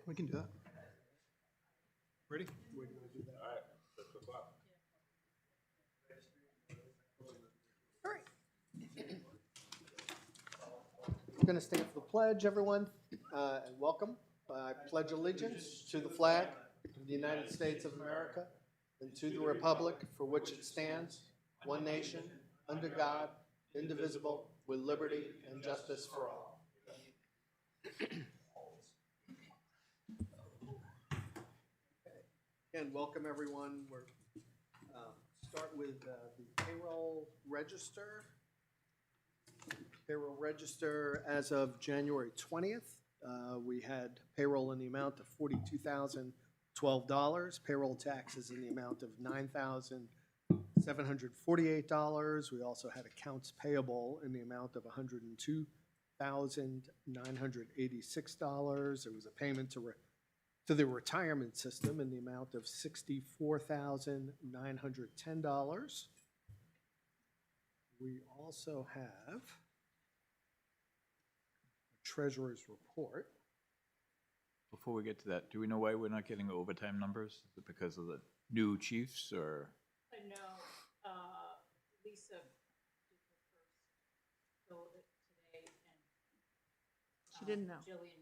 we can do that. Ready? Where do you want to do that? All right, 6 o'clock. All right. I'm going to stand for the pledge, everyone, and welcome. I pledge allegiance to the flag of the United States of America and to the republic for which it stands, one nation, under God, indivisible, with liberty and justice for all. And welcome, everyone. We're start with the payroll register. Payroll register as of January 20th. We had payroll in the amount of $42,012. Payroll taxes in the amount of $9,748. We also had accounts payable in the amount of $102,986. There was a payment to the retirement system in the amount of $64,910. We also have a treasurer's report. Before we get to that, do we know why we're not getting overtime numbers? Is it because of the new chiefs or? No, Lisa did her first go of it today, and She didn't know. Jillian didn't realize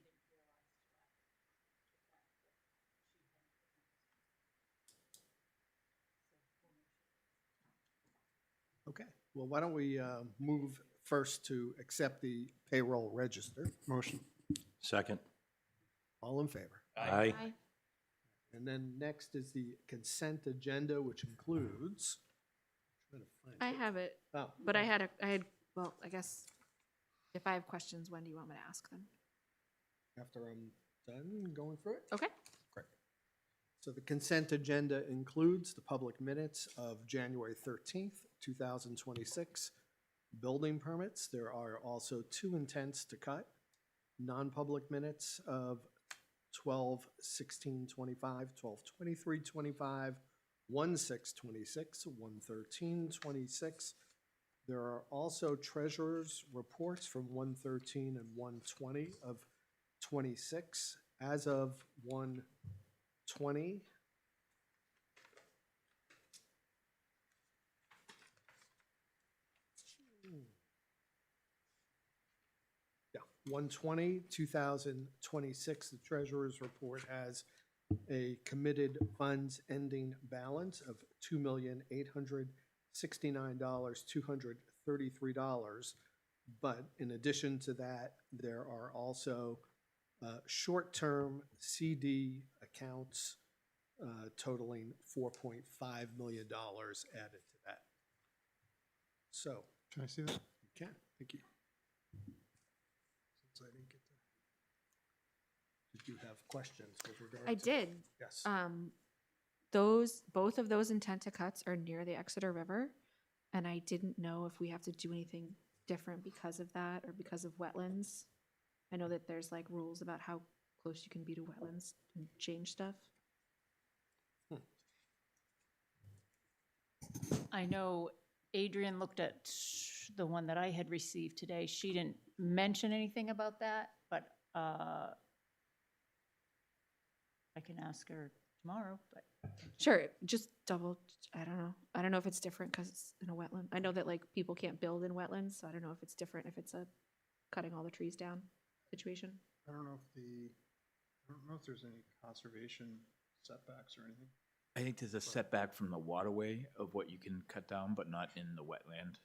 Okay, well, why don't we move first to accept the payroll register? Motion. Second. All in favor? Aye. And then next is the consent agenda, which includes. Trying to find I it. have it, Oh, but I had, well, I guess if I have questions, when do you want me to ask them? after I'm done going through it. Okay. Great. So the consent agenda includes the public minutes of January 13th, 2026, building permits. There are also 2 intents to cut, non-public minutes of 12/16/25, 12/23/25, 1/6/26, 1/13/26. There are also treasurer's reports from 1/13 and 1/20 of 26. As of 1/20, yeah, 1/20/2026, the treasurer's report has a committed funds ending balance of $2,869,233. But in addition to that, there are also short-term CD accounts totaling $4.5 million added to that. So, Can I see that? you can, thank you. Since I didn't get to. Did you have questions with regard to? I did. Yes. Both of those intent to cuts are near the Exeter River, and I didn't know if we have to do anything different because of that or because of wetlands. I know that there's like rules about how close you can be to wetlands and change stuff. I know Adrian looked at the one that I had received today. She didn't mention anything about that, but I can ask her tomorrow, but. Sure, just double, I don't know. I don't know if it's different because it's in a wetland. I know that like people can't build in wetlands, so I don't know if it's different if it's a cutting all the trees down situation. I don't know if there's any conservation setbacks or anything. I think there's a setback from the waterway of what you can cut down, but not in the wetland.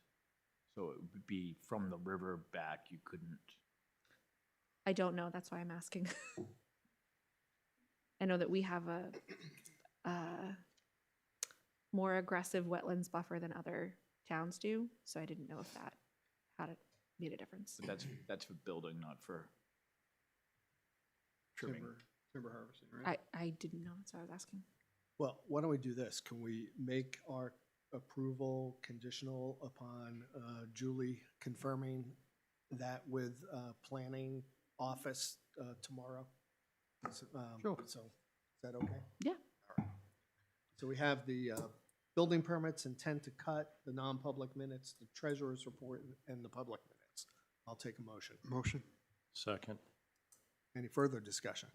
So it would be from the river back, you couldn't. I don't know, that's why I'm asking. I know that we have a more aggressive wetlands buffer than other towns do, so I didn't know if that made a difference. But that's for building, not for trimming. Timber harvesting, right? I didn't know, that's why I was asking. Well, why don't we do this? Can we make our approval conditional upon Julie confirming that with planning office tomorrow? Sure. So, is that okay? Yeah. All right. So we have the building permits, intent to cut, the non-public minutes, the treasurer's report, and the public minutes. I'll take a motion. Motion. Second. Any further discussion?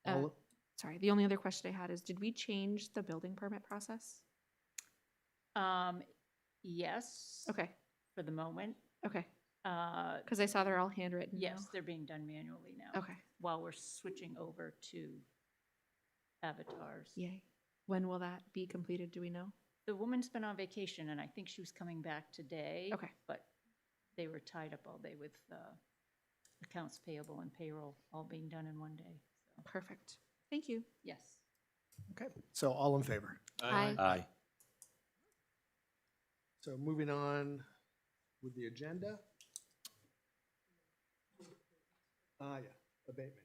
All- Sorry, the only other question I had is, did we change the building permit process? Yes. Okay, For the moment. okay, Uh, because I saw they're all handwritten now. yes, they're being done manually now. Okay, While we're switching over to avatars. yay. When will that be completed, do we know? The woman's been on vacation, and I think she was coming back today. Okay. But they were tied up all day with accounts payable and payroll all being done in one day. So, Perfect. Thank you. yes. Okay, so all in favor? Aye. Aye. So moving on with the agenda. Yeah, abatement.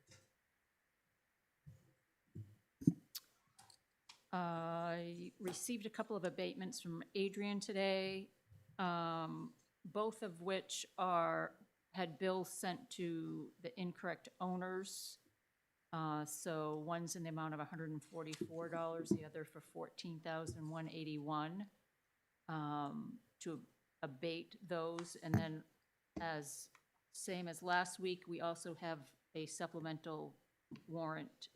I received a couple of abatements from Adrian today, both of which had bills sent to the incorrect owners. So one's in the amount of $144, the other for $14,181, to abate those. And then same as last week, we also have a supplemental warrant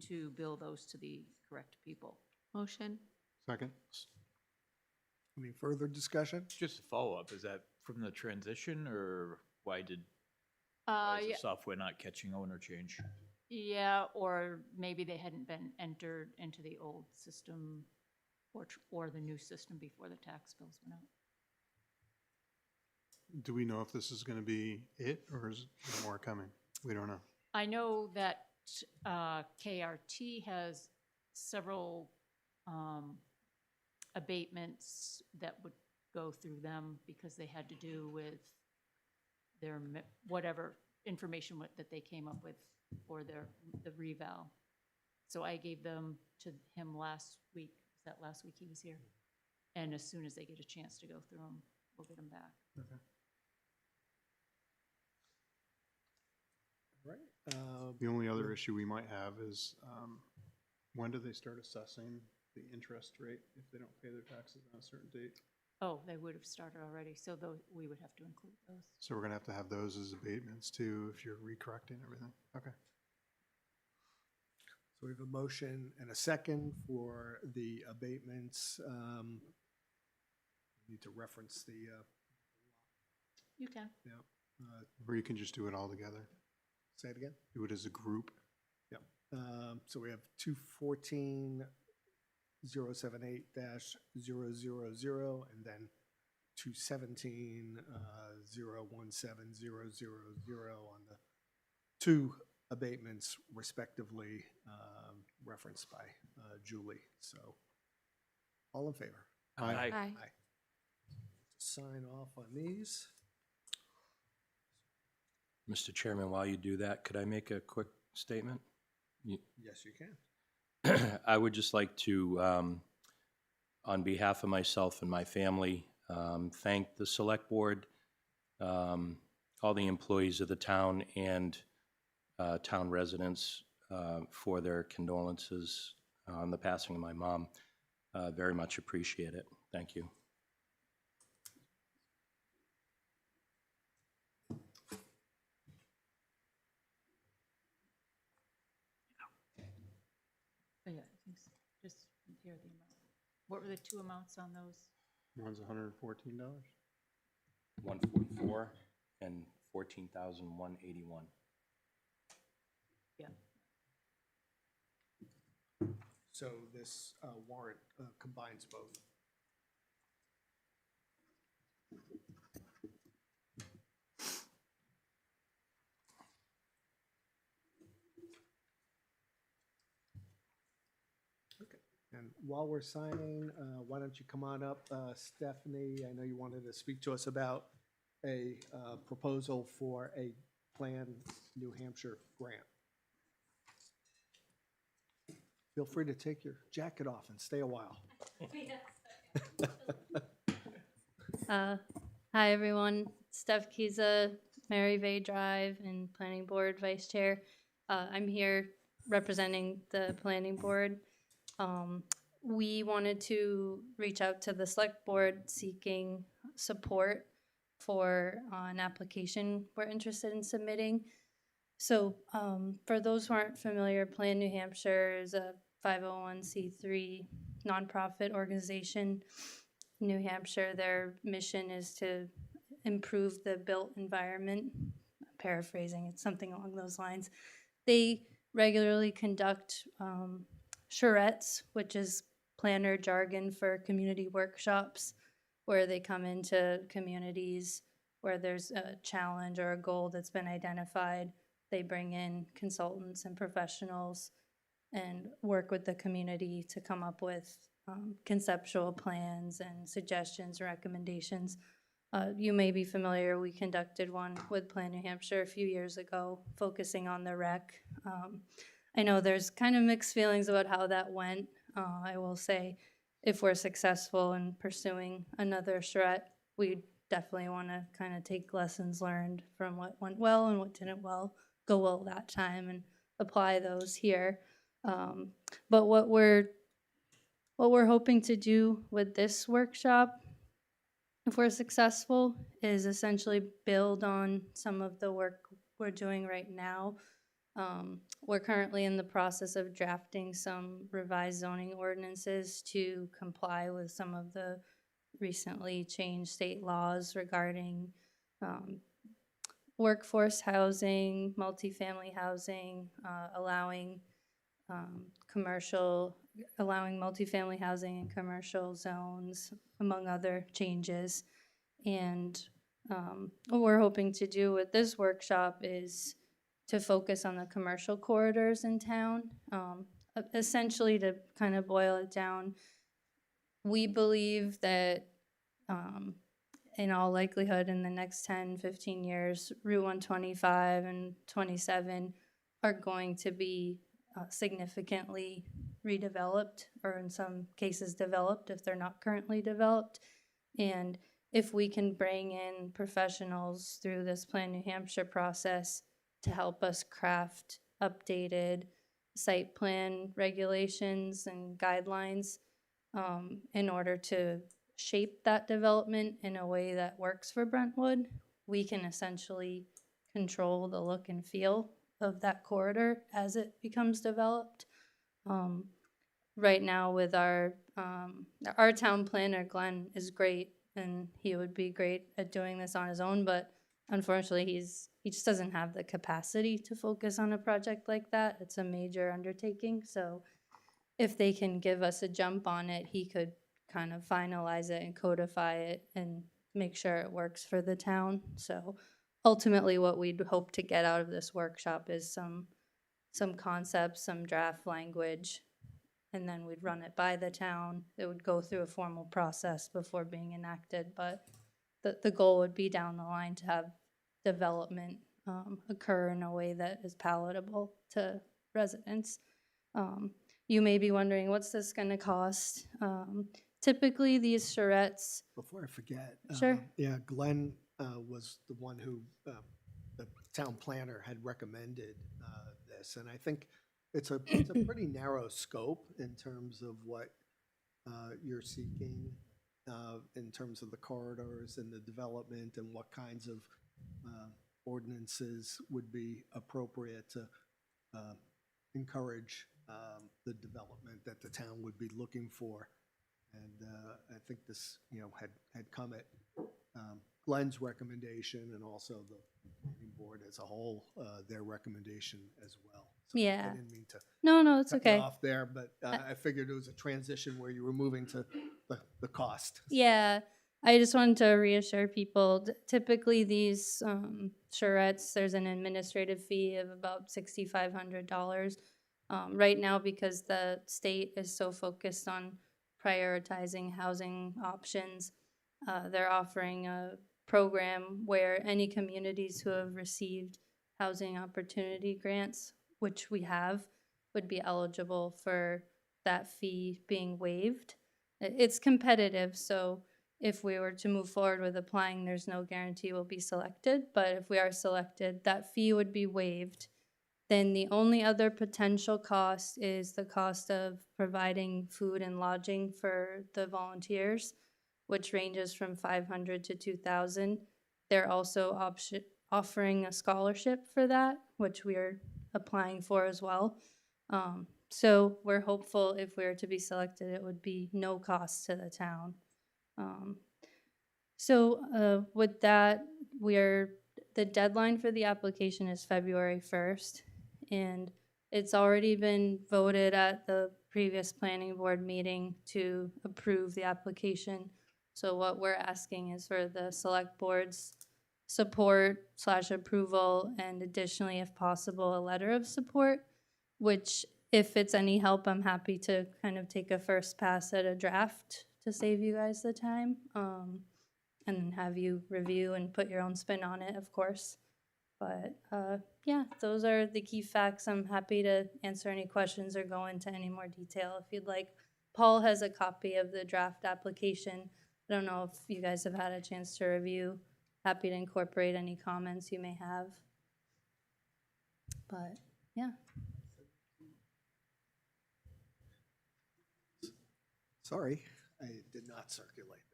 to bill those to the correct people. Motion? Second? Any further discussion? Just a follow-up, is that from the transition, or why is Yeah, the software not catching owner change? yeah, or maybe they hadn't been entered into the old system or the new system before the tax bills went out. Do we know if this is gonna be it, or is there more coming? We don't know. I know that KRT has several abatements that would go through them because they had to do with their, whatever information that they came up with for the reval. So I gave them to him last week. Was that last week he was here? And as soon as they get a chance to go through them, we'll get them back. Okay. Right. The only other issue we might have is, when do they start assessing the interest rate if they don't pay their taxes on a certain date? Oh, they would have started already, so we would have to include those. So we're gonna have to have those as abatements too, if you're recorrecting everything. Okay. So we have a motion and a second for the abatements. Need to reference the, You can. Or you can just do it all together. say it again? Do it as a group. So we have 214-078-000 and then 217-017-000 on the two abatements respectively, referenced by Julie. So all in favor? Aye. Aye. Sign off on these. Mr. Chairman, while you do that, could I make a quick statement? Yes, you can. I would just like to, on behalf of myself and my family, thank the Select Board, all the employees of the town and town residents for their condolences on the passing of my mom. Very much appreciate it. Thank you. Oh, yeah, I think so. Just here the amount. What were the two amounts on those? One's $114. 144 and 14,181. Yeah. So this warrant combines both. Okay. And while we're signing, why don't you come on up, Stephanie? I know you wanted to speak to us about a proposal for a planned New Hampshire grant. Feel free to take your jacket off and stay a while. Hi, everyone. Steph Kiza, Mary Vay Drive, and Planning Board Vice Chair. I'm here representing the Planning Board. We wanted to reach out to the Select Board seeking support for an application we're interested in submitting. So, for those who aren't familiar, Plan New Hampshire is a 501c3 nonprofit organization. In New Hampshire, their mission is to improve the built environment. Paraphrasing, it's something along those lines. They regularly conduct charrettes, which is planner jargon for community workshops, where they come into communities where there's a challenge or a goal that's been identified. They bring in consultants and professionals and work with the community to come up with conceptual plans and suggestions and recommendations. You may be familiar, we conducted one with Plan New Hampshire a few years ago, focusing on the rec. I know there's kind of mixed feelings about how that went. I will say, if we're successful in pursuing another charrette, we definitely want to kind of take lessons learned from what went well and what didn't go well that time and apply those here. But what we're hoping to do with this workshop, if we're successful, is essentially build on some of the work we're doing right now. We're currently in the process of drafting some revised zoning ordinances to comply with some of the recently changed state laws regarding workforce housing, multifamily housing, allowing multifamily housing in commercial zones, among other changes. And what we're hoping to do with this workshop is to focus on the commercial corridors in town. Essentially, to kind of boil it down, we believe that in all likelihood in the next 10, 15 years, Route 125 and 27 are going to be significantly redeveloped, or in some cases developed if they're not currently developed. And if we can bring in professionals through this Plan New Hampshire process to help us craft updated site plan regulations and guidelines in order to shape that development in a way that works for Brentwood, we can essentially control the look and feel of that corridor as it becomes developed. Right now with our town planner, Glenn, is great, and he would be great at doing this on his own, but unfortunately he just doesn't have the capacity to focus on a project like that. It's a major undertaking, so if they can give us a jump on it, he could kind of finalize it and codify it and make sure it works for the town. So ultimately what we'd hope to get out of this workshop is some concepts, some draft language, and then we'd run it by the town. It would go through a formal process before being enacted, but the goal would be down the line to have development occur in a way that is palatable to residents. You may be wondering, what's this gonna cost? Typically, these charrettes. Before I forget. Sure. Yeah, Glenn was the one who, the town planner had recommended this. And I think it's a pretty narrow scope in terms of what you're seeking in terms of the corridors and the development and what kinds of ordinances would be appropriate to encourage the development that the town would be looking for. And I think this, had come at Glenn's recommendation and also the planning board as a whole, their recommendation as well. So Yeah. I didn't mean to No, it's cut you okay. off there, but I figured it was a transition where you were moving to the cost. Yeah, I just wanted to reassure people, typically these charrettes, there's an administrative fee of about $6,500. Right now, because the state is so focused on prioritizing housing options, they're offering a program where any communities who have received housing opportunity grants, which we have, would be eligible for that fee being waived. It's competitive, so if we were to move forward with applying, there's no guarantee we'll be selected, but if we are selected, that fee would be waived. Then the only other potential cost is the cost of providing food and lodging for the volunteers, which ranges from $500 to $2,000. They're also offering a scholarship for that, which we are applying for as well. So we're hopeful if we were to be selected, it would be no cost to the town. With that, the deadline for the application is February 1st, and it's already been voted at the previous planning board meeting to approve the application. So what we're asking is for the select board's support / approval, and additionally, if possible, a letter of support, which, if it's any help, I'm happy to kind of take a first pass at a draft to save you guys the time, and then have you review and put your own spin on it, of course. But yeah, those are the key facts. I'm happy to answer any questions or go into any more detail if you'd like. Paul has a copy of the draft application. I don't know if you guys have had a chance to review. Happy to incorporate any comments you may have. But yeah. Sorry, I did not circulate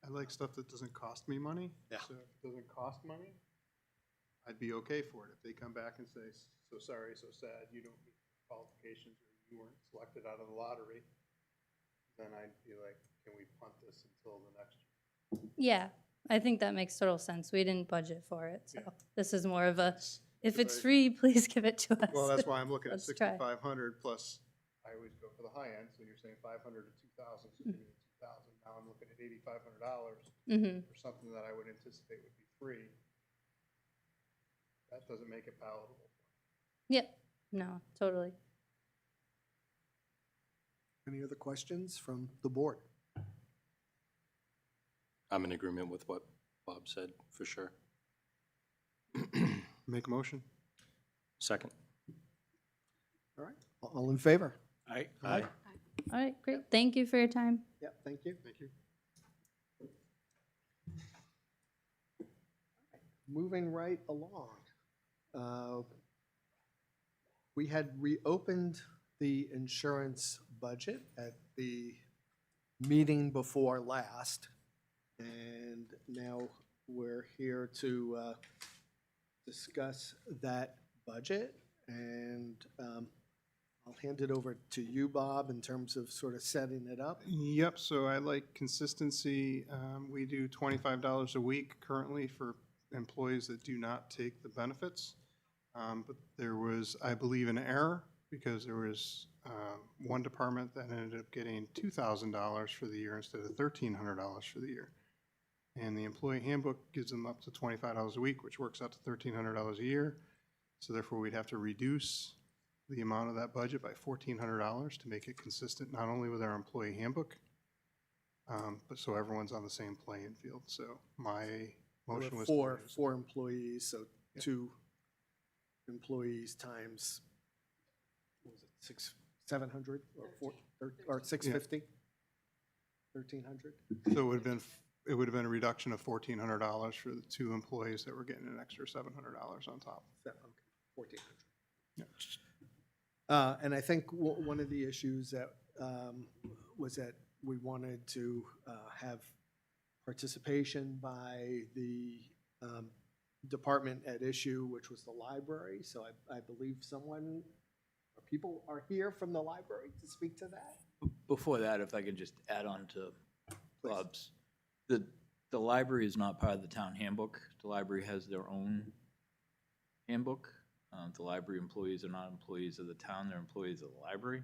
that. I like stuff that doesn't cost me money. Yeah. So if it doesn't cost money, I'd be okay for it. If they come back and say, so sorry, so sad, you don't meet qualifications, or you weren't selected out of the lottery, then I'd be like, can we punt this until the next year? Yeah, I think that makes total sense. We didn't budget for it, so Yeah. this is more of a, if it's Right. free, please give it to us. Well, that's why I'm looking at Let's try. 6,500 plus, I always go for the high end, so you're saying 500 to 2,000, so give me the 2,000. Now I'm looking at $8,500 Mm-hmm. for something that I would anticipate would be free. That doesn't make it palatable. Yep, no, totally. Any other questions from the board? I'm in agreement with what Bob said, for sure. Make a motion. Second. All right, all in favor? Aye. All right, great. Thank you for your time. Yep, thank you. Thank you. Moving right along. We had reopened the insurance budget at the meeting before last, and now we're here to discuss that budget, and I'll hand it over to you, Bob, in terms of sort of setting it up. Yep, so I like consistency. We do $25 a week currently for employees that do not take the benefits. But there was, I believe, an error, because there was one department that ended up getting $2,000 for the year instead of $1,300 for the year. And the employee handbook gives them up to $25 a week, which works out to $1,300 a year. So therefore, we'd have to reduce the amount of that budget by $1,400 to make it consistent, not only with our employee handbook, but so everyone's on the same playing field. So my motion was to reduce. Four employees, so Yep. 2 employees times, what was it, 700 or 650? 1,300? So it would have been a reduction of $1,400 for the 2 employees that were getting an extra $700 on top. Okay, 1,400. Yeah. And I think one of the issues that was that we wanted to have participation by the department at issue, which was the library. So I believe someone, or people are here from the library to speak to that. Before that, if I could just add on to Please. Bob's, the library is not part of the town handbook. The library has their own handbook. The library employees are not employees of the town, they're employees of the library.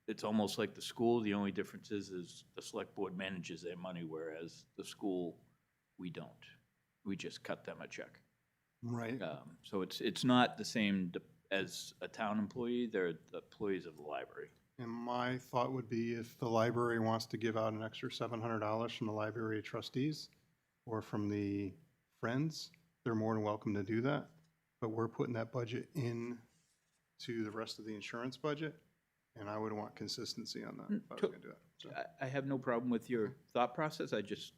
It's almost like the school. The only difference is the select board manages their money, whereas the school, we don't. We just cut them a check. Right. So it's not the same as a town employee, they're the employees of the library. And my thought would be, if the library wants to give out an extra $700 from the library trustees or from the Friends, they're more than welcome to do that. But we're putting that budget in to the rest of the insurance budget, and I would want consistency on that if I was going to do that. So, I have no problem with your thought process, I just,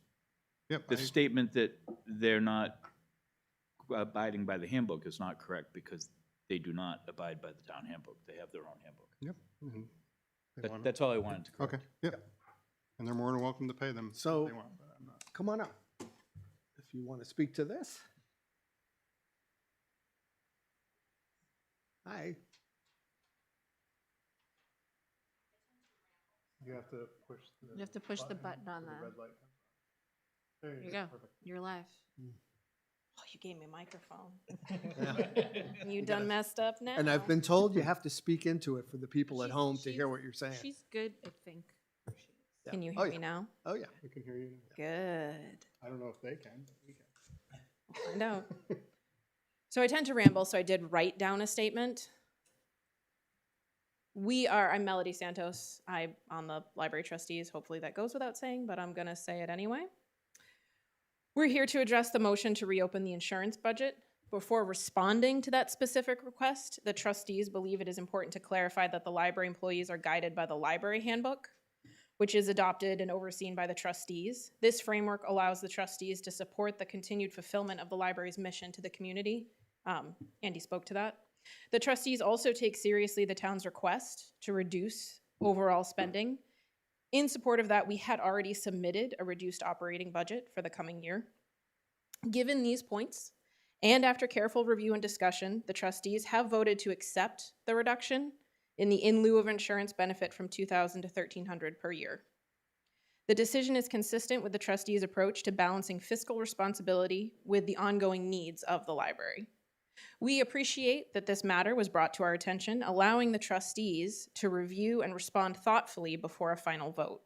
yep, the statement that they're not abiding by the handbook is not correct, because they do not abide by the town handbook. They have their own handbook. Yep. and they wanna- That's all I wanted to correct. Okay, yep. And they're more than welcome to pay them if So- they want, but I'm not. Come on up. If if you want to speak to this. Hi. You have to push the. You have to push the button on so the, red light comes on. there you go, Perfect. you're live. Oh, you gave me a microphone. Yeah. You gotta- done messed up now. And I've been told you have to speak into it for the people at She's- home to she's- hear what you're saying. She's good, I think. Yeah. Can you Oh, hear yeah. me now? Oh, yeah. We can hear you. Good. I don't know if they can, but we can. We'll find out. So I tend to ramble, so I did write down a statement. I'm Melody Santos. I'm on the library trustees. Hopefully that goes without saying, but I'm gonna say it anyway. We're here to address the motion to reopen the insurance budget. Before responding to that specific request, the trustees believe it is important to clarify that the library employees are guided by the library handbook, which is adopted and overseen by the trustees. This framework allows the trustees to support the continued fulfillment of the library's mission to the community. Andy spoke to that. The trustees also take seriously the town's request to reduce overall spending. In support of that, we had already submitted a reduced operating budget for the coming year. Given these points, and after careful review and discussion, the trustees have voted to accept the reduction in the in lieu of insurance benefit from $2,000 to $1,300 per year. The decision is consistent with the trustees' approach to balancing fiscal responsibility with the ongoing needs of the library. We appreciate that this matter was brought to our attention, allowing the trustees to review and respond thoughtfully before a final vote.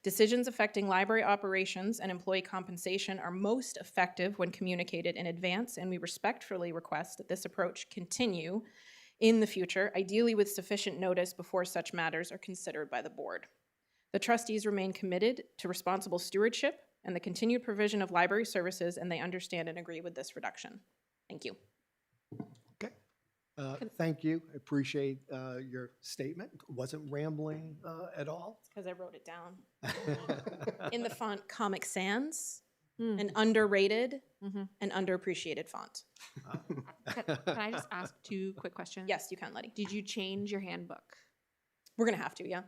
Decisions affecting library operations and employee compensation are most effective when communicated in advance, and we respectfully request that this approach continue in the future, ideally with sufficient notice before such matters are considered by the board. The trustees remain committed to responsible stewardship and the continued provision of library services, and they understand and agree with this reduction. Thank you. Okay. Thank you. I appreciate your statement. Wasn't rambling at all. Because I wrote it down. In the font Comic Sans, Hmm. an underrated Mhm. and underappreciated font. Can I just ask 2 quick questions? Yes, you can, Letty. Did you change your handbook? We're gonna have to, yeah.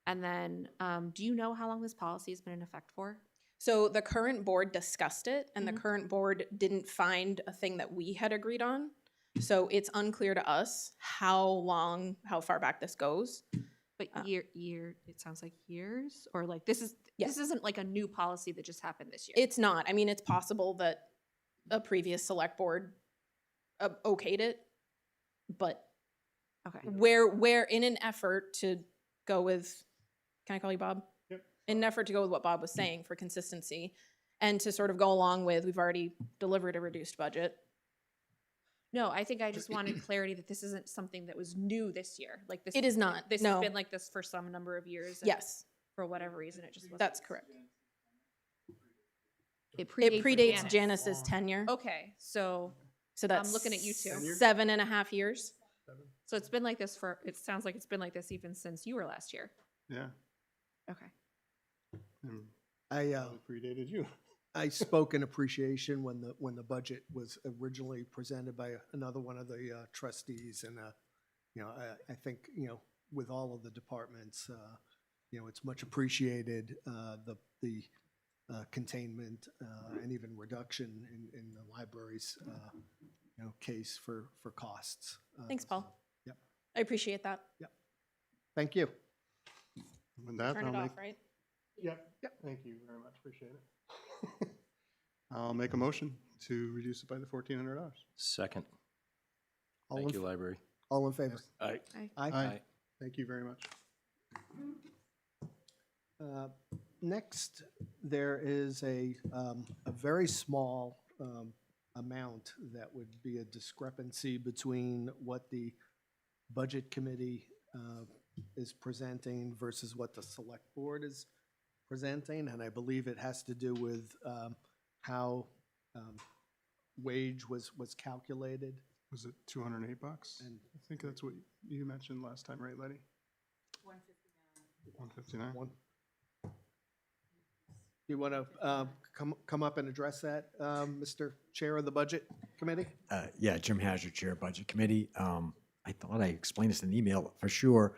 And then, do you know how long this policy has been in effect for? So the current board discussed it, and Mhm. the current board didn't find a thing that we had agreed on. So it's unclear to us how far back this goes. But it sounds like years, or like this Yes. isn't like a new policy that just happened this year. It's not. I mean, it's possible that a previous select board okayed it, but Okay. we're in an effort to go with, can I call you Bob? Yep. In an effort to go with what Bob was saying for consistency and to sort of go along with, we've already delivered a reduced budget. No, I think I just wanted clarity that this isn't something that was new this year. Like this. It is not, This no. has been like this for some number of years. and Yes, For whatever reason, it just wasn't. that's correct. It It predates Janice. Janice's tenure. Okay, so So that's looking at you two. 7.5 years. it's been like this for. It sounds like it's been like this even since you were last year. Yeah. Okay. And I probably predated you. I spoke in appreciation when the budget was originally presented by another one of the trustees, and I think with all of the departments, it's much appreciated the containment and even reduction in the library's case for costs. Thanks, Paul. Yep. I appreciate that. Thank you. With that, Turn I'll it make. off, right? Yep. Thank you very much. Appreciate it. I'll make a motion to reduce it by the $1,400. Second. All Thank in, you, library. all in favor? Aye. Aye. Thank you very much. Next, there is a very small amount that would be a discrepancy between what the Budget Committee is presenting versus what the Select Board is presenting, and I believe it has to do with how wage was calculated. Was it $208? And I think that's what you mentioned last time, right, Letty? 159. one. You want to come up and address that, Mr. Chair of the Budget Committee? Yeah, Jim Hazard, Chair of Budget Committee. I thought I explained this in the email for sure.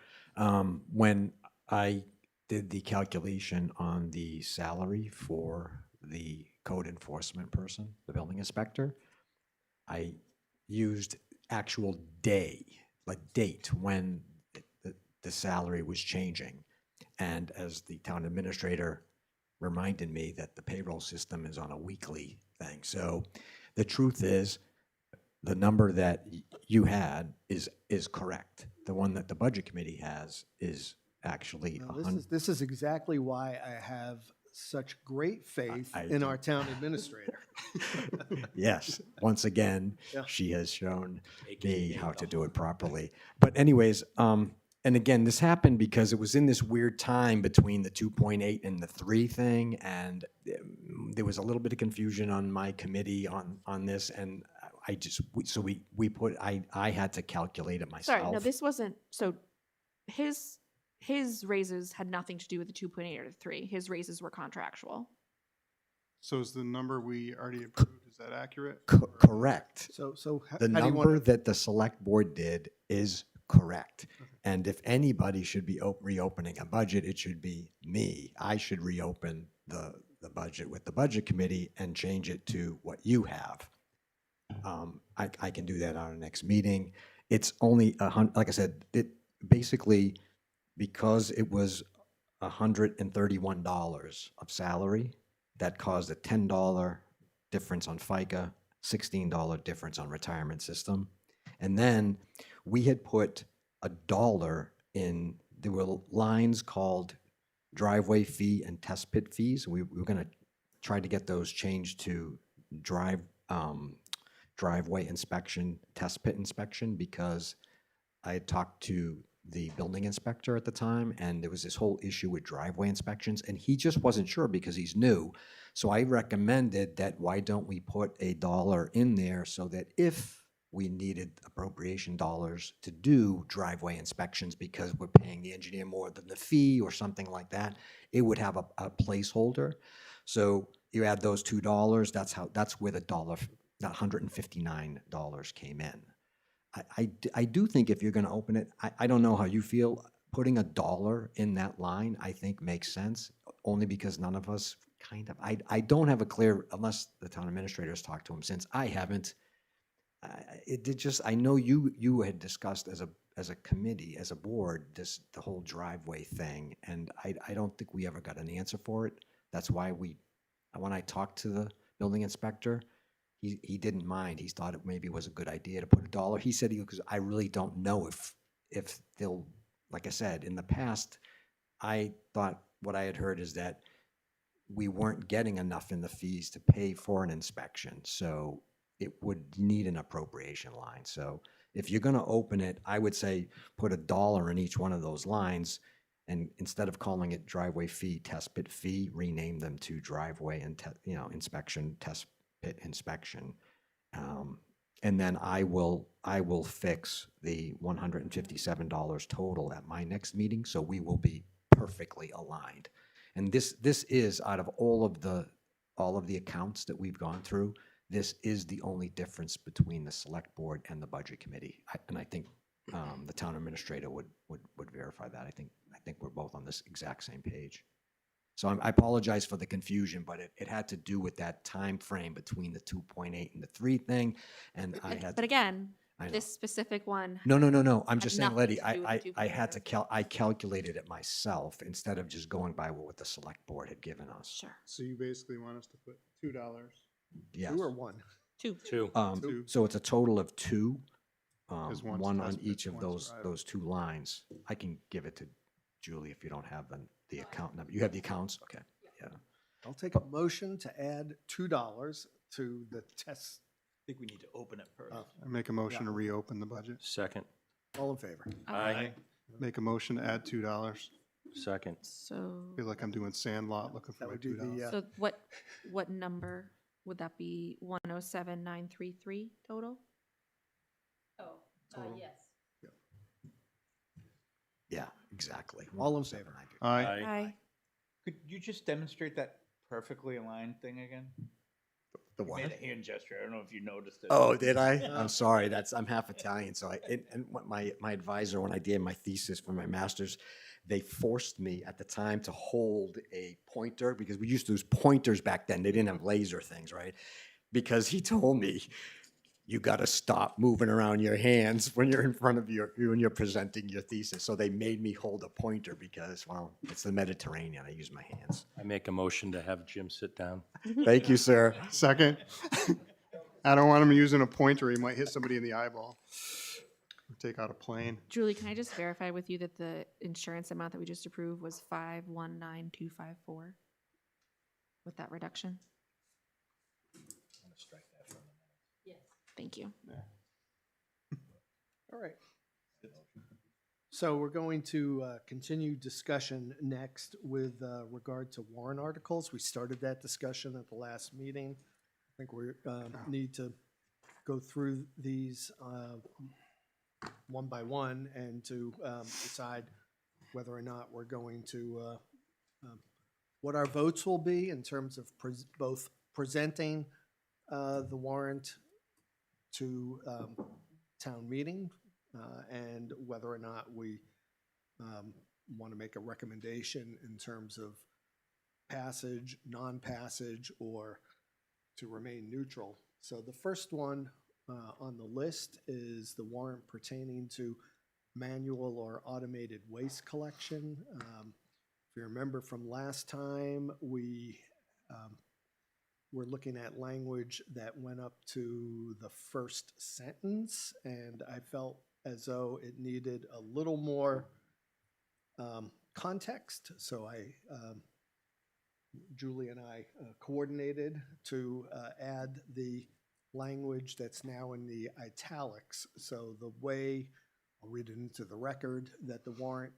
When I did the calculation on the salary for the code enforcement person, the building inspector. I used actual day, like date when the salary was changing. And as the town administrator reminded me that the payroll system is on a weekly thing. So the truth is, the number that you had is correct. The one that the budget committee has is actually Now, this is exactly why I have such great faith I in do. our town administrator. Yes, once again, Yeah. she has shown me how to do it properly. But anyways, and again, this happened because it was in this weird time between the 2.8 and the 3 thing, and there was a little bit of confusion on my committee on this, and I had to calculate it myself. Sorry, no, this wasn't, so his raises had nothing to do with the 2.8 or the 3. His raises were contractual. So is the number we already approved, is that accurate? Correct. So The how do you number want, that the select board did is correct. And if anybody should be reopening a budget, it should be me. I should reopen the budget with the budget committee and change it to what you have. I can do that on our next meeting. It's only like I said, it basically, because it was $131 of salary, that caused a $10 difference on FICA, $16 difference on retirement system. And then we had put $1 in, there were lines called driveway fee and test pit fees. We were going to try to get those changed to driveway inspection, test pit inspection, because I had talked to the building inspector at the time, and there was this whole issue with driveway inspections, and he just wasn't sure because he's new. So I recommended that why don't we put $1 in there so that if we needed appropriation dollars to do driveway inspections because we're paying the engineer more than the fee or something like that, it would have a placeholder. So you add those $2, that's where the $159 came in. I do think if you're going to open it, I don't know how you feel, putting $1 in that line, I think makes sense, only because none of us I don't have a clear, unless the town administrator has talked to him since, I haven't. I know you had discussed as a committee, as a board, the whole driveway thing, and I don't think we ever got an answer for it. That's why when I talked to the building inspector, he didn't mind. He thought it maybe was a good idea to put $1. He said, because I really don't know if they'll, like I said, in the past, I thought what I had heard is that we weren't getting enough in the fees to pay for an inspection. So it would need an appropriation line. So if you're going to open it, I would say put $1 in each one of those lines, and instead of calling it driveway fee, test pit fee, rename them to driveway and inspection, test pit inspection. And then I will fix the $157 total at my next meeting, so we will be perfectly aligned. And this is, out of all of the accounts that we've gone through, this is the only difference between the select board and the budget committee. And I think the town administrator would verify that. I think we're both on this exact same page. So I apologize for the confusion, but it had to do with that time frame between the 2.8 and the 3 thing, and I had. But again, I know. this specific one. No. I'm just saying, nothing Letty, to do with the I had to 2.8. I calculated it myself instead of just going by what the select board had given us. Sure. So you basically want us to put $2. Yes. 2 or 1? 2. Two. Two. So it's a total of 2, Because one's one on test pit, each of one's driveway. those 2 lines. I can give it to Julie if you don't have the account number. You have the accounts? Okay, yeah. I'll take a motion to add $2 to the test. I think we need to open it first. I make a motion to reopen the budget. Second. All in favor? Aye. Make a motion to add $2. Second. So, Feel like I'm doing Sandlot looking for That my would do $2. the, so what number would that be? 107,933 total? Yes. Yeah, exactly. All in favor? Aye. Aye. Could you just demonstrate that perfectly aligned thing again? The You what? made a hand gesture. I don't know if you noticed it. Oh, did I? I'm sorry. I'm half Italian, so my advisor, when I did my thesis for my master's, they forced me at the time to hold a pointer because we used to use pointers back then. They didn't have laser things, right? Because he told me, you got to stop moving around your hands when you're in front of when you're presenting your thesis. So they made me hold a pointer because, well, it's the Mediterranean. I use my hands. I make a motion to have Jim sit down. Thank you, sir. Second. I don't want him using a pointer. He might hit somebody in the eyeball. Or take out a plane. Julie, can I just verify with you that the insurance amount that we just approved was 519,254 with that reduction? Thank you. All right. So we're going to continue discussion next with regard to warrant articles. We started that discussion at the last meeting. I think we need to go through these one by one and to decide whether or not we're going to, what our votes will be in terms of both presenting the warrant to town meeting and whether or not we want to make a recommendation in terms of passage, non-passage, or to remain neutral. So the first one on the list is the warrant pertaining to manual or automated waste collection. If you remember from last time, we we're looking at language that went up to the first sentence, and I felt as though it needed a little more context. So Julie and I coordinated to add the language that's now in the italics. So the way, I'll read it into the record, that the warrant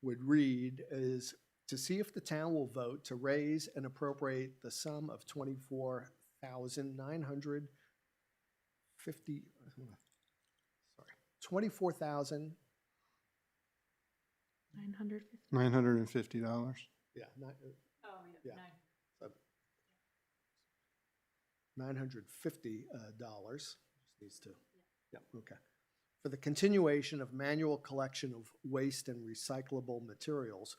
would read is to see if the town will vote to raise and appropriate the sum of $24,950, $24,000, $950. yeah, not, yeah. So $950, just needs to, yeah, okay. For the continuation of manual collection of waste and recyclable materials.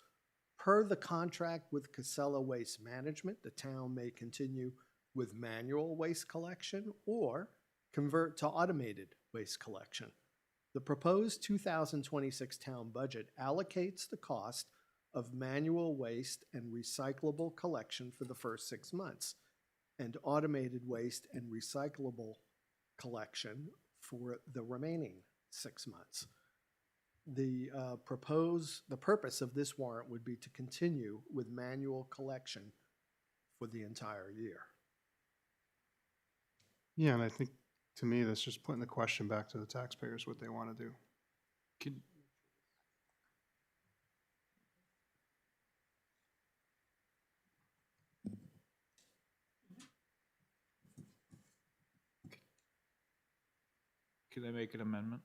Per the contract with Casella Waste Management, the town may continue with manual waste collection or convert to automated waste collection. The proposed 2026 town budget allocates the cost of manual waste and recyclable collection for the first 6 months and automated waste and recyclable collection for the remaining 6 months. The purpose of this warrant would be to continue with manual collection for the entire year. Yeah, and I think, to me, that's just putting the question back to the taxpayers, what they want to do. Can I make an amendment?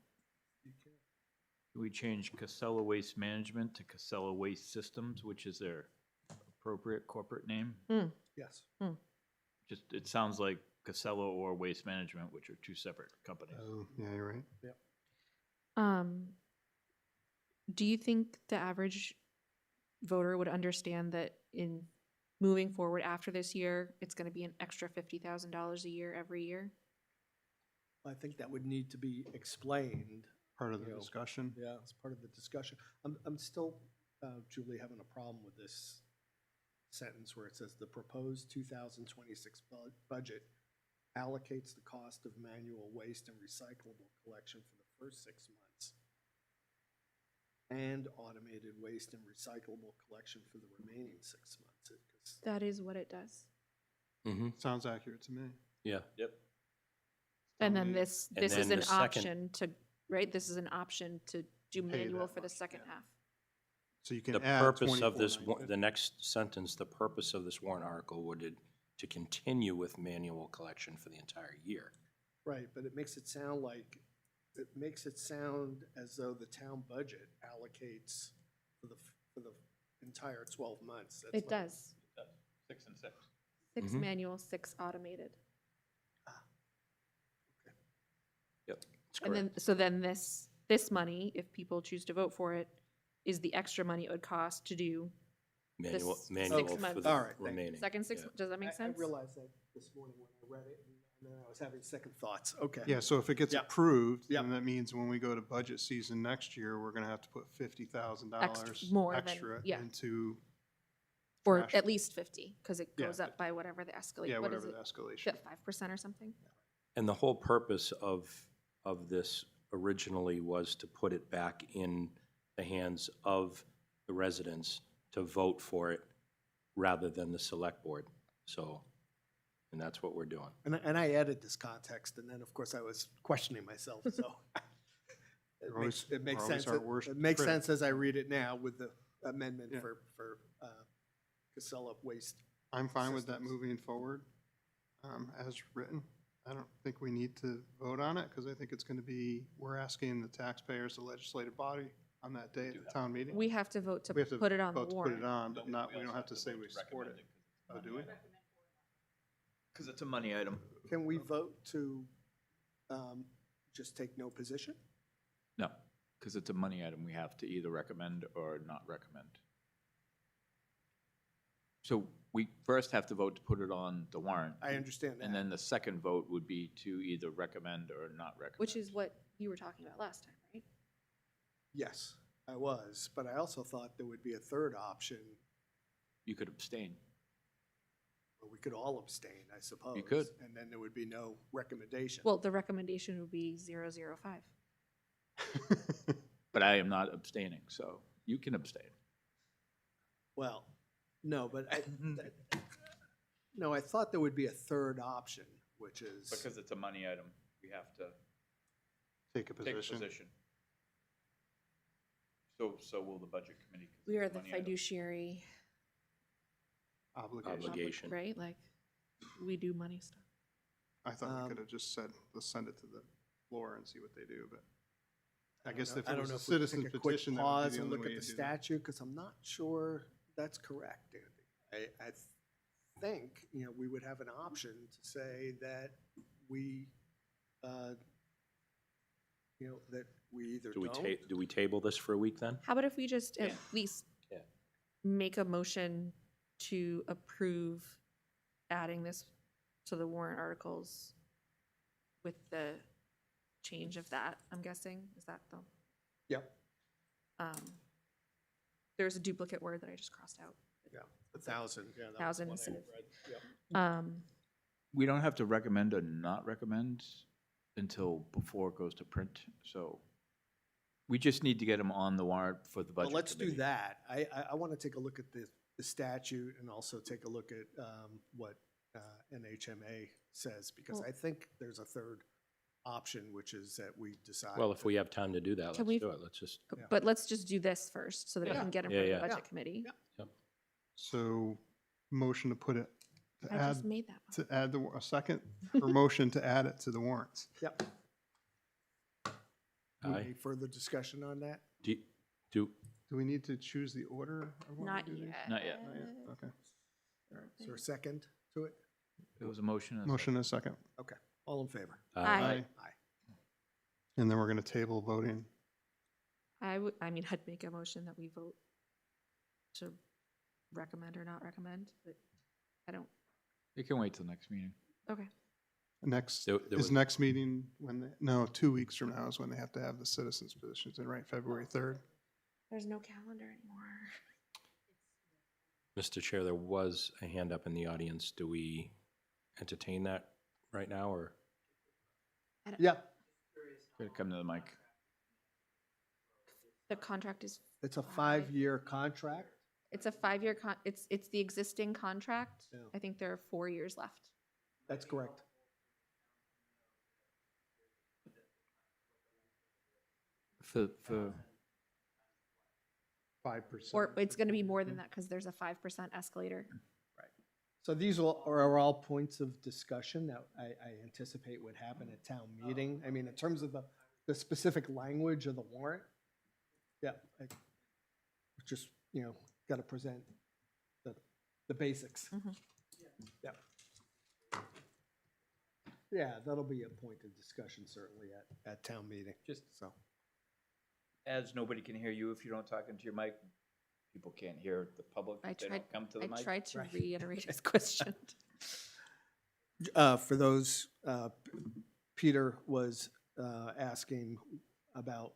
Can we change Casella Waste Management to Casella Waste Systems, which is their appropriate corporate name? Yes. Just, it sounds like Casella or Waste Management, which are two separate companies. Oh, yeah, you're right. Do you think the average voter would understand that in moving forward after this year, it's going to be an extra $50,000 a year every year? I think that would need to be explained. Part of the You know, discussion. Yeah, it's part of the discussion. I'm still, Julie, having a problem with this sentence where it says the proposed 2026 budget allocates the cost of manual waste and recyclable collection for the first 6 months and automated waste and recyclable collection for the remaining 6 months. That is what it does. Mm-hmm. Sounds accurate to me. Yeah. Yep. And then this And is then an the second- option to, right? This is an option to do Pay manual that for the much, second yeah. half. So you can The add purpose of this, $24,950. the next sentence, the purpose of this warrant article would to continue with manual collection for the entire year. Right, but it makes it sound as though the town budget allocates for the entire 12 months. That's It not- does. 6 and 6. 6 Mhm. manual, 6 automated. Yep. That's And then, correct. so then this money, if people choose to vote for it, is the extra money it would cost to do Manual, This manual 6 for months. the All right, thank you. remaining. second 6, yeah. does that make sense? I realized that this morning when I read it, and then I was having second thoughts. Okay. Yeah, so if it gets Yep. approved, Yep. then that means when we go to budget season next year, we're gonna have to put $50,000 more than- extra yeah. into, Or Trash. at least 50, because it Yeah, goes up by whatever the escalate, yeah, what is whatever it? the escalation. Is it 5% or something? And the whole purpose of this originally was to put it back in the hands of the residents to vote for it rather than the select board. So, and that's what we're doing. And I added this context, and then, of course, I was questioning myself, so. It makes we're always sense. our worst It makes critic. sense as I read it now with the amendment Yeah. for Casella Waste. I'm fine with that systems. moving forward, as written. I don't think we need to vote on it, because I think it's gonna be, we're asking the taxpayers, the legislative body, on that day at the town meeting. We have to vote to We have to put it on the vote to put it warrant. on, but not, we don't have to say we support it. Oh, do we? Because it's a money item. Can we vote to just take no position? No, because it's a money item. We have to either recommend or not recommend. So we first have to vote to put it on the warrant. I understand that. And then the second vote would be to either recommend or not recommend. Which is what you were talking about last time, right? Yes, I was, but I also thought there would be a third option, You could abstain. where we could all abstain, I suppose. could. And then there would be no recommendation. Well, the recommendation would be 005. But I am not abstaining, so you can abstain. Well, no, but no, I thought there would be a third option, which is. Because it's a money item, we have to Take a take a position. position. So will the budget committee. 'cause We it's a are the money item. fiduciary, Obligation. Obligation. right? Like, we do money stuff. I thought we Um, could have just said, let's send it to the floor and see what they do, but I don't guess know- if I it don't was know a if we could citizen take a quick petition, that would pause be the and only look way at to the do that. statute, because I'm not sure that's correct, Andy. I think, we would have an option to say that we, that we either Do we don't. do we table this for a week then? How about if we just at Yeah. least Yeah. make a motion to approve adding this to the warrant articles with the change of that, I'm guessing? Is that the, Yep, there's a duplicate word that I just crossed out. 1,000, yeah. that was Thousand what I instead of- read. Yep. We don't have to recommend or not recommend until before it goes to print, so we just need to get them on the warrant for the Well, budget let's do committee. that. I want to take a look at the statute and also take a look at what NHMA says, because Well- I think there's a third option, which is that we decide. Well, if we have time to do that, Can let's we- do it. Let's just, Yeah. But let's just do this first, so that we Yeah. can get in Yeah, front of yeah. the budget Yeah. committee. Yeah. So, motion to put it, to I just add, made that. to add a second, or motion to add it to the warrants. Yep. Aye. Any further discussion on that? do, Do we need to choose the order? of when we Not do these? yet. Not yet. Not yet, okay. Is there a second to it? It was a motion. and a Motion and a second. Okay, all in favor? Aye. Aye. And then we're gonna table voting. I'd make a motion that we vote to recommend or not recommend, but I don't, It can wait till next meeting. okay. Next, There- there is was- next meeting when, no, 2 weeks from now is when they have to have the citizens positions in, right, February 3rd? There's no calendar anymore. Mr. Chair, there was a hand up in the audience. Do we entertain that right now, or? Yeah, Gotta come to the mic. The contract is, it's a 5-year contract. it's a 5-year it's the existing contract. Yeah. I think there are 4 years left. That's correct. For 5%. Or it's gonna be more than that, because there's a 5% escalator. So these are all points of discussion that I anticipate would happen at town meeting. I mean, in terms of the specific language of the warrant, yeah, just, got to present the basics. Mhm. Yeah. Yeah, that'll be a point of discussion certainly at town meeting, just so. As nobody can hear you if you don't talk into your mic, people can't hear the public I if they tried, don't come to the I mic. tried to Right. reiterate his question. For those, Peter was asking about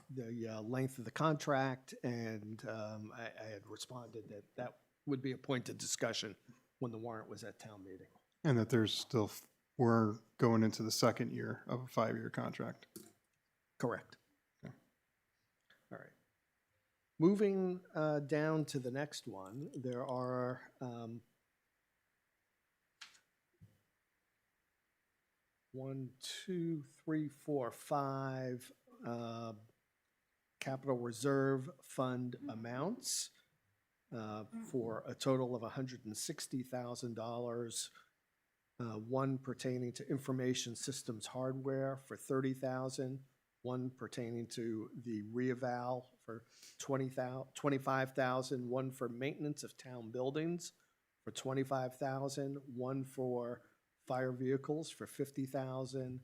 the length of the contract, and I had responded that that would be a point of discussion when the warrant was at town meeting. And that there's still, we're going into the second year of a 5-year contract. Correct. All right. Moving down to the next one, there are one, two, three, four, five capital reserve fund amounts for a total of $160,000. One pertaining to information systems hardware for $30,000. One pertaining to the reeval for $25,000. One for maintenance of town buildings for $25,000. One for fire vehicles for $50,000.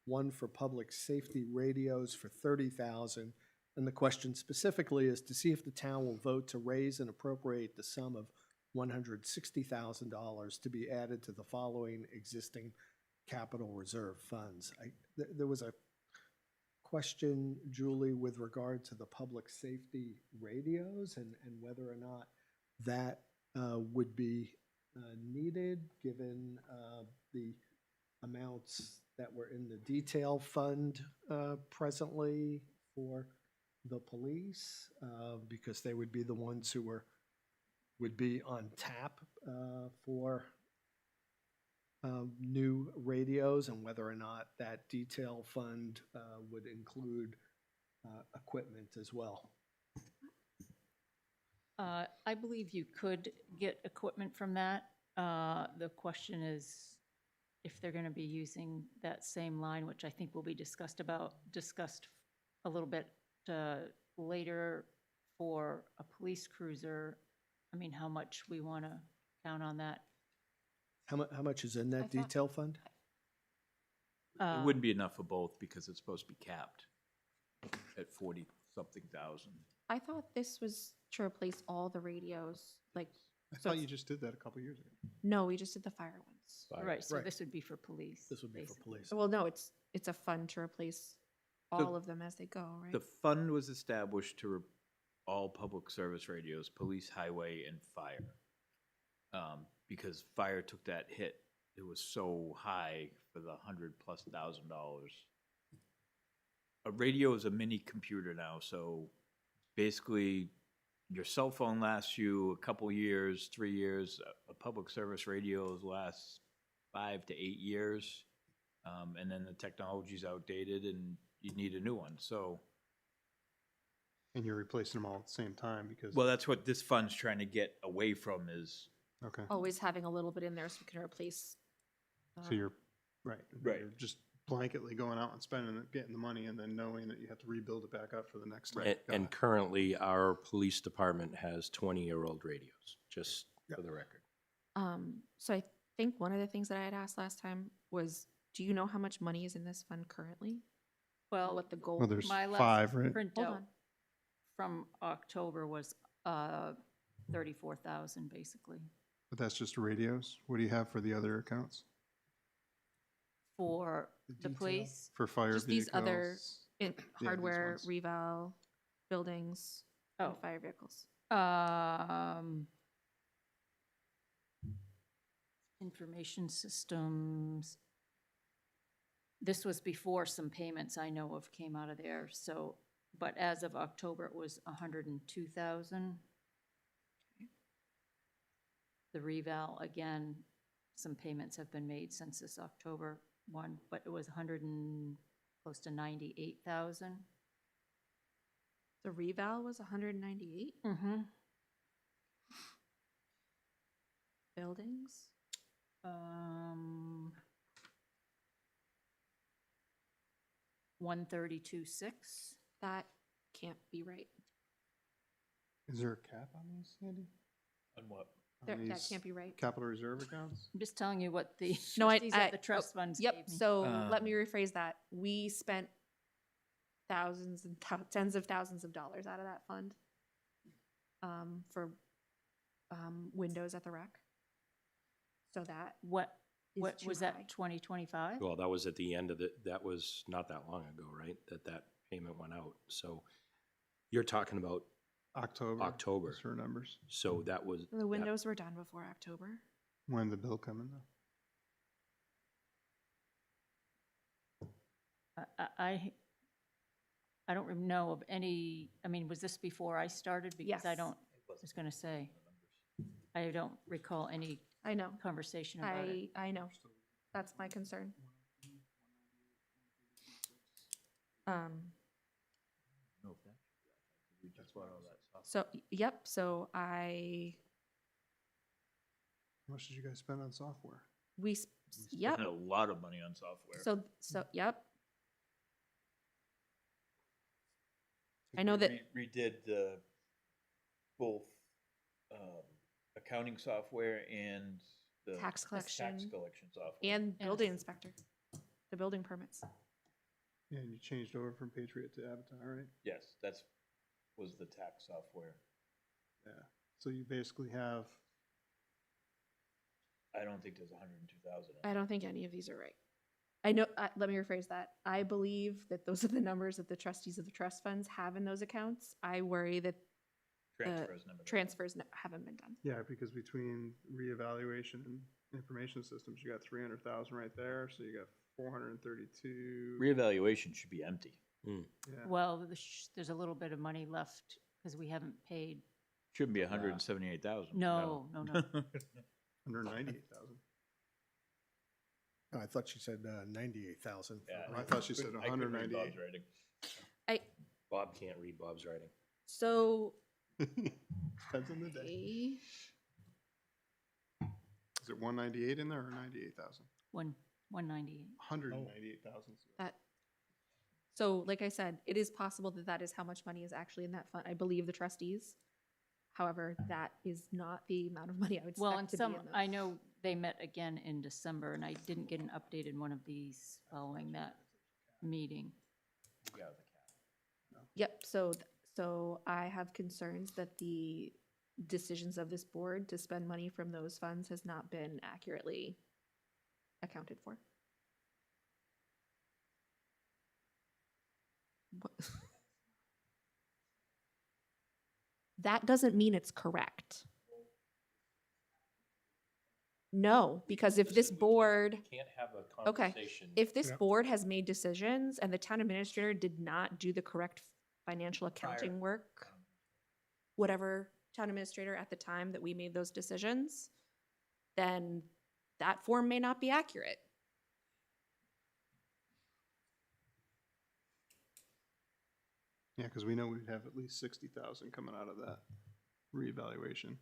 One for public safety radios for $30,000. And the question specifically is to see if the town will vote to raise and appropriate the sum of $160,000 to be added to the following existing capital reserve funds. There was a question, Julie, with regard to the public safety radios and whether or not that would be needed, given the amounts that were in the detail fund presently for the police, because they would be the ones who would be on tap for new radios, and whether or not that detail fund would include equipment as well. I believe you could get equipment from that. The question is if they're going to be using that same line, which I think will be discussed a little bit later for a police cruiser. I mean, how much we want to count on that. How much is in that thought- detail fund? It wouldn't be enough for both because it's supposed to be capped at 40-something thousand. I thought this was to replace all the radios, like, I So thought you it's- just did that a couple years ago. no, we just did the fire ones. Right, so Right. this would be for police. This would be for basically. police. Well, no, it's a fund to replace all of them as they go, right? The fund was established to all public service radios, police, highway, and fire. Because fire took that hit. It was so high for the $100,000+. A radio is a mini computer now, so basically your cell phone lasts you a couple years, 3 years. A public service radios last 5 to 8 years. And then the technology's outdated and you need a new one. So, And you're replacing them all at the same time because, well, that's what this fund's trying to get away from is, okay, Always having a little bit in there so we can replace. so you're, right. Right. You're just blanketly going out and spending it, getting the money, and then knowing that you have to rebuild it back up for the next time. Got And it. currently, our police department has 20-year-old radios, just for the record. So I think one of the things that I had asked last time was, do you know how much money is in this fund currently? Well, What the goal? Well, there's my last 5, right? Hold printout on. from October was 34,000 basically But that's just radios. What do you have for the other accounts? for the detail. police. For fire Just these other vehicles? these hardware, ones. reval, buildings, and Oh. fire vehicles. Information systems. This was before some payments I know of came out of there, so, but as of October, it was 102,000. The reval, again, some payments have been made since this October one, but it was close to 98,000. The reval was 198 Mm-hmm. buildings. 132.6. That can't be right. Is there a cap on these, Sandy? on what? On That these can't be right. Capital reserve accounts? I'm just telling you what the No, trustees of the trust funds gave Yep, me. so let me rephrase that. We spent thousands and tens of thousands of dollars out of that fund for windows at the rec. So that What is too was high. that, 2025? Well, that was at the end of that was not that long ago, right? That payment went out. So you're talking about October. October. Those are numbers. So that was. The windows were done before October. When the bill coming though? I don't know of any, I mean, was this before I started? Because I Yes. don't, I was gonna say, I don't recall any I know. conversation about it. I know. That's my concern. So, yep, so How much did you guys spend on software? yep, Spent a lot of money on software. yep. I know that, Redid both accounting software and the Tax collection collection software. and building inspector, the building permits. Yeah, and you changed over from Patriot to Avatar, right? Yes, was the tax software. Yeah. So you basically have, I don't think there's 102,000. I don't think any of these are right. I know, let me rephrase that. I believe that those are the numbers that the trustees of the trust funds have in those accounts. I worry that Transfers never. transfers haven't been done. yeah, because between reevaluation and information systems, you got 300,000 right there, so you got 432. Reevaluation should be empty. Yeah. Well, there's a little bit of money left because we haven't paid. Shouldn't be 178,000. No. 198,000. I thought she said 98,000. Yeah, I thought she said I couldn't read 198. Bob's writing. Bob can't read Bob's writing. So, Depends on the day. Is it 198 in there or 98,000? 198. 198,000. So, like I said, it is possible that that is how much money is actually in that fund. I believe the trustees. However, that is not the amount of money I would Well, and expect to be some, in I those. know they met again in December, and I didn't get an update in one of these following that meeting. Yep, so I have concerns that the decisions of this board to spend money from those funds has not been accurately accounted for. What- That doesn't mean it's correct. No, because if this board, Can't have a Okay, conversation. if this board has made decisions and the town administrator did not do the correct financial accounting work, whatever town administrator at the time that we made those decisions, then that form may not be accurate. Yeah, because we know we'd have at least 60,000 coming out of that reevaluation.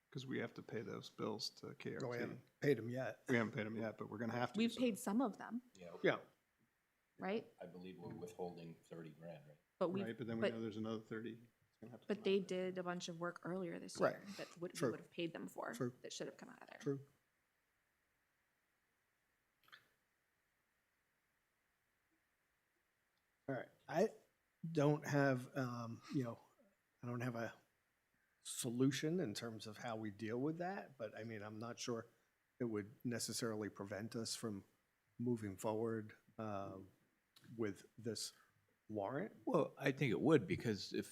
Because we have to pay those bills to KRT. We haven't paid them yet. We haven't paid them yet, but we're gonna have to. We've so- paid some of them, Yeah. right? I believe we're withholding 30 grand, right? But we, Right, but then we but- know there's another 30. It's gonna have to but come they out of there. did a bunch of work earlier this Right. year that we True. would have paid them for, True. that should have come out of there. True. All right, I don't have, I don't have a solution in terms of how we deal with that, but I mean, I'm not sure it would necessarily prevent us from moving forward with this warrant. Well, I think it would, because if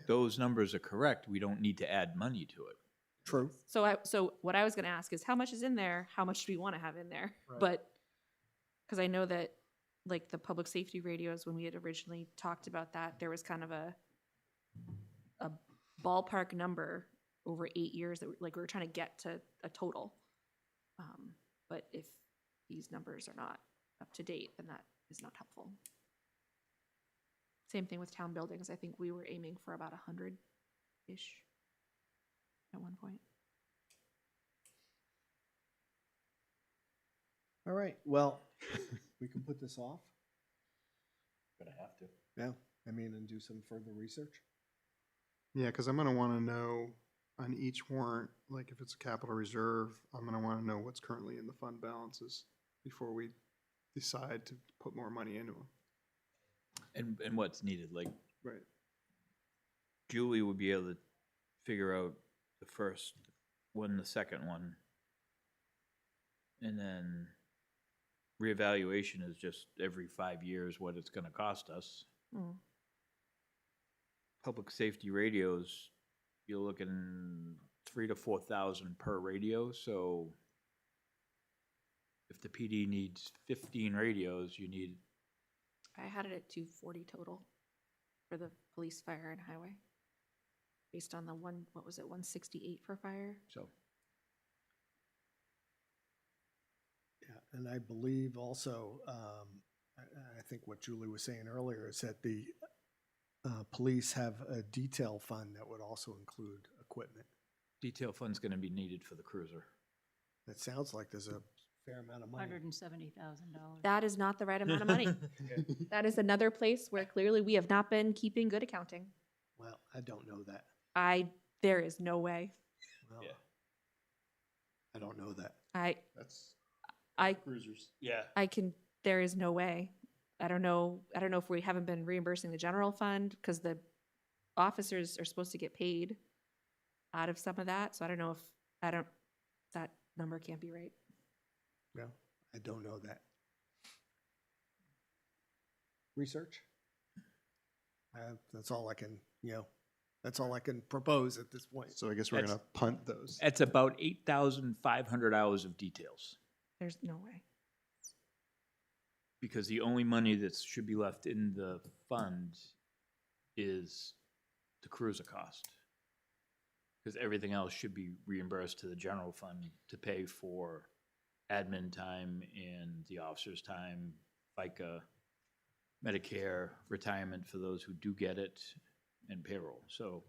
those numbers are correct, we don't need to add money to it. True. So what I was gonna ask is how much is in there? How much do we wanna have in there? Right. But, cause I know that, like, the public safety radios, when we had originally talked about that, there was kind of a ballpark number over 8 years that, we were trying to get to a total. But if these numbers are not up to date, then that is not helpful. Same thing with town buildings. I think we were aiming for about 100-ish at one point. All right, well, we can put this off. Gonna have to. Yeah, I mean, and do some further research. Yeah, because I'm gonna wanna know on each warrant, like if it's a capital reserve, I'm gonna wanna know what's currently in the fund balances before we decide to put more money into them. And what's needed, like Right. Julie would be able to figure out the first one, the second one. And then reevaluation is just every 5 years what it's gonna cost us. Mm. Public safety radios, you're looking 3,000 to 4,000 per radio, so if the PD needs 15 radios, you need, I had it at 240 total for the police, fire, and highway. Based on the what was it, 168 for fire? so. Yeah, and I believe also, I think what Julie was saying earlier is that the police have a detail fund that would also include equipment. Detail fund's gonna be needed for the cruiser. It sounds like there's a fair amount of money. $170,000. That is not the right amount of money. That is another place where clearly we have not been keeping good accounting. Well, I don't know that. There is no way. Well, Yeah. I don't know that. That's I cruisers. Yeah. there is no way. I don't know if we haven't been reimbursing the general fund because the officers are supposed to get paid out of some of that. So I don't know if, that number can't be right. No, I don't know that. Research? That's all I can, that's all I can propose at this point. So I guess we're That's- gonna punt those. That's about 8,500 hours of details, There's no way. because the only money that should be left in the fund is the cruiser cost. Because everything else should be reimbursed to the general fund to pay for admin time and the officer's time, FICA, Medicare, retirement for those who do get it, and payroll. So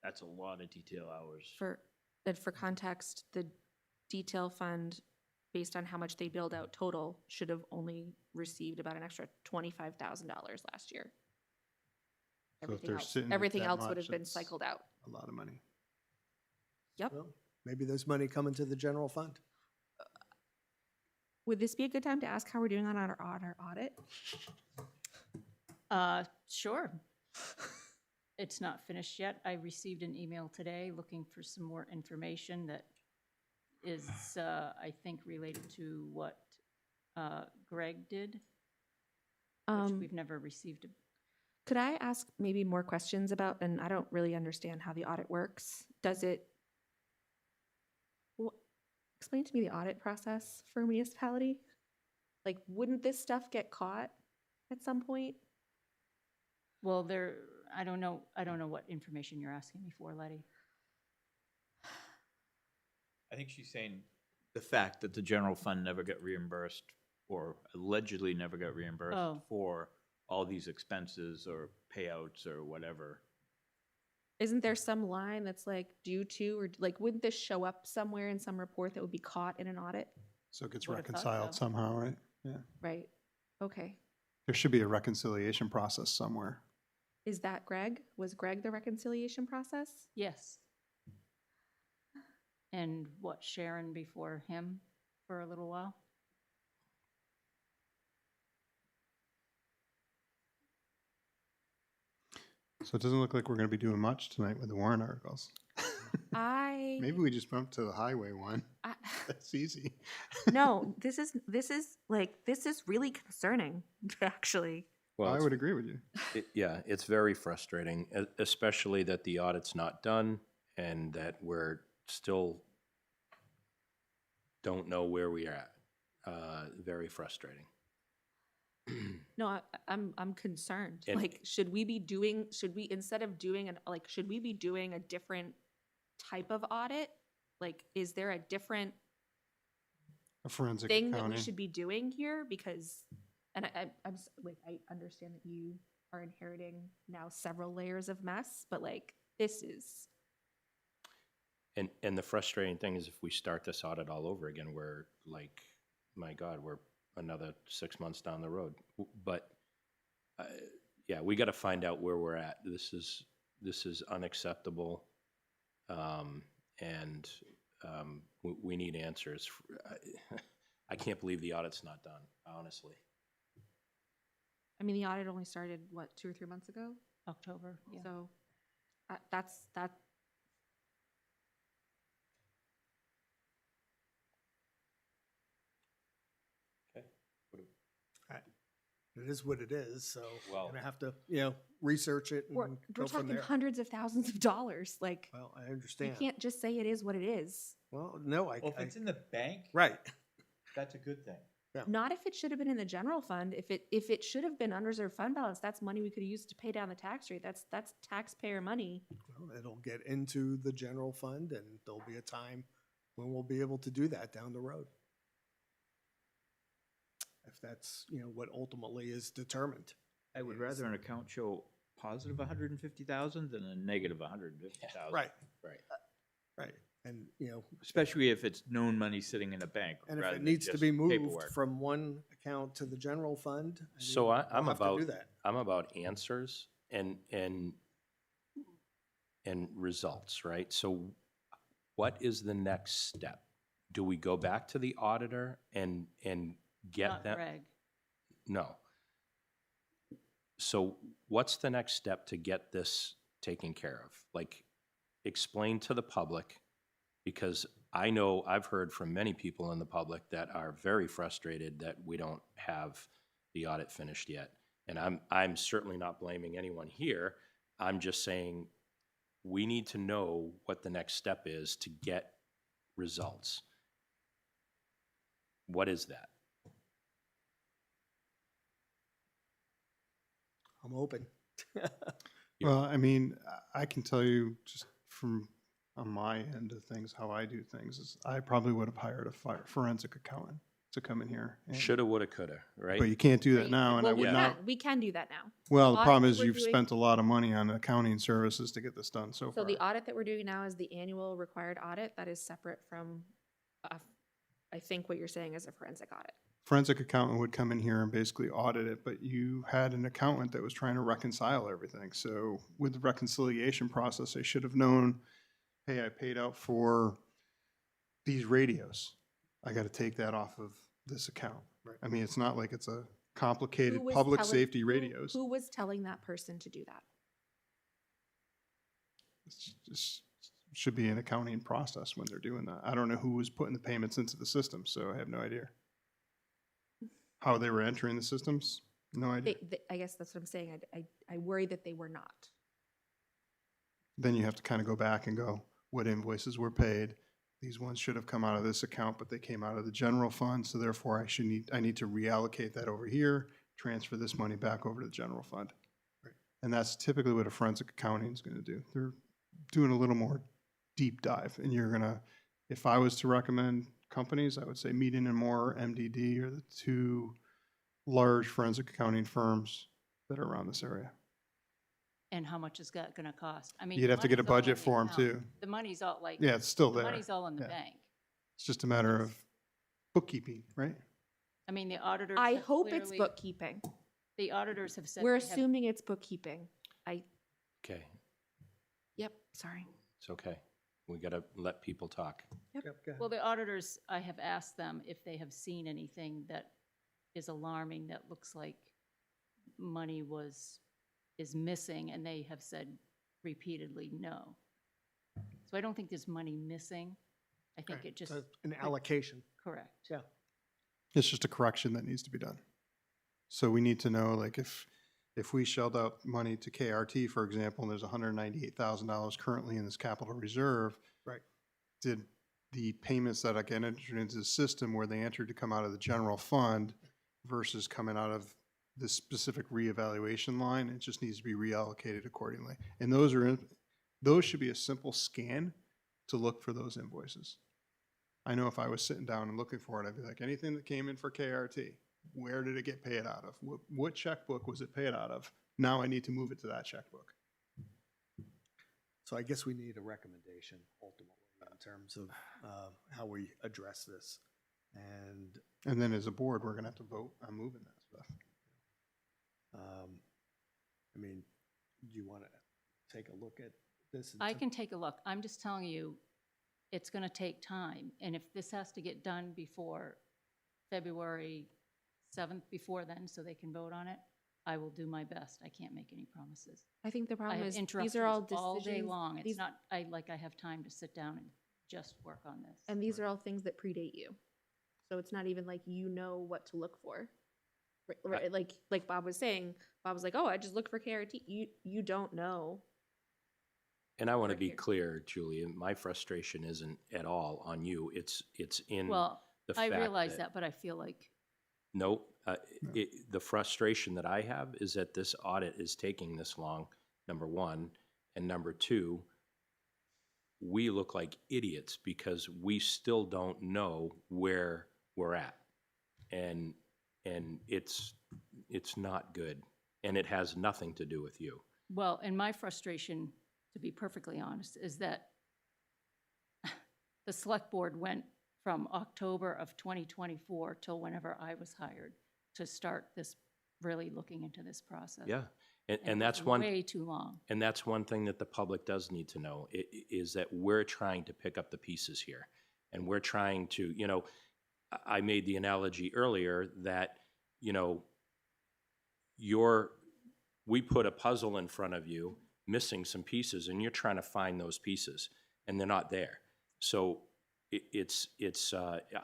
that's a lot of detail hours. For context, the detail fund, based on how much they billed out total, should have only received about an extra $25,000 last year. So if they're sitting at Everything that else would much, have been that's cycled out. A lot of money. Yep. Well, maybe there's money coming to the general fund. Would this be a good time to ask how we're doing on our audit? Sure. It's not finished yet. I received an email today looking for some more information that is, I think, related to what Greg did, which we've never received. Could I ask maybe more questions about, and I don't really understand how the audit works. Explain to me the audit process for a municipality? Like, wouldn't this stuff get caught at some point? Well, I don't know what information you're asking me for, Letty. I think she's saying the fact that the general fund never got reimbursed, or allegedly never got reimbursed Oh. for all these expenses or payouts or whatever. Isn't there some line that's like due to, or like, wouldn't this show up somewhere in some report that would be caught in an audit? So it gets Would have thought reconciled so. somehow, right? Yeah. Right. Okay. There should be a reconciliation process somewhere. Is that Greg? Was Greg the reconciliation process? Yes. And what, Sharon before him for a little while? So it doesn't look like we're gonna be doing much tonight with the warrant articles. Maybe we just bump to the highway one. That's easy. No, this is really concerning, actually. Well, I it's- would agree with you. Yeah, it's very frustrating, especially that the audit's not done and that we're still don't know where we are at. Very frustrating. No, I'm concerned. And- Like, should we be doing a different type of audit? Like, is there a different A forensic thing that we accounting. should be doing here? Because, and I understand that you are inheriting now several layers of mess, but like, this is, And the frustrating thing is if we start this audit all over again, we're like, my God, we're another 6 months down the road. But, yeah, we got to find out where we're at. This is unacceptable. And we need answers. I can't believe the audit's not done, honestly. I mean, the audit only started, what, 2 or 3 months ago? October, yeah. So that's, that, It is what it is, so Well- we're gonna have to, research it we're and go from talking there. hundreds of thousands of dollars. Like, Well, I you understand. can't just say it is what it is. Well, no, Well, if it's in the bank, right. that's a good thing. Not if it should have been in the general fund. If it should have been unreserved fund balance, that's money we could have used to pay down the tax rate. That's taxpayer money. Well, it'll get into the general fund, and there'll be a time when we'll be able to do that down the road. If that's, what ultimately is determined. I would rather an account show positive 150,000 than a negative 150,000. Right, Right. right. And, Especially if it's known money sitting in a bank. and if rather it than needs to just be moved paperwork. from one account to the general fund. So I'm we'll have to about, do that. I'm about answers and results, right? So what is the next step? Do we go back to the auditor and get Not them? Greg. No. So what's the next step to get this taken care of? Like, explain to the public, because I know I've heard from many people in the public that are very frustrated that we don't have the audit finished yet. And I'm certainly not blaming anyone here. I'm just saying we need to know what the next step is to get results. What is that? I'm open. Well, I mean, I can tell you just from on my end of things, how I do things is I probably would have hired a forensic accountant to come in here. and- Shoulda, woulda, coulda, right? But you can't do that Right. now, and I Well, would we not. can. We can do that now. Well, the audit problem that is we're you've doing- spent a lot of money on accounting services to get this done so So far. the audit that we're doing now is the annual required audit. That is separate from, I think what you're saying is a forensic audit. Forensic accountant would come in here and basically audit it, but you had an accountant that was trying to reconcile everything. So with the reconciliation process, I should have known, hey, I paid out for these radios. I got to take that off of this account. Right. I mean, it's not like it's a complicated Who was public telling- safety who- radios. Who was telling that person to do that? It's just should be an accounting process when they're doing that. I don't know who was putting the payments into the system, so I have no idea. How they were entering the systems, no idea. I guess that's what I'm saying. I worry that they were not. Then you have to kind of go back and go, what invoices were paid? These ones should have come out of this account, but they came out of the general fund, so therefore I need to reallocate that over here, transfer this money back over to the general fund. Right. And that's typically what a forensic accounting is gonna do. They're doing a little more deep dive, and you're gonna, if I was to recommend companies, I would say Meeting and More, MDD, are the two large forensic accounting firms that are around this area. And how much is that gonna cost? I mean. You'd the have to get a money's all in budget the for them account. too. The money's all like. Yeah, it's still The there. money's all in the Yeah. bank. It's just a matter of bookkeeping, right? I mean, the auditors. I have hope it's clearly- bookkeeping. The auditors have said. We're they have- assuming it's bookkeeping. Okay, Yep, sorry. it's okay. We gotta let people talk. Yep, go ahead. Well, the auditors, I have asked them if they have seen anything that is alarming, that looks like money is missing, and they have said repeatedly, no. So I don't think there's money missing. I think Okay, it just, so an allocation. correct. Yeah. It's just a correction that needs to be done. So we need to know, like, if we shelled out money to KRT, for example, and there's $198,000 currently in this capital reserve. Right. Did the payments that get entered into the system where they entered to come out of the general fund versus coming out of this specific reevaluation line, it just needs to be reallocated accordingly. And those should be a simple scan to look for those invoices. I know if I was sitting down and looking for it, I'd be like, anything that came in for KRT, where did it get paid out of? What checkbook was it paid out of? Now I need to move it to that checkbook. So I guess we need a recommendation ultimately in terms of how we address this. And And then as a board, we're gonna have to vote on moving that stuff. I mean, do you want to take a look at this? I can take a look. I'm just telling you, it's gonna take time, and if this has to get done before February 7th, before then, so they can vote on it, I will do my best. I can't make any promises. I think the I problem have is, interruptions these are all all day decisions. long. It's these- not, I have time to sit down and just work on this. And these are all things that predate you. So it's not even like you know what to look for. Right, like Bob was saying, Bob was like, oh, I just look for KRT. You don't know. And I want to Right be here. clear, Julie, my frustration isn't at all on you. It's in Well, the I fact realize that- that, but I feel like, No, the frustration that I have is that this audit is taking this long, number one. And number two, we look like idiots because we still don't know where we're at. And it's not good. And it has nothing to do with you. well, and my frustration, to be perfectly honest, is that the select board went from October of 2024 till whenever I was hired to start this, really looking into this process. Yeah. And it that's was one. way too long. And that's one thing that the public does need to know, is that we're trying to pick up the pieces here. And we're trying to, I made the analogy earlier that, we put a puzzle in front of you, missing some pieces, and you're trying to find those pieces, and they're not there. So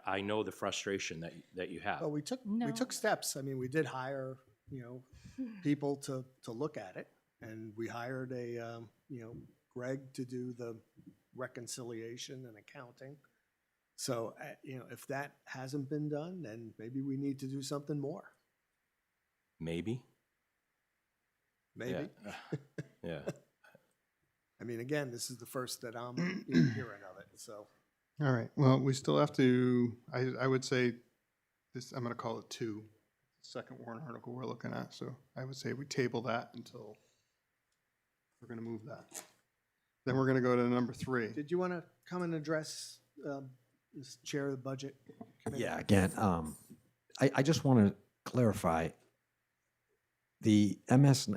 I know the frustration that you have. Well, we took No. steps. I mean, we did hire, people to look at it, and we hired Greg to do the reconciliation and accounting. So, if that hasn't been done, then maybe we need to do something more. Maybe? Maybe. Yeah. I mean, again, this is the first that I'm hearing of it, so. All right, well, we still have to, I would say, this, I'm gonna call it 2, second warrant article we're looking at, so I would say we table that until, we're gonna move that. Then we're gonna go to number 3. Did you want to come and address this chair of the budget committee? Yeah, again, I just want to clarify, the MS,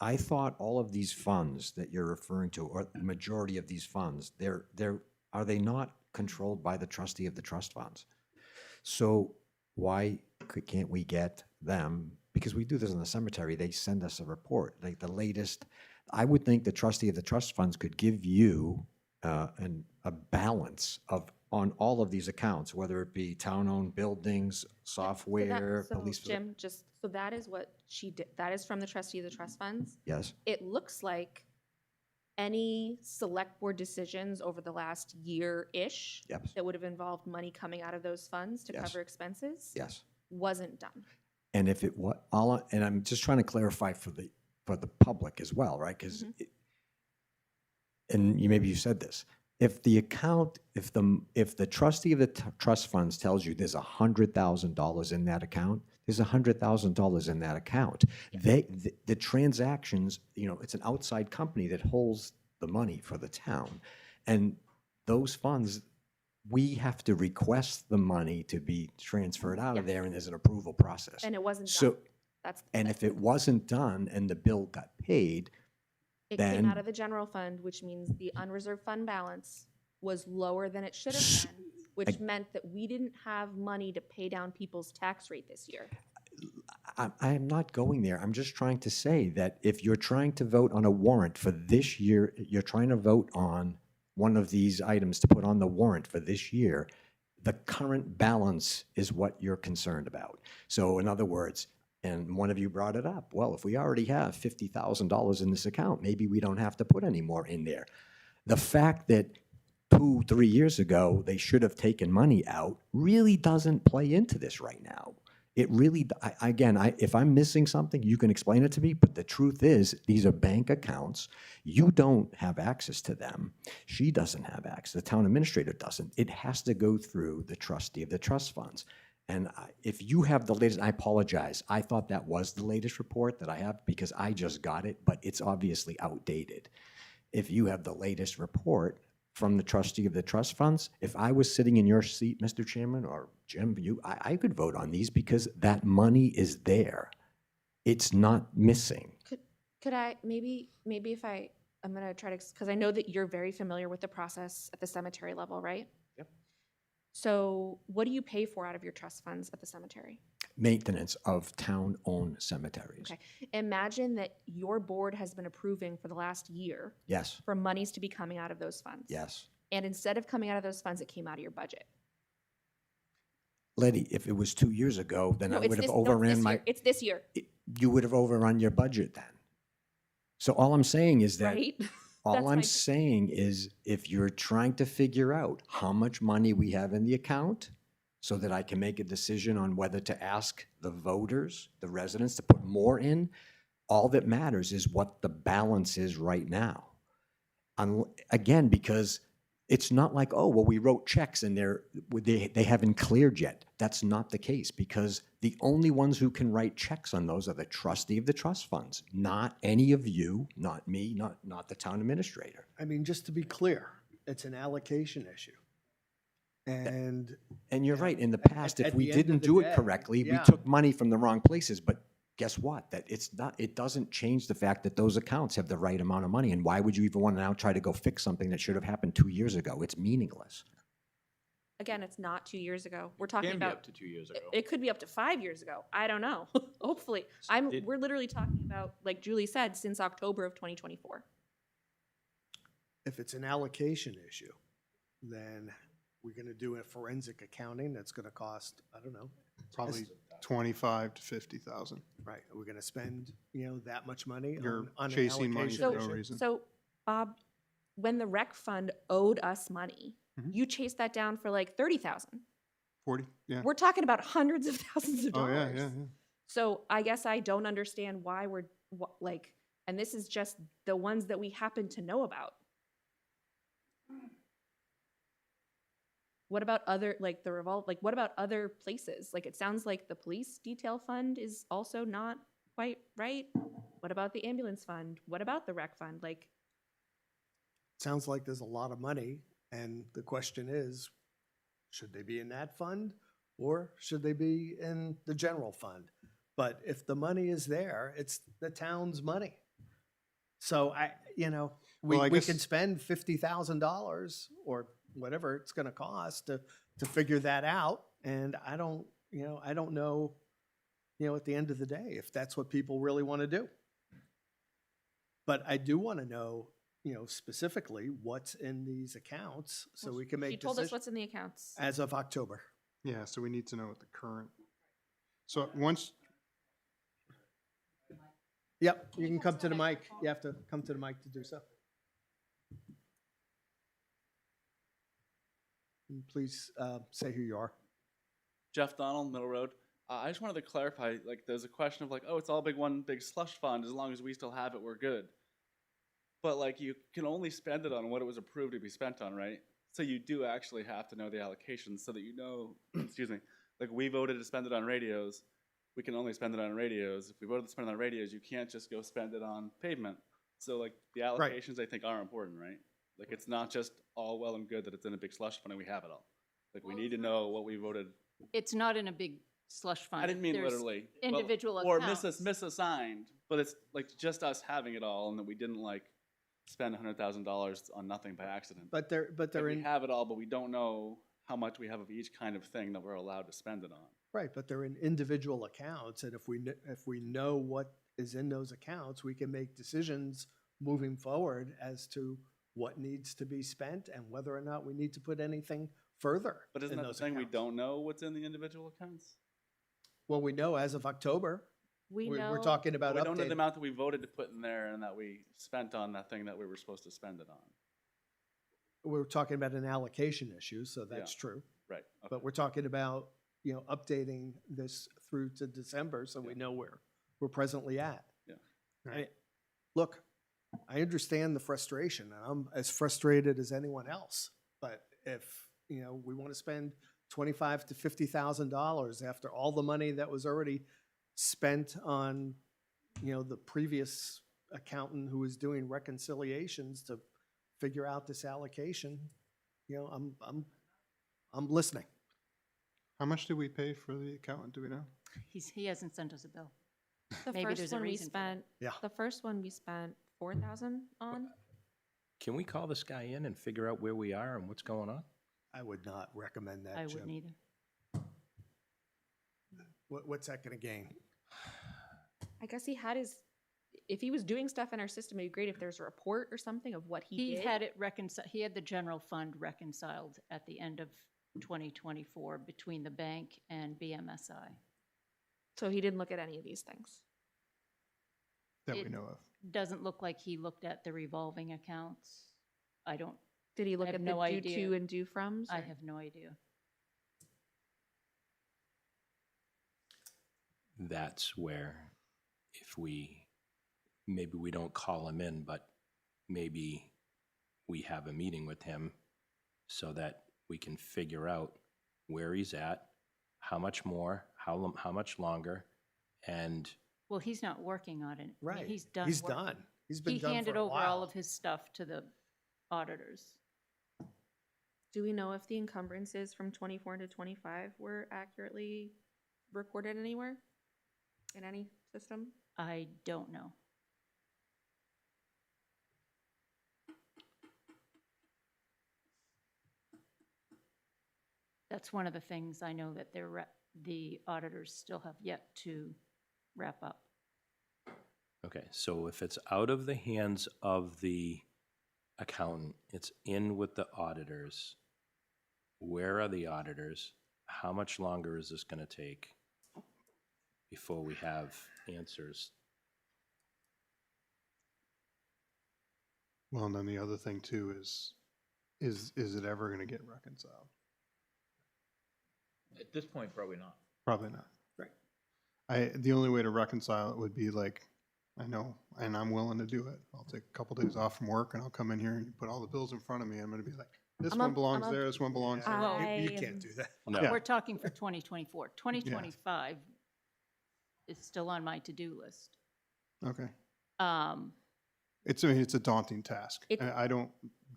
I thought all of these funds that you're referring to, or the majority of these funds, are they not controlled by the trustee of the trust funds? So why can't we get them? Because we do this in the cemetery, they send us a report, like the latest. I would think the trustee of the trust funds could give you a balance on all of these accounts, whether it be town-owned buildings, software, police. Jim, so that is what she did. That is from the trustee of the trust funds. Yes, It looks like any select board decisions over the last year-ish Yep. that would have involved money coming out of those funds to Yes. cover expenses yes. wasn't done. And if it was, and I'm just trying to clarify for the public as well, right? Because, and maybe you said this, if the account, if the trustee of the trust funds tells you there's $100,000 in that account, there's $100,000 in that account. The transactions, it's an outside company that holds the money for the town. And those funds, we have to request the money to be transferred out of Yes. there, and there's an approval process. And it wasn't So, done. That's, and if it wasn't done and the bill got paid, it came then- out of the general fund, which means the unreserved fund balance was lower than it should have been, which meant that we didn't have money to pay down people's tax rate this year. I am not going there. I'm just trying to say that if you're trying to vote on a warrant for this year, you're trying to vote on one of these items to put on the warrant for this year, the current balance is what you're concerned about. So in other words, and one of you brought it up, well, if we already have $50,000 in this account, maybe we don't have to put any more in there. The fact that 2-3 years ago, they should have taken money out really doesn't play into this right now. It really, if I'm missing something, you can explain it to me, but the truth is, these are bank accounts. You don't have access to them. She doesn't have access. The town administrator doesn't. It has to go through the trustee of the trust funds. And if you have the latest, I apologize. I thought that was the latest report that I have because I just got it, but it's obviously outdated. If you have the latest report from the trustee of the trust funds, if I was sitting in your seat, Mr. Chairman, or Jim, I could vote on these because that money is there. It's not missing. Could I, maybe if I'm gonna try to, because I know that you're very familiar with the process at the cemetery level, right? Yep. So what do you pay for out of your trust funds at the cemetery? maintenance of town-owned cemeteries. Okay. Imagine that your board has been approving for the last year Yes, for monies to be coming out of those funds. yes. And instead of coming out of those funds, it came out of your budget. Letty, if it was 2 years ago, then I No, it's would have this- no, it's overran this my, year. It's this year, you would have overrun your budget then. So all I'm saying is that, right? That's all my- I'm saying is if you're trying to figure out how much money we have in the account so that I can make a decision on whether to ask the voters, the residents, to put more in, all that matters is what the balance is right now. Again, because it's not like, oh, well, we wrote checks and they haven't cleared yet. That's not the case, because the only ones who can write checks on those are the trustee of the trust funds, not any of you, not me, not the town administrator. I mean, just to be clear, it's an allocation issue. And And you're Yeah. right, in the past, if at we the end of didn't the do day, it correctly, we yeah. took money from the wrong places, but guess what? That it doesn't change the fact that those accounts have the right amount of money, and why would you even want to now try to go fix something that should have happened 2 years ago? It's meaningless. Again, it's not 2 years ago. We're talking Can be about. up to 2 years It- ago. It could be up to 5 years ago. I don't know. Hopefully. Did- We're literally talking about, like Julie said, since October of 2024. if it's an allocation issue, then we're gonna do a forensic accounting that's gonna cost, I don't know. Probably 25 to 50,000. Right, we're gonna spend, that much money You're on an chasing money allocation for no issue. reason. So, Bob, when the rec fund owed us money, Mhm. you chased that down for like 30,000. 40, yeah. We're talking about hundreds of thousands of Oh, dollars. yeah. So I guess I don't understand why and this is just the ones that we happen to know about. What about other, like the what about other places? Like, it sounds like the police detail fund is also not quite right. What about the ambulance fund? What about the rec fund? Like, Sounds like there's a lot of money, and the question is, should they be in that fund, or should they be in the general fund? But if the money is there, it's the town's money. So we Well, I can guess- spend $50,000 or whatever it's gonna cost to figure that out, and I don't know, at the end of the day, if that's what people really wanna do. But I do wanna know, specifically what's in these accounts, so we can make she told us decisions what's in the accounts. as of October. Yeah, so we need to know what the current, so once, Yep, you can come to the mic. You have to come to the mic to do so. And please say who you are. Jeff Donald, Middle Road. I just wanted to clarify, like, there's a question of like, oh, it's all one big slush fund. As long as we still have it, we're good. But like, you can only spend it on what it was approved to be spent on, right? So you do actually have to know the allocations so that you know, excuse me, like we voted to spend it on radios. We can only spend it on radios. If we voted to spend it on radios, you can't just go spend it on pavement. So like the allocations, I think, are important, right? Like it's not just all well and good that it's in a big slush fund and we have it all. Like we need to know what we voted. It's not in a big slush fund. I didn't mean There's literally. individual or accounts. misassigned, but it's like just us having it all and that we didn't like spend $100,000 on nothing by accident. But they're Like, in we have it all, but we don't know how much we have of each kind of thing that we're allowed to spend it on. right, but they're in individual accounts, and if we know what is in those accounts, we can make decisions moving forward as to what needs to be spent and whether or not we need to put anything further. But isn't in that the those thing? We accounts. don't know what's in the individual accounts. Well, we know as of October. We're talking about We don't know the updating. amount that we voted to put in there and that we spent on that thing that we were supposed to spend it on. We're talking about an allocation issue, so that's Yeah. true. Right. Okay. But we're talking about, updating this through to December, so we know where we're presently at. Yeah. Look, I understand the frustration, and I'm as frustrated as anyone else. But if, we want to spend $25,000 to $50,000 after all the money that was already spent on, the previous accountant who was doing reconciliations to figure out this allocation, I'm listening. how much did we pay for the accountant, do we know? He hasn't sent us a bill. The Maybe first there's a one we reason for that. spent, Yeah. the first one we spent 4,000 on. Can we call this guy in and figure out where we are and what's going on? I would not recommend that, I Jim. wouldn't either. What's that gonna gain? I guess he had his, if he was doing stuff in our system, it'd be great if there's a report or something of what he He did. had it reconciled, he had the general fund reconciled at the end of 2024 between the bank and BMSI. So he didn't look at any of these things. That we It- know of. Doesn't look like he looked at the revolving accounts. I don't, Did he look have at the no due idea. to and due froms? I or- have no idea. That's where if maybe we don't call him in, but maybe we have a meeting with him so that we can figure out where he's at, how much more, how much longer, and Well, he's not working on it. I mean, Right. He's done. He's work. done. He's been He done handed for a over all while. of his stuff to the auditors. Do we know if the encumbrances from 24 to 25 were accurately recorded anywhere? In any system? I don't know. That's one of the things I know that the auditors still have yet to wrap up. okay, so if it's out of the hands of the accountant, it's in with the auditors. Where are the auditors? How much longer is this gonna take before we have answers? Well, and then the other thing too is it ever gonna get reconciled? At this point, probably not. Probably not. Right. The only way to reconcile it would be like, I know, and I'm willing to do it. I'll take a couple days off from work and I'll come in here and you put all the bills in front of me. I'm gonna be like, this I'm one a- belongs I'm a- there, this one belongs there. Yeah, you I can't am- do that. No, Yeah. We're talking for 2024. 2025 is still on my to-do list. Okay. Um, I mean, it's a daunting task. It- I don't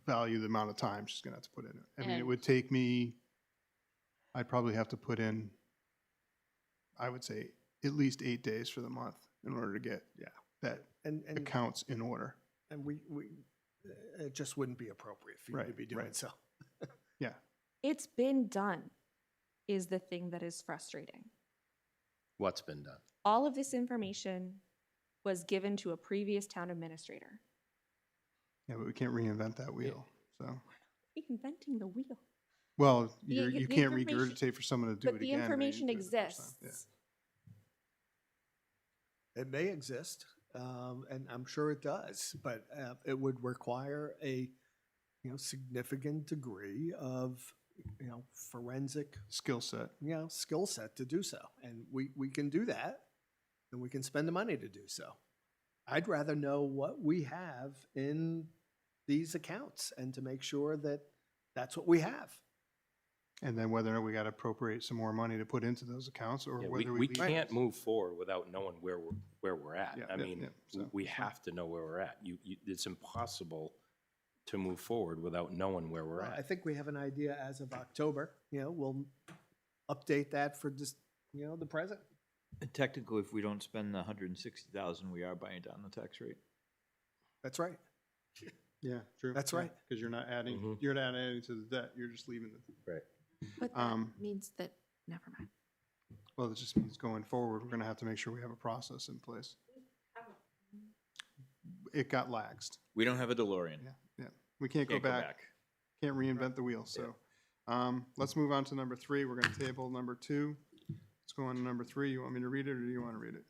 value the amount of time she's gonna have to put in it. I mean, it And- would take me, I'd probably have to put in, I would say, at least 8 days for the month in order to get, that And accounts in order. we it just wouldn't be appropriate for you to Right, be doing right. so. Yeah. It's been done is the thing that is frustrating. what's been done? All of this information was given to a previous town administrator. Yeah, but we can't reinvent that wheel, so. Reinventing the wheel. Well, The- you the can't information- regurgitate for someone to do But it the again. information do it the first time. exists. It may exist, and I'm sure it does, but it would require a significant degree of forensic Skill set. skill set to do so, and we can do that, and we can spend the money to do so. I'd rather know what we have in these accounts and to make sure that that's what we have. And then whether or not we gotta appropriate some more money to put into those accounts or Yeah, whether we we. leave can't it. move forward without knowing where we're at. Yeah, I yeah, mean, yeah, so, we that's fine. have to know where we're at. It's impossible to move forward without knowing where we're Well, I at. think we have an idea as of October, we'll update that for just, the present. And technically, if we don't spend the 160,000, we are buying down the tax rate. That's right. Yeah, true. That's right. Because you're not adding, Mhm. you're not adding to the debt, you're just leaving the, Right. But that means that, never mind. well, it just means going forward, we're gonna have to make sure we have a process in place. It got laxed. We don't have a DeLorean. Yeah. We can't go back, can't reinvent the wheel, so. Let's move on to number 3. We're gonna table number 2. Let's go on to number 3. You want me to read it or do you wanna read it?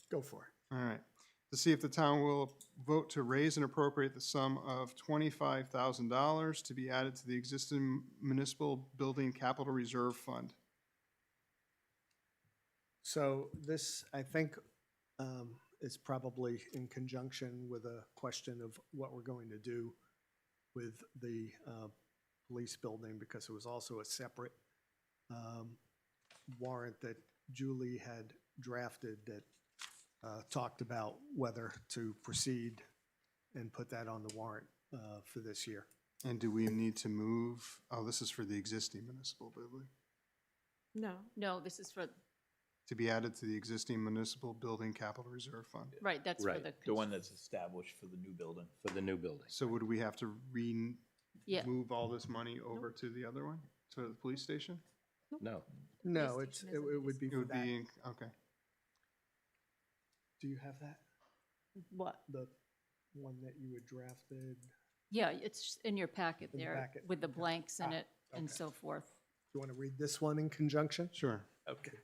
Go for it. All right. To see if the town will vote to raise and appropriate the sum of $25,000 to be added to the existing municipal building capital reserve fund. So this, I think, is probably in conjunction with a question of what we're going to do with the police building, because it was also a separate warrant that Julie had drafted that talked about whether to proceed and put that on the warrant for this year. And do we need to move, oh, this is for the existing municipal building, No. No, this is for, to be added to the existing municipal building capital reserve fund. right, that's for Right. the. The one that's established for the new building. For the new building. So would we have to Yeah, move all this money over to the other one, to the police station? No. No, police it's, station it isn't it would be It for would that. be, okay. Do you have that? What? The one that you had drafted? Yeah, it's in your packet In the there packet, with the okay. blanks in Ah, it and okay. so forth. Do you want to read this one in conjunction? Sure. Okay.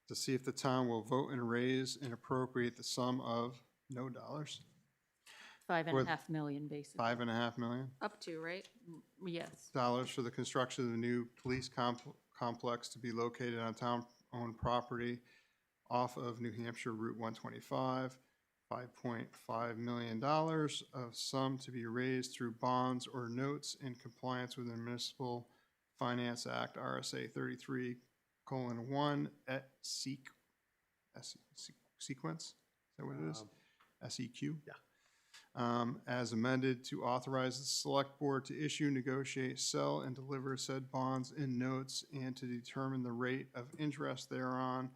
To see if the town will vote and raise and appropriate the sum of no dollars, 5.5 million, basically. $5.5 million Up to, right? Yes. dollars for the construction of the new police complex to be located on town-owned property off of New Hampshire Route 125. $5.5 million of sum to be raised through bonds or notes in compliance with the Municipal Finance Act, RSA 33:1 et sequence, is that what it is? SEQ? Yeah. As amended to authorize the select board to issue, negotiate, sell, and deliver said bonds and notes and to determine the rate of interest thereon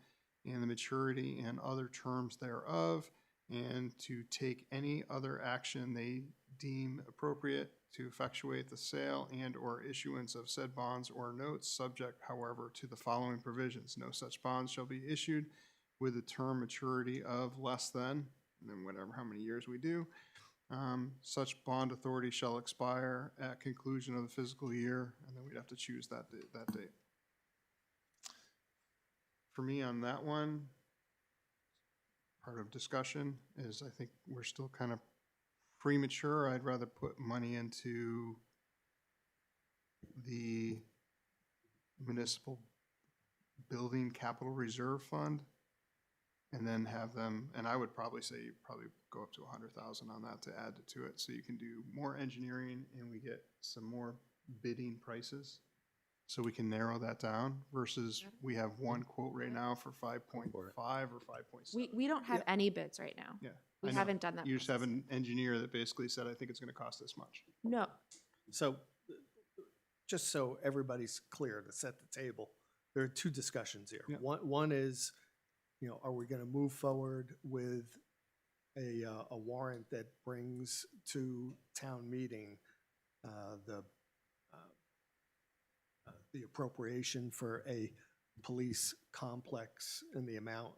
and the maturity and other terms thereof, and to take any other action they deem appropriate to effectuate the sale and/or issuance of said bonds or notes, subject, however, to the following provisions. No such bonds shall be issued with a term maturity of less than, and then whatever, how many years we do. Such bond authority shall expire at conclusion of the fiscal year, and then we'd have to choose that date. For me on that one, part of discussion is I think we're still kind of premature. I'd rather put money into the municipal building capital reserve fund and then have them, and I would probably say you probably go up to 100,000 on that to add to it, so you can do more engineering and we get some more bidding prices. So we can narrow that down versus we have one quote right now for 5.5 or 5.7. We don't have any bids right now. Yeah. We I know. haven't done that. You just have process. an engineer that basically said, I think it's gonna cost this much. No, So, just so everybody's clear to set the table, there are two discussions here. Yeah. One is, are we gonna move forward with a warrant that brings to town meeting the appropriation for a police complex in the amount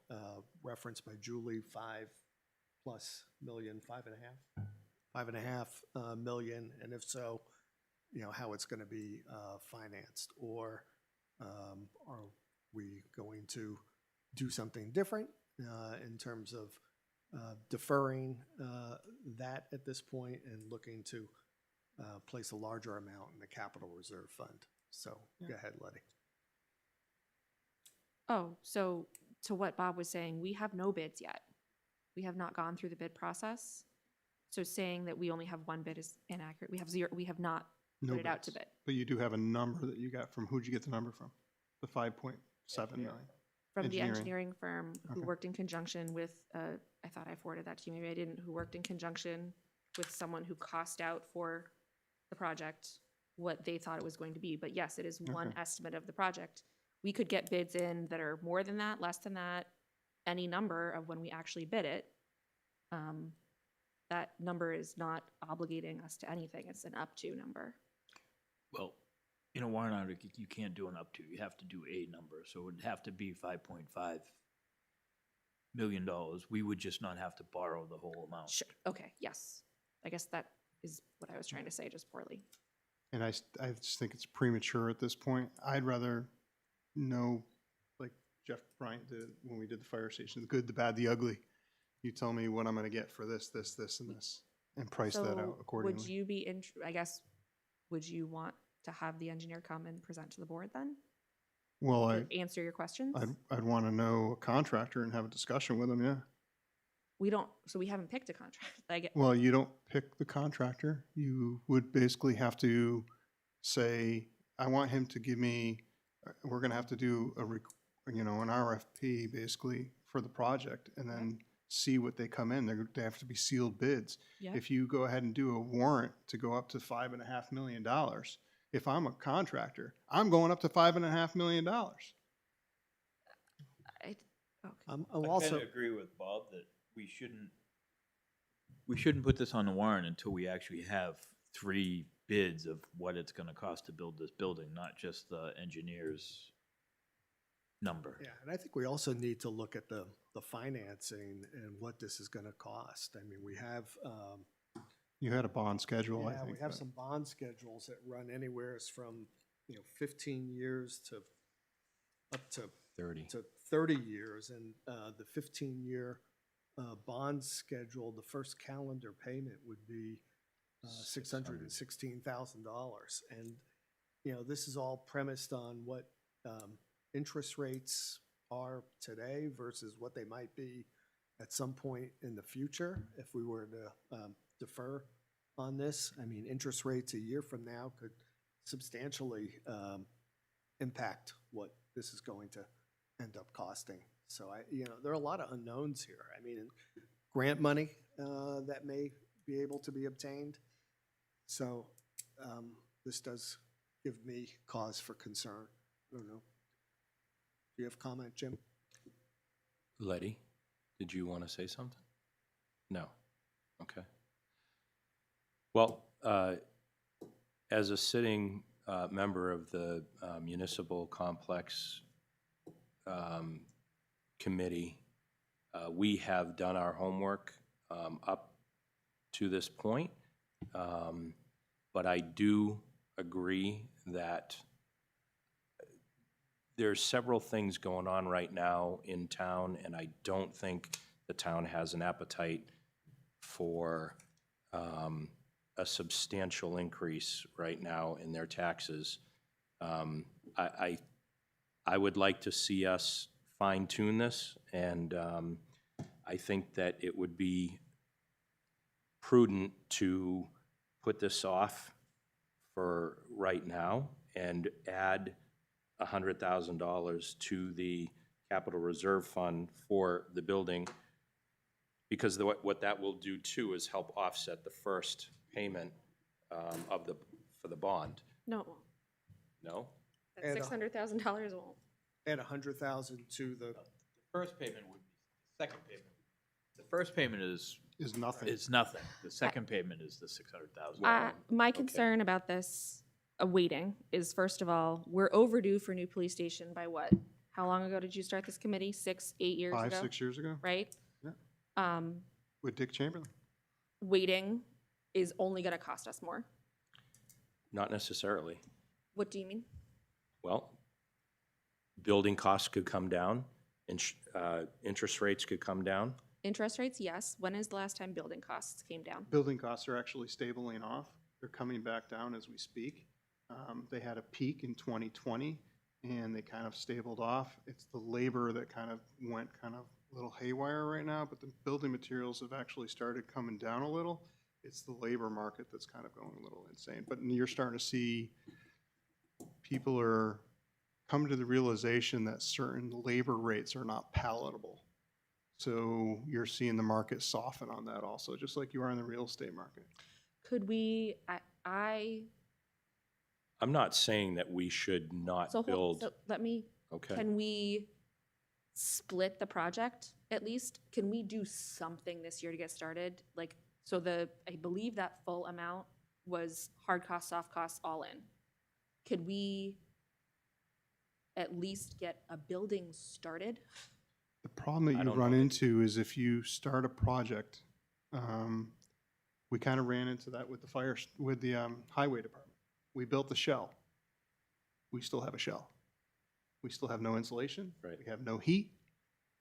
referenced by Julie, 5+ million, 5.5 million, and if so, how it's going to be financed, or are we going to do something different in terms of deferring that at this point and looking to place a larger amount in the capital reserve fund? So go ahead, Letty. oh, so to what Bob was saying, we have no bids yet. We have not gone through the bid process. So saying that we only have one bid is inaccurate. We have zero, we have not No put it out to bids. bid. But you do have a number that you got from, who'd you get the number from? The 5.7 million? From the Engineering. engineering firm who Okay. worked in conjunction with, I thought I forwarded that to you, maybe I didn't, who worked in conjunction with someone who cost out for the project what they thought it was going to be. But yes, it is one Okay. estimate of the project. We could get bids in that are more than that, less than that, any number of when we actually bid it. That number is not obligating us to anything. It's an up to number. Well, in a warrant article, you can't do an up to, you have to do a number, so it would have to be $5.5 million. We would just not have to borrow the whole amount. Sure, okay, yes. I guess that is what I was trying to say, just poorly. And I just think it's premature at this point. I'd rather know, like Jeff Bryant did when we did the fire station, the good, the bad, the ugly. You tell me what I'm gonna get for this, this, this, and this, and price that So out accordingly. would you be, I guess, would you want to have the engineer come and present to the board then? Well, To answer your questions? I'd want to know a contractor and have a discussion with him, yeah. We don't, so we haven't picked a contract. I get, Well, you don't pick the contractor. You would basically have to say, I want him to give me, we're gonna have to do an RFP basically for the project and then see what they come in. They have to be sealed bids. yeah, If you go ahead and do a warrant to go up to $5.5 million, if I'm a contractor, I'm going up to $5.5 million. okay. I'm I also, kind of agree with Bob that we shouldn't put this on the warrant until we actually have 3 bids of what it's gonna cost to build this building, not just the engineer's number. Yeah, and I think we also need to look at the financing and what this is gonna cost. I mean, we have, You had a bond schedule, I yeah, think. we have but- some bond schedules that run anywhere from, 15 years to up to 30. 30 years. And the 15-year bond schedule, the first calendar payment would be $616,000. And, this is all premised on what interest rates are today versus what they might be at some point in the future if we were to defer on this. I mean, interest rates a year from now could substantially impact what this is going to end up costing. So there are a lot of unknowns here. I mean, grant money that may be able to be obtained. So this does give me cause for concern. I don't know. Do you have comment, Jim? Letty, did you want to say something? No. Okay. Well, as a sitting member of the municipal complex committee, we have done our homework up to this point, but I do agree that there's several things going on right now in town, and I don't think the town has an appetite for a substantial increase right now in their taxes. I would like to see us fine-tune this, and I think that it would be prudent to put this off for right now and add $100,000 to the capital reserve fund for the building, because what that will do too is help offset the first payment for the bond. No, it won't. No? That And, $600,000 won't. Add 100,000 to the, First payment would be the second payment. The first payment Is nothing. is nothing. The second payment is the 600,000. My concern about this waiting is, first of all, we're overdue for new police station by what? How long ago did you start this committee? 6, 8 years ago? 5, 6 years ago Right? Yeah. with Dick Chamberlain. Waiting is only gonna cost us more. Not necessarily. What do you mean? Well, building costs could come down, interest rates could come down. Interest rates, yes. When is the last time building costs came down? Building costs are actually stabling off. They're coming back down as we speak. They had a peak in 2020, and they kind of stabled off. It's the labor that kind of went kind of a little haywire right now, but the building materials have actually started coming down a little. It's the labor market that's kind of going a little insane. But you're starting to see people are coming to the realization that certain labor rates are not palatable. So you're seeing the market soften on that also, just like you are in the real estate market. Could we, I'm not saying that we should not build. so let me, Okay. can we split the project at least? Can we do something this year to get started? Like, so I believe that full amount was hard costs, soft costs, all in. Could we at least get a building started? The problem that I you don't run know. into is if you start a project, we kind of ran into that with the highway department. We built the shell. We still have a shell. We still have no insulation. Right. We have no heat.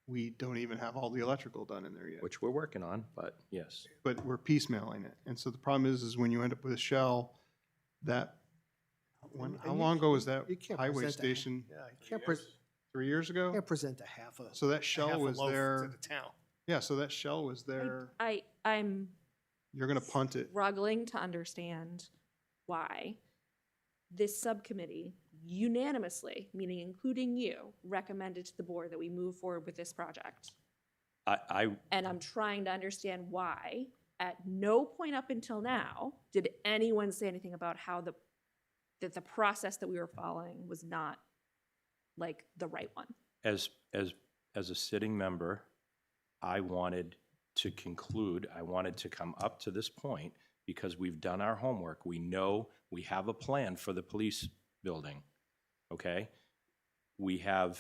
We don't even have all the electrical done in there yet. Which we're working on, but yes. But we're piecemealing it. And so the problem is when you end up with a shell, that, how long ago was that you can't highway present a- station? yeah, you can't, 3 years ago? can't present a half a. So that a half shell a was loaf there. To the town. Yeah, so that shell was there. I'm You're gonna punt it. struggling to understand why this subcommittee unanimously, meaning including you, recommended to the board that we move forward with this project. And I'm trying to understand why, at no point up until now, did anyone say anything about how that the process that we were following was not like the right one. As a sitting member, I wanted to conclude, I wanted to come up to this point because we've done our homework. We know We have a plan for the police building, okay? We have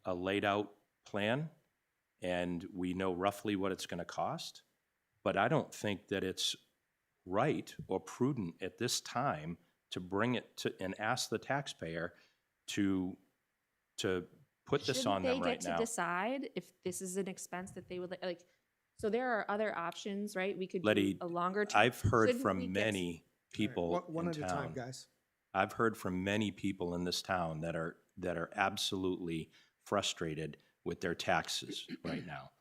a laid out plan, and we know roughly what it's gonna cost, but I don't think that it's right or prudent at this time to bring it to, and ask the taxpayer to put this on them right Shouldn't they get to now. decide if this is an expense that they would like, so there are other options, right? We could do Letty, a longer term. I've heard Shouldn't we from get- many people One in at a time, town. guys. I've heard from many people in this town that are absolutely frustrated with their taxes right now.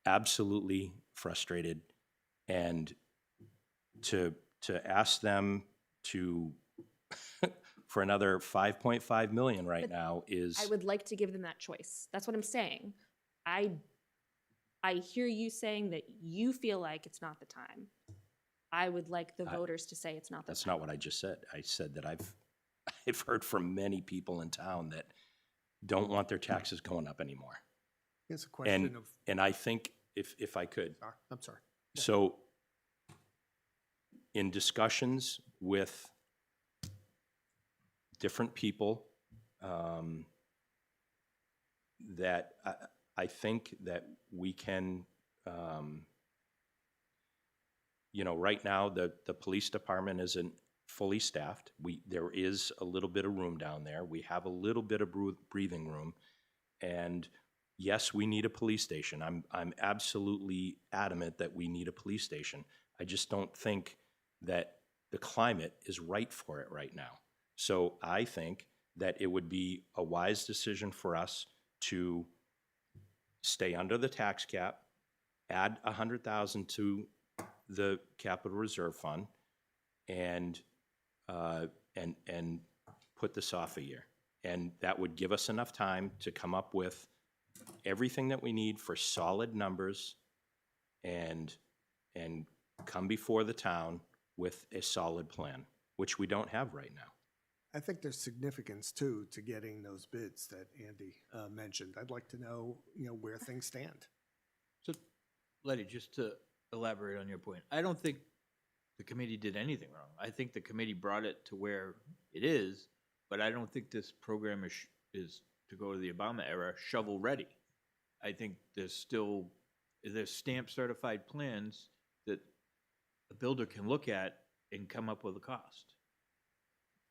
Absolutely frustrated. And to ask them to, for another 5.5 million right But now is, I would like to give them that choice. That's what I'm saying. I hear you saying that you feel like it's not the time. I would like the voters to say it's not the that's time. not what I just said. I said that I've heard from many people in town that don't want their taxes going up anymore. It's a question of, And I think if I could, I'm sorry. so in discussions with different people, that I think that we can, you know, right now, the police department isn't fully staffed. There is a little bit of room down there. We have a little bit of breathing room. And yes, we need a police station. I'm absolutely adamant that we need a police station. I just don't think that the climate is right for it right now. So I think that it would be a wise decision for us to stay under the tax cap, add 100,000 to the capital reserve fund, and put this off a year. And that would give us enough time to come up with everything that we need for solid numbers and come before the town with a solid plan, which we don't have right now. I think there's significance too to getting those bids that Andy mentioned. I'd like to know, where things stand. So, Letty, just to elaborate on your point, I don't think the committee did anything wrong. I think the committee brought it to where it is, but I don't think this program is to go to the Obama era, shovel ready. I think there's stamp certified plans that a builder can look at and come up with a cost.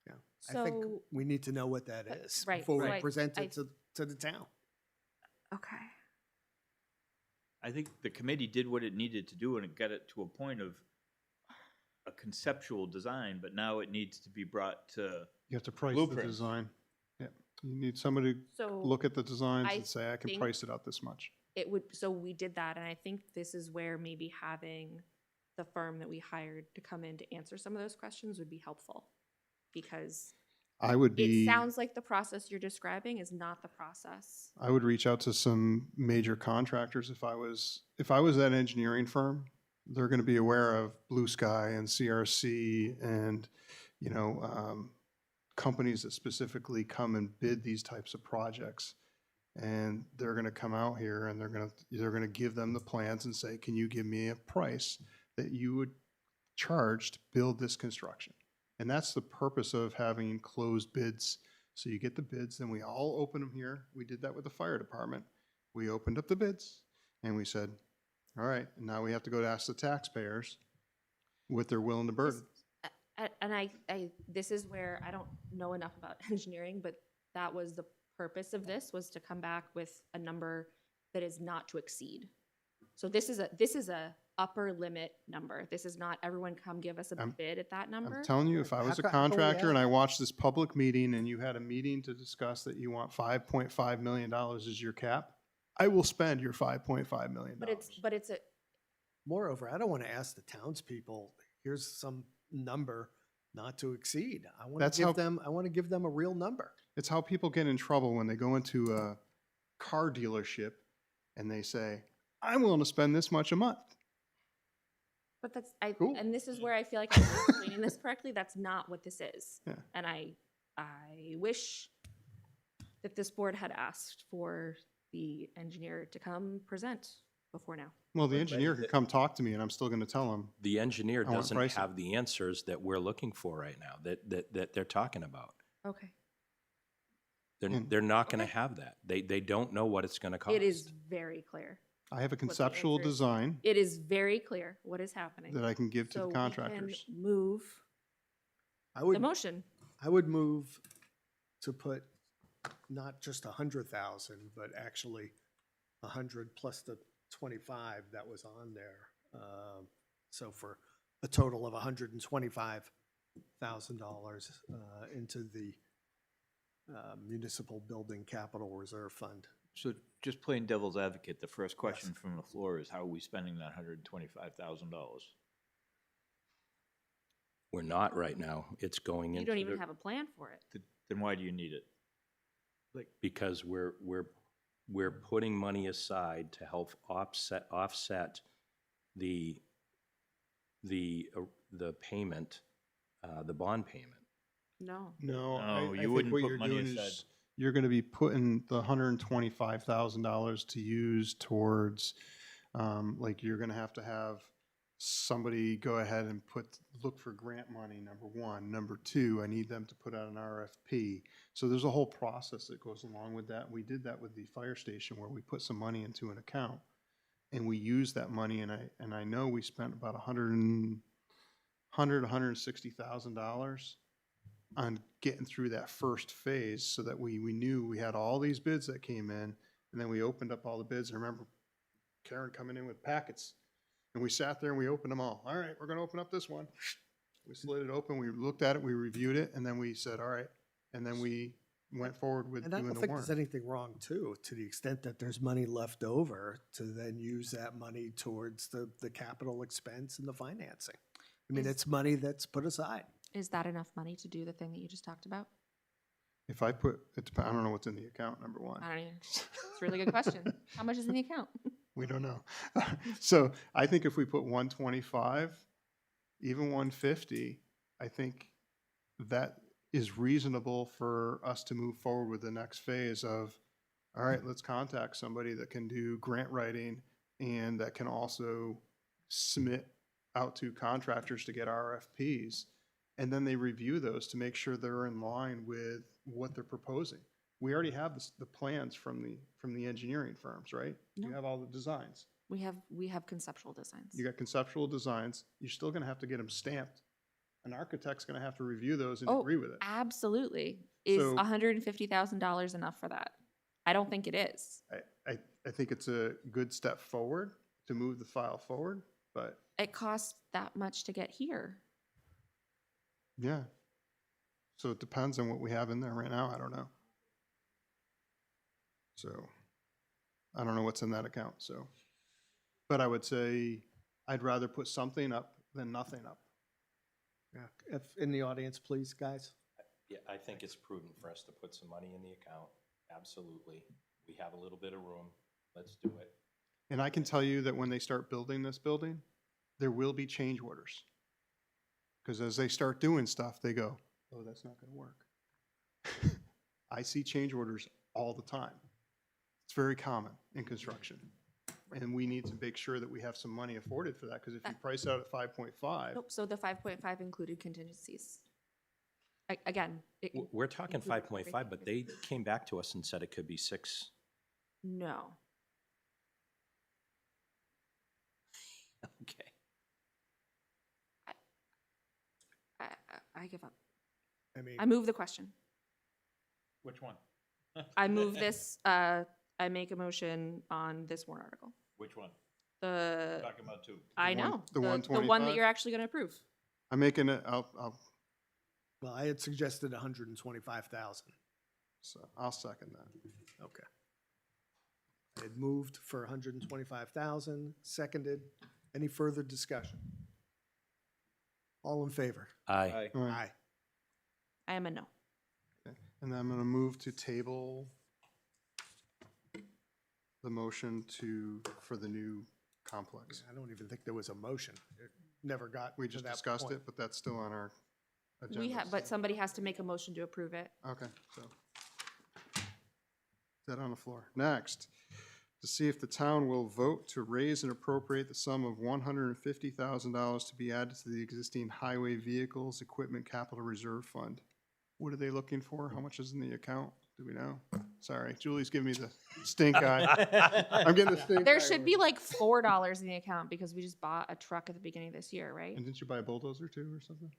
Yeah, I think So- we need to know what that is right, before we right. present I- it to the town. Okay. I think the committee did what it needed to do and it got it to a point of a conceptual design, but now it needs to be brought to, You have to price the Blueprint. design. Yeah, you need somebody to So look at the designs I and say, I can think- price it out this much. so we did that, and I think this is where maybe having the firm that we hired to come in to answer some of those questions would be helpful. Because I would it be, sounds like the process you're describing is not the process. I would reach out to some major contractors if I was that engineering firm. They're going to be aware of Blue Sky and CRC and, companies that specifically come and bid these types of projects. And they're going to come out here and they're going to give them the plans and say, can you give me a price that you would charge to build this construction? And that's the purpose of having closed bids. So you get the bids, then we all open them here. We did that with the fire department. We opened up the bids and we said, all right, now we have to go to ask the taxpayers what they're willing to burden. And this is where I don't know enough about engineering, but that was the purpose of this, was to come back with a number that is not to exceed. So this is a upper limit number. This is not everyone come give us a bid at that number. I'm telling you, if I was a How come we contractor and have- I watched this public meeting and you had a meeting to discuss that you want $5.5 million as your cap, I will spend your $5.5 million. But it's a, Moreover, I don't want to ask the townspeople, here's some number not to exceed. I want That's to how- give them a real number. It's how people get in trouble when they go into a car dealership and they say, I'm willing to spend this much a month. but that's, Cool. and this is where I feel like I'm not explaining this correctly. That's not what this is. Yeah. And I wish that this board had asked for the engineer to come present before now. Well, the engineer could come talk to me and I'm still gonna tell him. The engineer I want doesn't pricing. have the answers that we're looking for right now, that they're talking about. Okay. They're not gonna have that. They don't know what it's gonna cost. It is very clear. I have a the conceptual answer is. design It is very clear what is happening. that I can give to So the we can contractors. move I the would, motion. I would move to put not just 100,000, but actually 100 plus the 25 that was on there. So for a total of $125,000 into the Municipal Building Capital Reserve Fund. So just plain devil's advocate, the first question from the floor is how are we spending that $125,000? We're not right now. It's going You into don't even the- have a plan for it. Then why do you need it? because we're putting money aside to help offset the payment, the bond payment. No. No, No, I you think wouldn't what put you're money doing aside. is you're gonna be putting the $125,000 to use towards, like, you're gonna have somebody go ahead and look for grant money, number one. Number two, I need them to put out an RFP. So there's a whole process that goes along with that. We did that with the fire station where we put some money into an account and we used that money, and I know we spent about $160,000 on getting through that first phase so that we knew we had all these bids that came in, and then we opened up all the bids. I remember Karen coming in with packets, and we sat there and we opened them all. All right, we're gonna open up this one. We slid it open, we looked at it, we reviewed it, and then we said, all right, and then we went forward with And I doing don't the think there's warrant. anything wrong too, to the extent that there's money left over to then use that money towards the capital expense and the financing. I mean, Is- it's money that's put aside. Is that enough money to do the thing that you just talked about? If I put, I don't know what's in the account, number one. I don't even, it's a really good question. How much is in the account? We don't know. So I think if we put 125, even 150, I think that is reasonable for us to move forward with the next phase of, all right, let's contact somebody that can do grant writing and that can also submit out to contractors to get RFPs. And then they review those to make sure they're in line with what they're proposing. We already have the plans from the engineering firms, right? You No. have all the designs. We have conceptual designs. You got conceptual designs. You're still gonna have to get them stamped. An architect's gonna have to review those and Oh, agree with it. Absolutely. Is So- $150,000 enough for that? I don't think it is. I think it's a good step forward to move the file forward, but It costs that much to get here. yeah. So it depends on what we have in there right now. I don't know. So I don't know what's in that account, so. But I would say I'd rather put something up than nothing up. Yeah. If, in the audience, please, guys. Yeah, I think it's prudent for us to put some money in the account. Absolutely. We have a little bit of room. Let's do it. And I can tell you that when they start building this building, there will be change orders. Because as they start doing stuff, they go, oh, that's not gonna work. I see change orders all the time. It's very common in construction. And we need to make sure that we have some money afforded for that, because if you price out at 5.5, Nope, so the 5.5 included contingencies. Again. We're talking included 5.5, but they came back to us and said it could be 6. No. Okay. I give up. I mean, I move the question. Which one? I move this, I make a motion on this warrant article. Which one? The, Talking about two. I one- know, the the one 125? that you're actually gonna approve. I'm making it, I'll, well, I had suggested 125,000. so I'll second that. Okay. I had moved for 125,000, seconded. Any further discussion? All in favor? Aye. All right. Aye. I am a no. And then I'm gonna move to table the motion for the new complex. I don't even think there was a motion. It never got We to just that discussed point. it, but that's still on our agenda. We have, but somebody has to make a motion to approve it. Okay, so. Is that on the floor? Next, to see if the town will vote to raise and appropriate the sum of $150,000 to be added to the existing highway vehicles equipment capital reserve fund. What are they looking for? How much is in the account? Do we know? Sorry, Julie's giving me the stink eye. I'm getting the stink eye. There should be like $4 in the account because we just bought a truck at the beginning of this year, right? And didn't you buy a bulldozer too or something?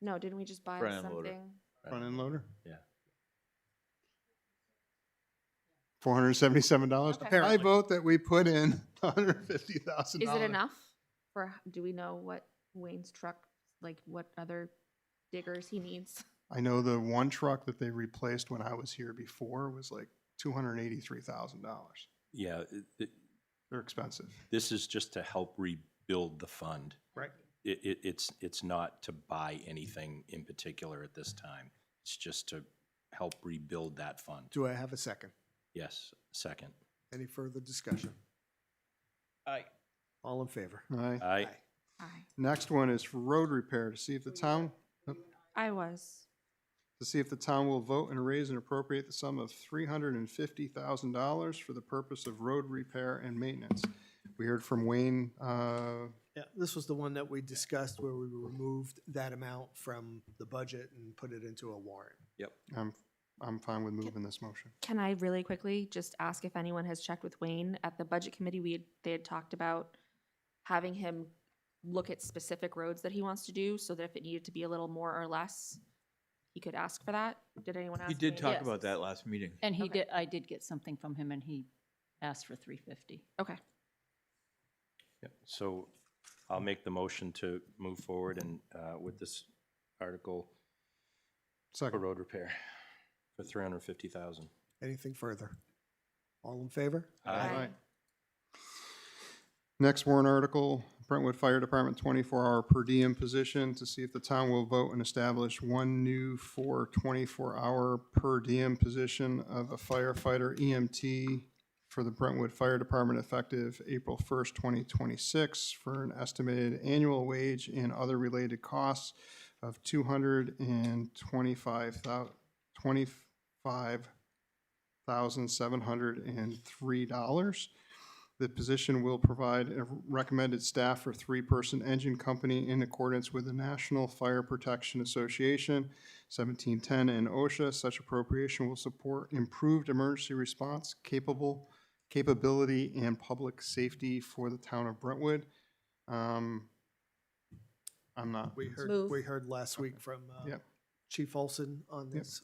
No, didn't we just buy Front end loader. something? Front end loader? Yeah. $477. Okay. I vote that we put in $150,000. Is it enough for, do we know what Wayne's truck, like what other diggers he needs? I know the one truck that they replaced when I was here before was like $283,000. Yeah, They're expensive. this is just to help rebuild the fund. Right. It's not to buy anything in particular at this time. It's just to help rebuild that fund. Do I have a second? Yes, second. Any further discussion? Aye. All in favor? Aye. Aye. Aye. Next one is for road repair, to see if the town, I was. to see if the town will vote and raise and appropriate the sum of $350,000 for the purpose of road repair and maintenance. We heard from Wayne, Yeah, this was the one that we discussed where we removed that amount from the budget and put it into a warrant. I'm fine with moving this motion. Can I really quickly just ask if anyone has checked with Wayne? At the budget committee, they had talked about having him look at specific roads that he wants to do, so that if it needed to be a little more or less, he could ask for that. Did anyone ask? He did Wayne? talk Yes. about that last meeting. And he Okay. did, I did get something from him and he asked for 350. Okay. Yep. So I'll make the motion to move forward and with this article for Second. road repair for $350,000. Anything further? All in favor? Aye. Next warrant article, Brentwood Fire Department 24-hour per diem position, to see if the town will vote and establish one new 24-hour per diem position of a firefighter EMT for the Brentwood Fire Department effective April 1st, 2026, for an estimated annual wage and other related costs of $225,703. The position will provide a recommended staff for three-person engine company in accordance with the National Fire Protection Association, 1710, and OSHA. Such appropriation will support improved emergency response capability and public safety for the town of Brentwood. I'm not, Move. We heard last week from Yep. Chief Olson on this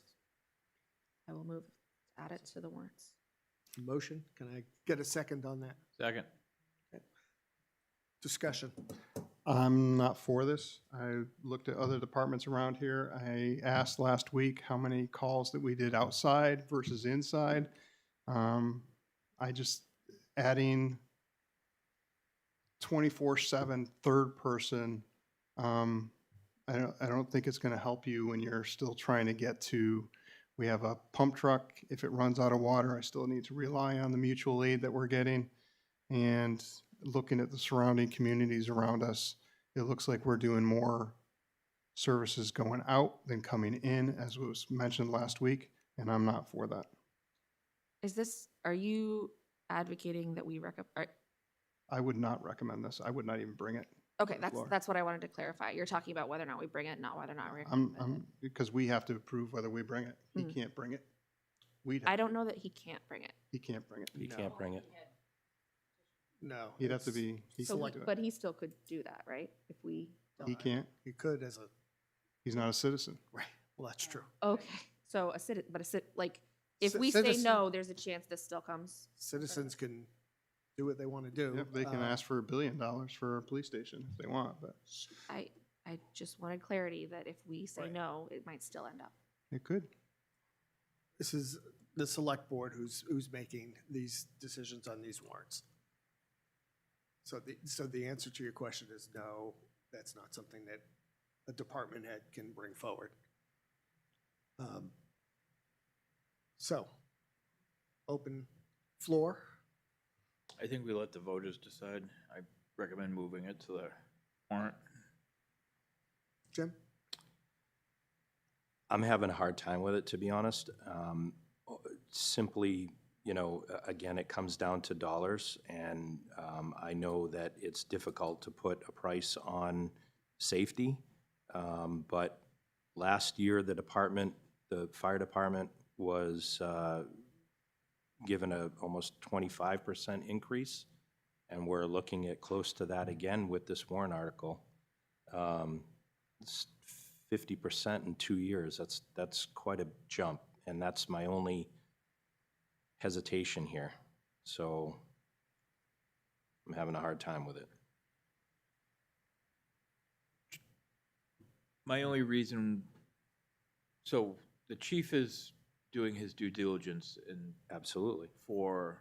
I will move, add it to the warrants. motion. Can I get a second on that? Second. Discussion. I'm not for this. I looked at other departments around here. I asked last week how many calls that we did outside versus inside. I just, adding 24/7 third person, I don't think it's gonna help you when you're still trying to get to, we have a pump truck. If it runs out of water, I still need to rely on the mutual aid that we're getting. And looking at the surrounding communities around us, it looks like we're doing more services going out than coming in, as was mentioned last week, and I'm not for that. Are you advocating that we I would not recommend this. I would not even bring it. okay, to the floor. that's what I wanted to clarify. You're talking about whether or not we bring it, not whether or not we recommend it. Because we have to approve whether we bring it. He Mm. can't bring it. We'd I have, don't know that he can't bring it. he can't bring it. He can't bring it. No. He'd have to it's- be, he So, can't do it. but he still could do that, right? If we He don't. can't. You could as a, He's not a citizen. right, well, that's true. Okay, so like, if we say Citizen- no, there's a chance this still comes. Citizens can do what they want to do. Yep, they can ask for $1 billion for a police station if they want, but I just wanted clarity that if we say Right. no, it might still end up. it could. This is the select board who's making these decisions on these warrants. So the answer to your question is no, that's not something that a department head can bring forward. So, open floor. I think we let the voters decide. I recommend moving it to the warrant. Jim? I'm having a hard time with it, to be honest. Simply, you know, again, it comes down to dollars, and I know that it's difficult to put a price on safety, but last year, the fire department was given a almost 25% increase, and we're looking at close to that again with this warrant article. It's 50% in 2 years. That's quite a jump, and that's my only hesitation here. So I'm having a hard time with it. My only reason, so the chief is doing his due diligence and Absolutely. for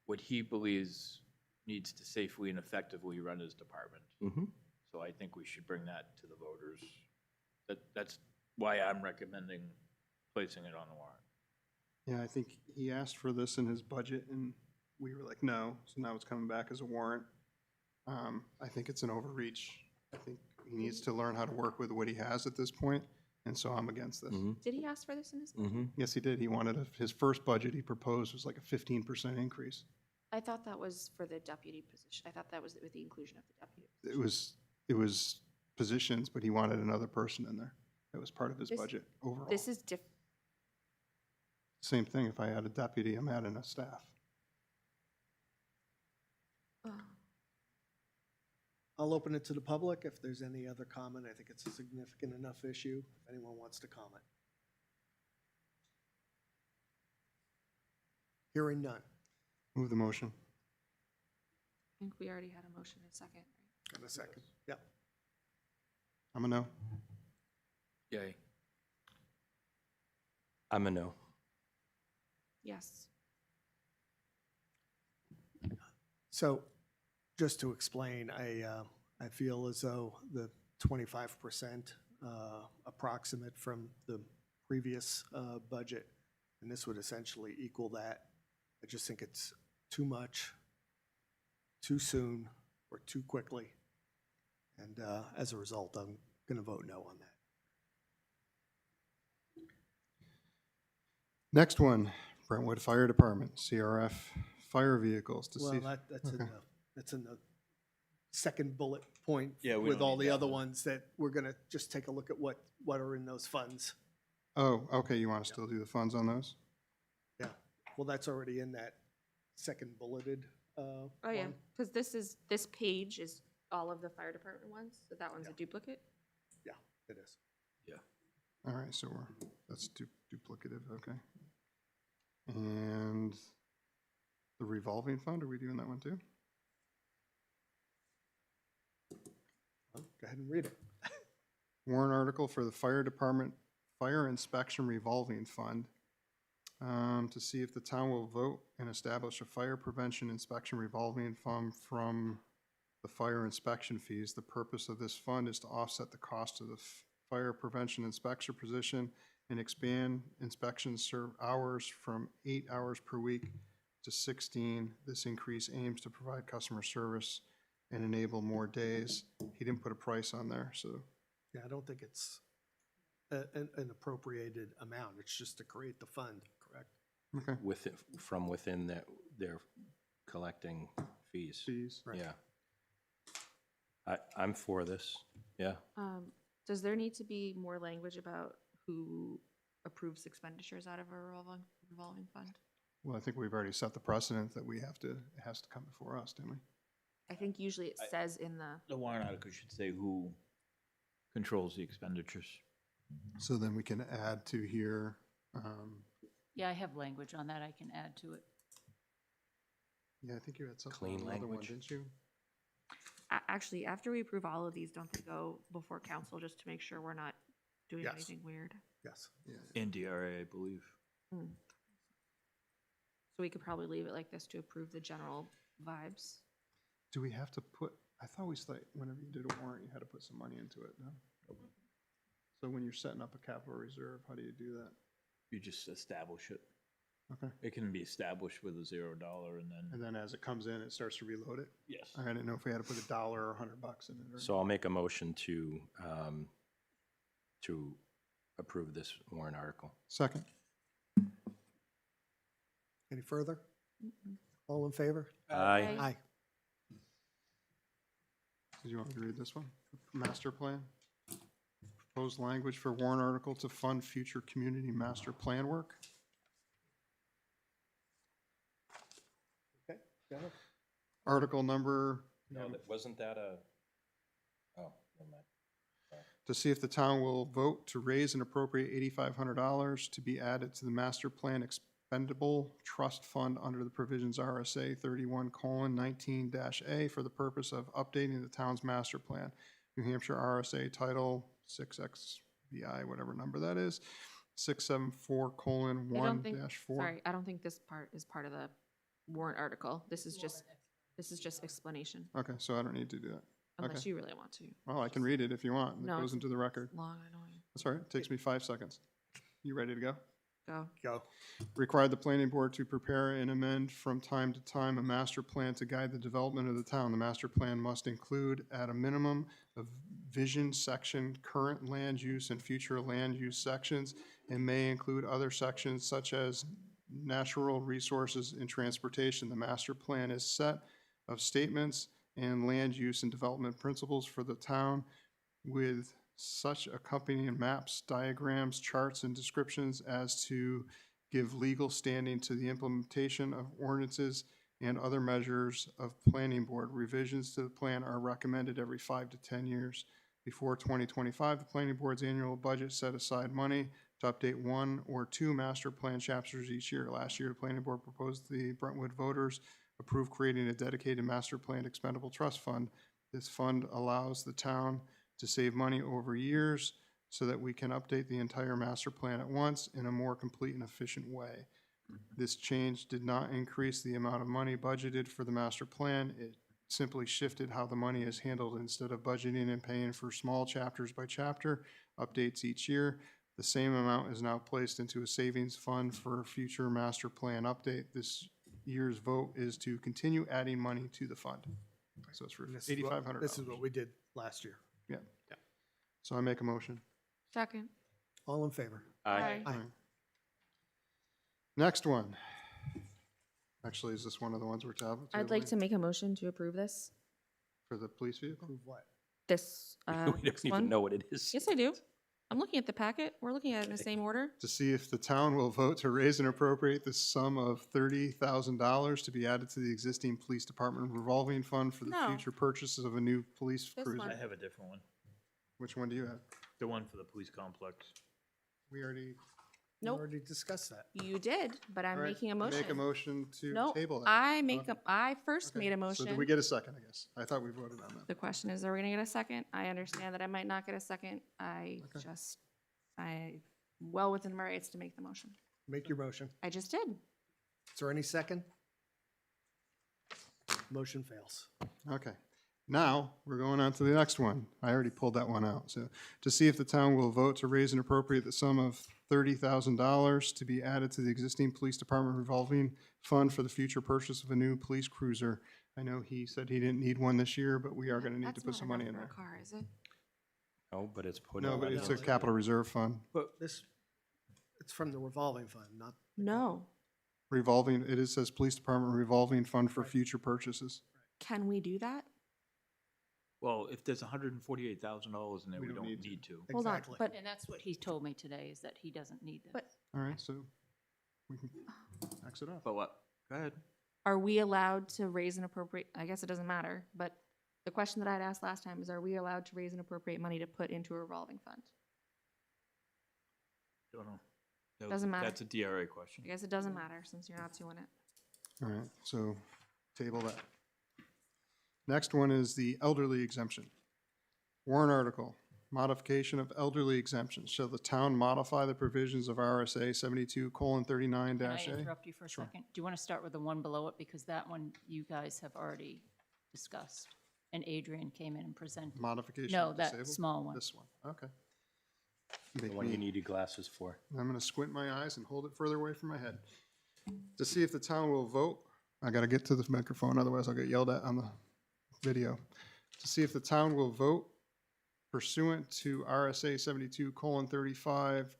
what he believes needs to safely and effectively run his department. Mm-hmm. So I think we should bring that to the voters. That's why I'm recommending placing it on the warrant. Yeah, I think he asked for this in his budget, and we were like, no, so now it's coming back as a warrant. I think it's an overreach. I think he needs to learn how to work with what he has at this point, and so I'm against this. Mm-hmm. Did he ask for this in his? Mm-hmm. Yes, he did. He wanted, his first budget he proposed was like a 15% increase. I thought that was for the deputy position. I thought that was with the inclusion of the deputy. It was positions, but he wanted another person in there. That was part of his This- budget overall. This is different. Same thing, if I add a deputy, I'm adding a staff. I'll open it to the public if there's any other comment. I think it's a significant enough issue if anyone wants to comment. Hearing none. Move the motion. I think we already had a motion in a second, right? In a second. Yep. I'm a no. Yay. I'm a no. Yes. So, just to explain, I feel as though the 25% approximate from the previous budget, and this would essentially equal that. I just think it's too much, too soon, or too quickly. And as a result, I'm going to vote no on that. Next one, Brentwood Fire Department, CRF fire vehicles to Well, see. that's in the second bullet point Yeah, we with don't all need the that other one. ones that we're going to just take a look at what are in those funds. Oh, okay, you want to still do the funds on those? Yeah, well, that's already in that second bulleted Oh, yeah, one. because this page is all of the fire department ones, so that one's a duplicate. Yeah, it is. All right, so that's duplicative, okay. And the revolving fund, are we doing that one too? Well, go ahead and read it. Warrant article for the fire department, fire inspection revolving fund, to see if the town will vote and establish a fire prevention inspection revolving fund from the fire inspection fees. The purpose of this fund is to offset the cost of the fire prevention inspector position and expand inspection hours from 8 hours per week to 16. This increase aims to provide customer service and enable more days. He didn't put a price on there, so. Yeah, I don't think it's an appropriated amount. It's just to create the fund, correct? Okay. From within their collecting fees. Fees. Right. Yeah. I'm for this, yeah. Does there need to be more language about who approves expenditures out of a revolving fund? Well, I think we've already set the precedent that it has to come before us, didn't we? I think usually it says in The warrant article should say who controls the expenditures. So then we can add to here, Yeah, I have language on that I can add to it. yeah, I think you had something Clean on another one, language. didn't you? actually, after we approve all of these, don't they go before council just to make sure we're not doing Yes. anything weird? Yes. Yeah. In DRA, I believe. So we could probably leave it like this to approve the general vibes. Do we have to put, I thought we said, whenever you did a warrant, you had to put some money into it, no? So when you're setting up a capital reserve, how do you do that? You just establish it. Okay. It can be established with a $0 and And then, then as it comes in, it starts to reload it? yes. I didn't know if we had to put $1 or $100 in it. Or So I'll make a motion to approve this warrant article. Second. Any further? All in favor? Aye. Aye. Did you want me to read this one? Master plan. Proposed language for warrant article to fund future community master plan work. Okay, go ahead. Article number, No, wasn't that a, oh, never mind. to see if the town will vote to raise and appropriate $8,500 to be added to the master plan expendable trust fund under the provisions RSA 31:19-A for the purpose of updating the town's master plan. New Hampshire RSA Title 6XVI, whatever number that is, 674:1-4. Sorry, I don't think this part is part of the warrant article. This is just explanation, Okay, so I don't need to do that. unless Okay. you really want to. Well, I can read it if you want. It No, goes it's- into the record. Long, annoying. That's all right. It takes me 5 seconds. You ready to go? Go. Go. Require the planning board to prepare and amend from time to time a master plan to guide the development of the town. The master plan must include, at a minimum, a vision section, current land use and future land use sections, and may include other sections such as natural resources and transportation. The master plan is set of statements and land use and development principles for the town with such accompanying maps, diagrams, charts, and descriptions as to give legal standing to the implementation of ordinances and other measures of planning board. Revisions to the plan are recommended every 5 to 10 years. Before 2025, the planning board's annual budget set aside money to update 1 or 2 master plan chapters each year. Last year, the planning board proposed the Brentwood voters approve creating a dedicated master plan expendable trust fund. This fund allows the town to save money over years so that we can update the entire master plan at once in a more complete and efficient way. This change did not increase the amount of money budgeted for the master plan. It simply shifted how the money is handled. Instead of budgeting and paying for small chapters by chapter updates each year, the same amount is now placed into a savings fund for future master plan update. This year's vote is to continue adding money to the fund. So it's for And this is what- $8,500. This is what we did last year. Yeah. So I make a motion. Second. All in favor? Aye. Aye. Next one. Actually, is this one of the ones we're I'd like to make a motion to approve this. For the police vehicle? Prove what? This, We next don't even one. know what it is. Yes, I do. I'm looking at the packet. We're looking at it in the same order. To see if the town will vote to raise and appropriate the sum of $30,000 to be added to the existing police department revolving fund for the No. future purchases of a new police This cruiser. one. I have a different one. Which one do you have? The one for the police complex. We already. We Nope. already discussed that. You did, but I'm All right, making a Make a motion. motion to No, table that. I first Okay. made a So did motion. we get a second, I guess? I thought we voted on that. The question is, are we gonna get a second? I understand that I might not get a second. Okay. I, well within my rights to make the motion. Make your motion. I just did. Is there any second? Motion fails. Okay. Now, we're going on to the next one. I already pulled that one out. So to see if the town will vote to raise and appropriate the sum of $30,000 to be added to the existing police department revolving fund for the future purchase of a new police cruiser. I know he said he didn't need one this year, but we are gonna need to That's put not some money enough in for a there. car, is it? No, but it's put No, on. but it's No. a capital reserve fund. This, it's from the revolving fund, not. No. Revolving, it is says police department revolving fund for future purchases. Can we do that? Well, if there's $148,000 in there, We we don't don't need to. need to. Hold on, Exactly. but And that's what he told me today, is that he doesn't need this. But- All right, so we can X it off. But what? Go ahead. are we allowed to raise and appropriate, I guess it doesn't matter, but the question that I'd asked last time is, are we allowed to raise and appropriate money to put into a revolving fund? Don't know. Doesn't matter. That's a DRA question. I guess it doesn't matter since you're not doing it. All right, so table that. Next one is the elderly exemption. Warrant article, modification of elderly exemptions. Shall the town modify the provisions of RSA 72:39-A? Can I interrupt you for a Sure. second? Do you want to start with the one below it? Because that one you guys have already discussed. And Adrian came in and presented. Modification No, of that disabled? small one. This one, okay. The Make one you me- needed glasses for. I'm gonna squint my eyes and hold it further away from my head. To see if the town will vote, I gotta get to the microphone, otherwise I'll get yelled at on the video. To see if the town will vote pursuant to RSA 72:35,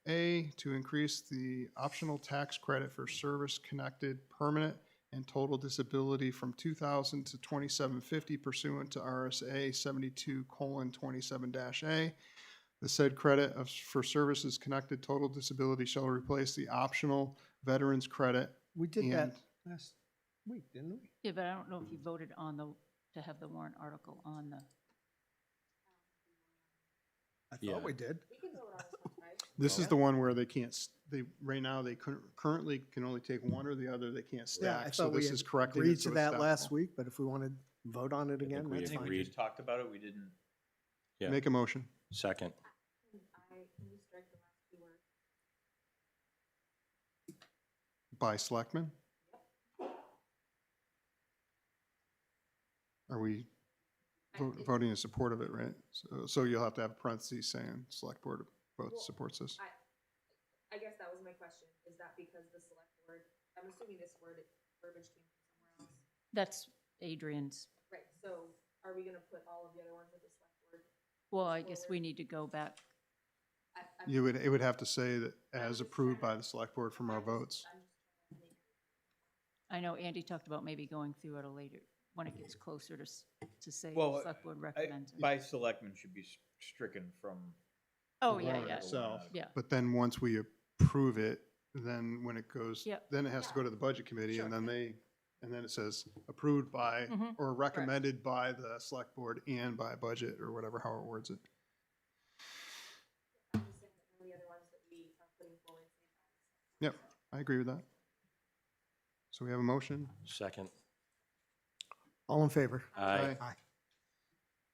A, to increase the optional tax credit for service-connected permanent and total disability from $2,000 to $2,750 pursuant to RSA 72:27-A. The said credit for services connected total disability shall replace the optional veterans credit. We did And- that last week, didn't we? Yeah, but I don't know if you voted on to have the warrant article on the, I Yeah. thought we did. This is the one where they can't, right now, they currently can only take one or the other, they can't Yeah, I stack, so thought we this had is correcting it. agreed so to it's that last stackable. week, but if we want to vote on it think again, we that's I think fine. we agreed. just talked about it, we didn't. Yeah. Make a motion. Second. By selectmen? Are we voting in support of it, right? So you'll have to have parentheses saying select board vote supports this. I guess that was my question. Is that because the select board, I'm assuming this verbiage came from somewhere else? that's Adrian's. Right, so are we gonna put all of the other ones that the select board? Well, I guess we need to go back. It would have to say that as approved by the select board from our votes. I know Andy talked about maybe going through it a later, when it gets closer to say Well, the select board recommends it. By selectmen should be stricken from. Oh, the yeah, warrant yeah, itself. yeah. But then once we approve it, then when it goes, Yep. then it has to go to the budget committee and Sure. then it says approved by Mhm, or recommended by the select board and by budget or whatever, how it words it. I'm just saying that none of the other ones that we are putting forward. Yep, I agree with that. So we have a motion. Second. All in favor? Aye. Aye.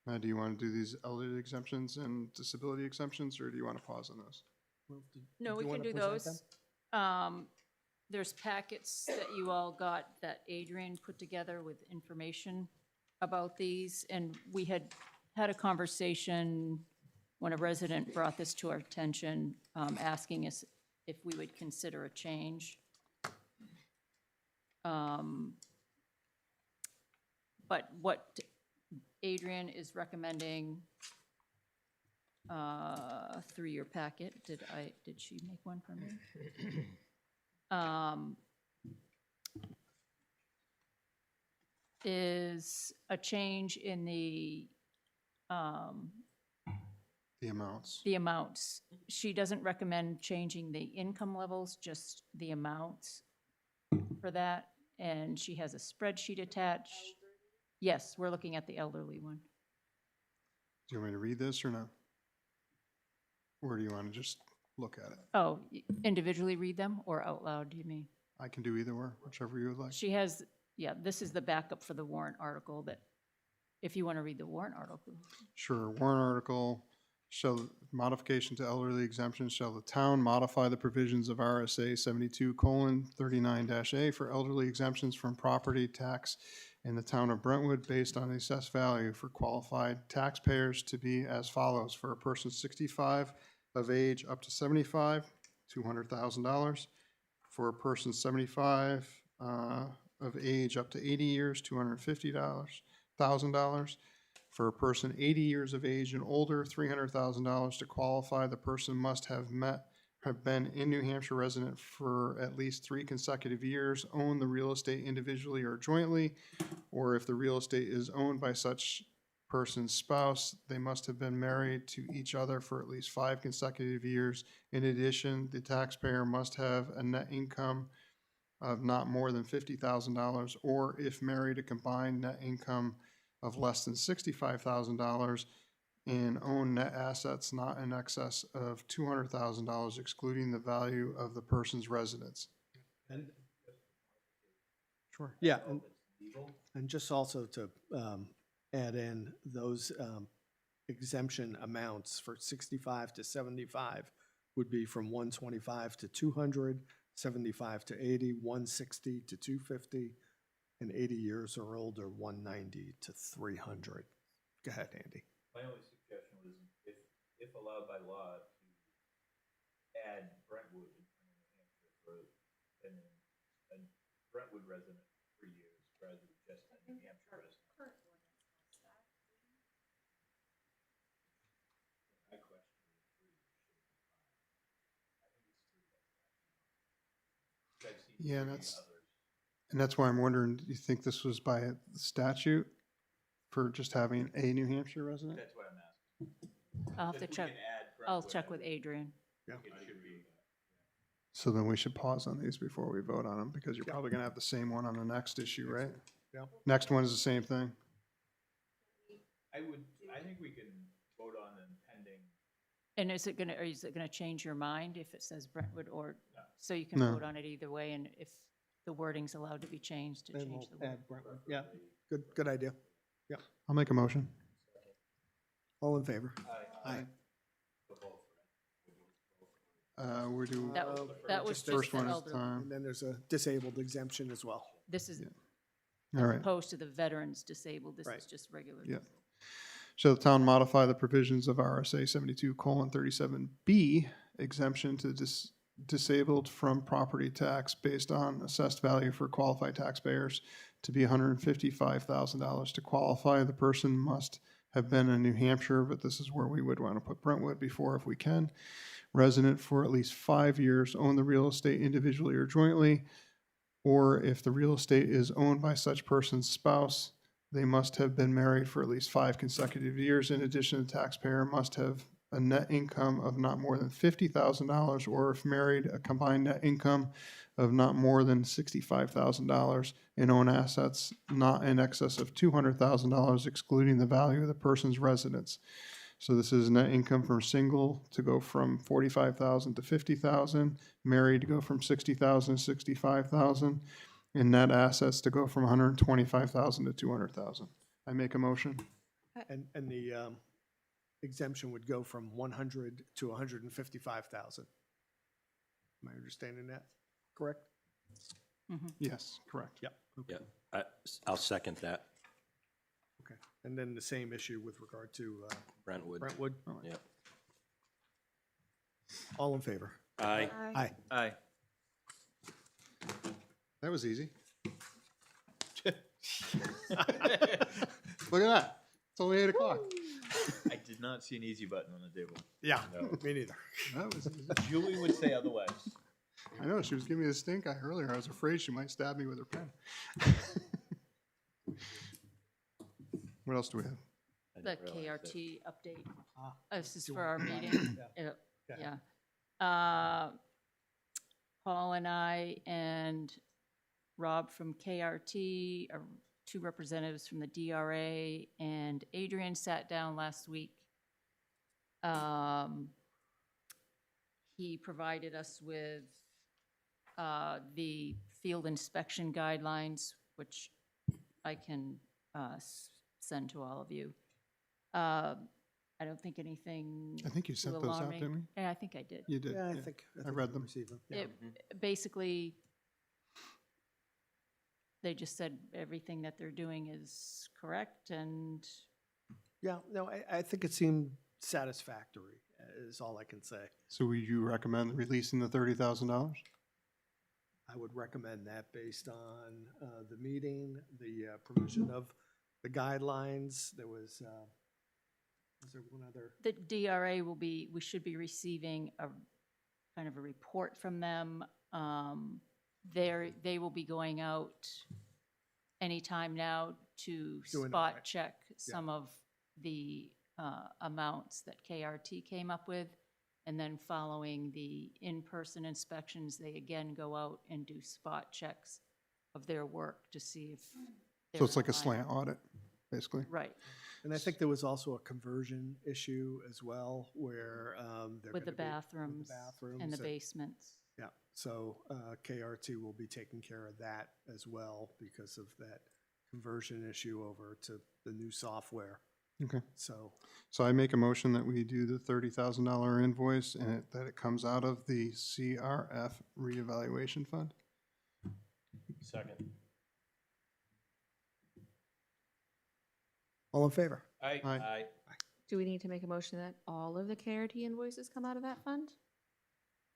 Now, do you want to do these elderly exemptions and disability exemptions, or do you want to pause on those? Well, No, do we you can wanna do present those. There's packets that you all got that Adrian put together with information about these, and we had a conversation when a resident brought this to our attention, asking us if we would consider a change. But what Adrian is recommending through your packet, did she make one for me? Is a change in the amounts. the amounts. She doesn't recommend changing the income levels, just the amounts for that. And she has a spreadsheet attached. Yes, we're looking at the elderly one. Do you want me to read this or no? Or do you want to just look at it? Oh, individually read them or out loud, do you mean? I can do either or, whichever you would like. She has, yeah, this is the backup for the warrant article that, if you want to read the warrant article. Sure, warrant article, shall, modification to elderly exemptions, shall the town modify the provisions of RSA 72:39-A for elderly exemptions from property tax in the town of Brentwood based on the assessed value for qualified taxpayers to be as follows. For a person 65 of age up to 75, $200,000. For a person 75 of age up to 80 years, $250,000. For a person 80 years of age and older, $300,000. To qualify, the person must have been in New Hampshire resident for at least 3 consecutive years, own the real estate individually or jointly, or if the real estate is owned by such person's spouse, they must have been married to each other for at least 5 consecutive years. In addition, the taxpayer must have a net income of not more than $50,000, or if married, a combined net income of less than $65,000, and own net assets not in excess of $200,000, excluding the value of the person's residence. And- Sure, yeah, and just also to add in those exemption amounts for 65 to 75 would be from 125 to 200, 75 to 80, 160 to 250, and 80 years or older, 190 to 300. Go ahead, Andy. My only suggestion was if allowed by law to add Brentwood in New Hampshire for a Brentwood resident for years rather than just a New Hampshire resident. I question Yeah, and that's why I'm wondering, do you think this was by statute for just having a New Hampshire resident? That's what I'm asking. I'll have to If we check, can add I'll Brentwood, check with Adrian. Yeah. it should be. So then we should pause on these before we vote on them, because you're probably gonna have the same one on the next issue, right? Yeah. Next one is the same thing. I think we can vote on them pending. And is it gonna change your mind if it says Brentwood or, so you can No. vote on it either way, and if the wording's allowed to be changed, to Then change we'll the word? add Brentwood. Yeah, good idea. I'll make a motion. All in favor? Aye. We're doing, That was just just first the one is elderly. time. And then there's a disabled exemption as well. This is, All right. opposed to the veterans disabled, this Right. is just regular. Yeah. Shall the town modify the provisions of RSA 72:37B exemption to disabled from property tax based on assessed value for qualified taxpayers to be $155,000? To qualify, the person must have been in New Hampshire, but this is where we would want to put Brentwood before if we can. Resident for at least 5 years, own the real estate individually or jointly, or if the real estate is owned by such person's spouse, they must have been married for at least 5 consecutive years. In addition, the taxpayer must have a net income of not more than $50,000, or if married, a combined net income of not more than $65,000, and own assets not in excess of $200,000, excluding the value of the person's residence. So this is net income from single to go from 45,000 to 50,000, married to go from 60,000 to 65,000, and net assets to go from 125,000 to 200,000. I make a motion. And the exemption would go from 100 to 155,000. Am I understanding that correct? Yes, correct. Yep. Yeah, I'll second that. Okay. And then the same issue with regard to Brentwood. Brentwood. Yep. All in favor? Aye. Aye. Aye. That was easy. Look at that. It's only 8 o'clock. I did not see an easy button on the table. Yeah, No. me neither. That was easy. Julie would say otherwise. I know, she was giving me the stink eye earlier. I was afraid she might stab me with her pen. What else do we have? I The didn't realize that. KRT update. Ah, This is do you for want our to provide meeting. Yeah. Yeah. Yeah. Paul and I and Rob from KRT, are 2 representatives from the DRA, and Adrian sat down last week. He provided us with the field inspection guidelines, which I can send to all of you. I don't think anything I think you too sent those out, alarming. didn't we? Yeah, I think I did. You did. Yeah, I yeah. think I read we them. received them. Yeah. It, basically, they just said everything that they're doing is correct, and Yeah, no, I think it seemed satisfactory, is all I can say. So would you recommend releasing the $30,000? I would recommend that based on the meeting, the provision of the guidelines. There was there one other? the DRA we should be receiving a kind of a report from them. They will be going out anytime now to Doing that, spot right? check some of the amounts that KRT came up with. And then following the in-person inspections, they again go out and do spot checks of their work to see if. So it's they're like a in line. slant audit, basically. Right, And I think there was also a conversion issue as well, where they're with the gonna be- bathrooms and the and- basements. Yeah, so KRT will be taking care of that as well because of that conversion issue over to the new software. Okay. So, So I make a motion that we do the $30,000 invoice and that it comes out of the CRF reevaluation fund. Second. all in favor? Aye. Aye. Do we need to make a motion that all of the KRT invoices come out of that fund?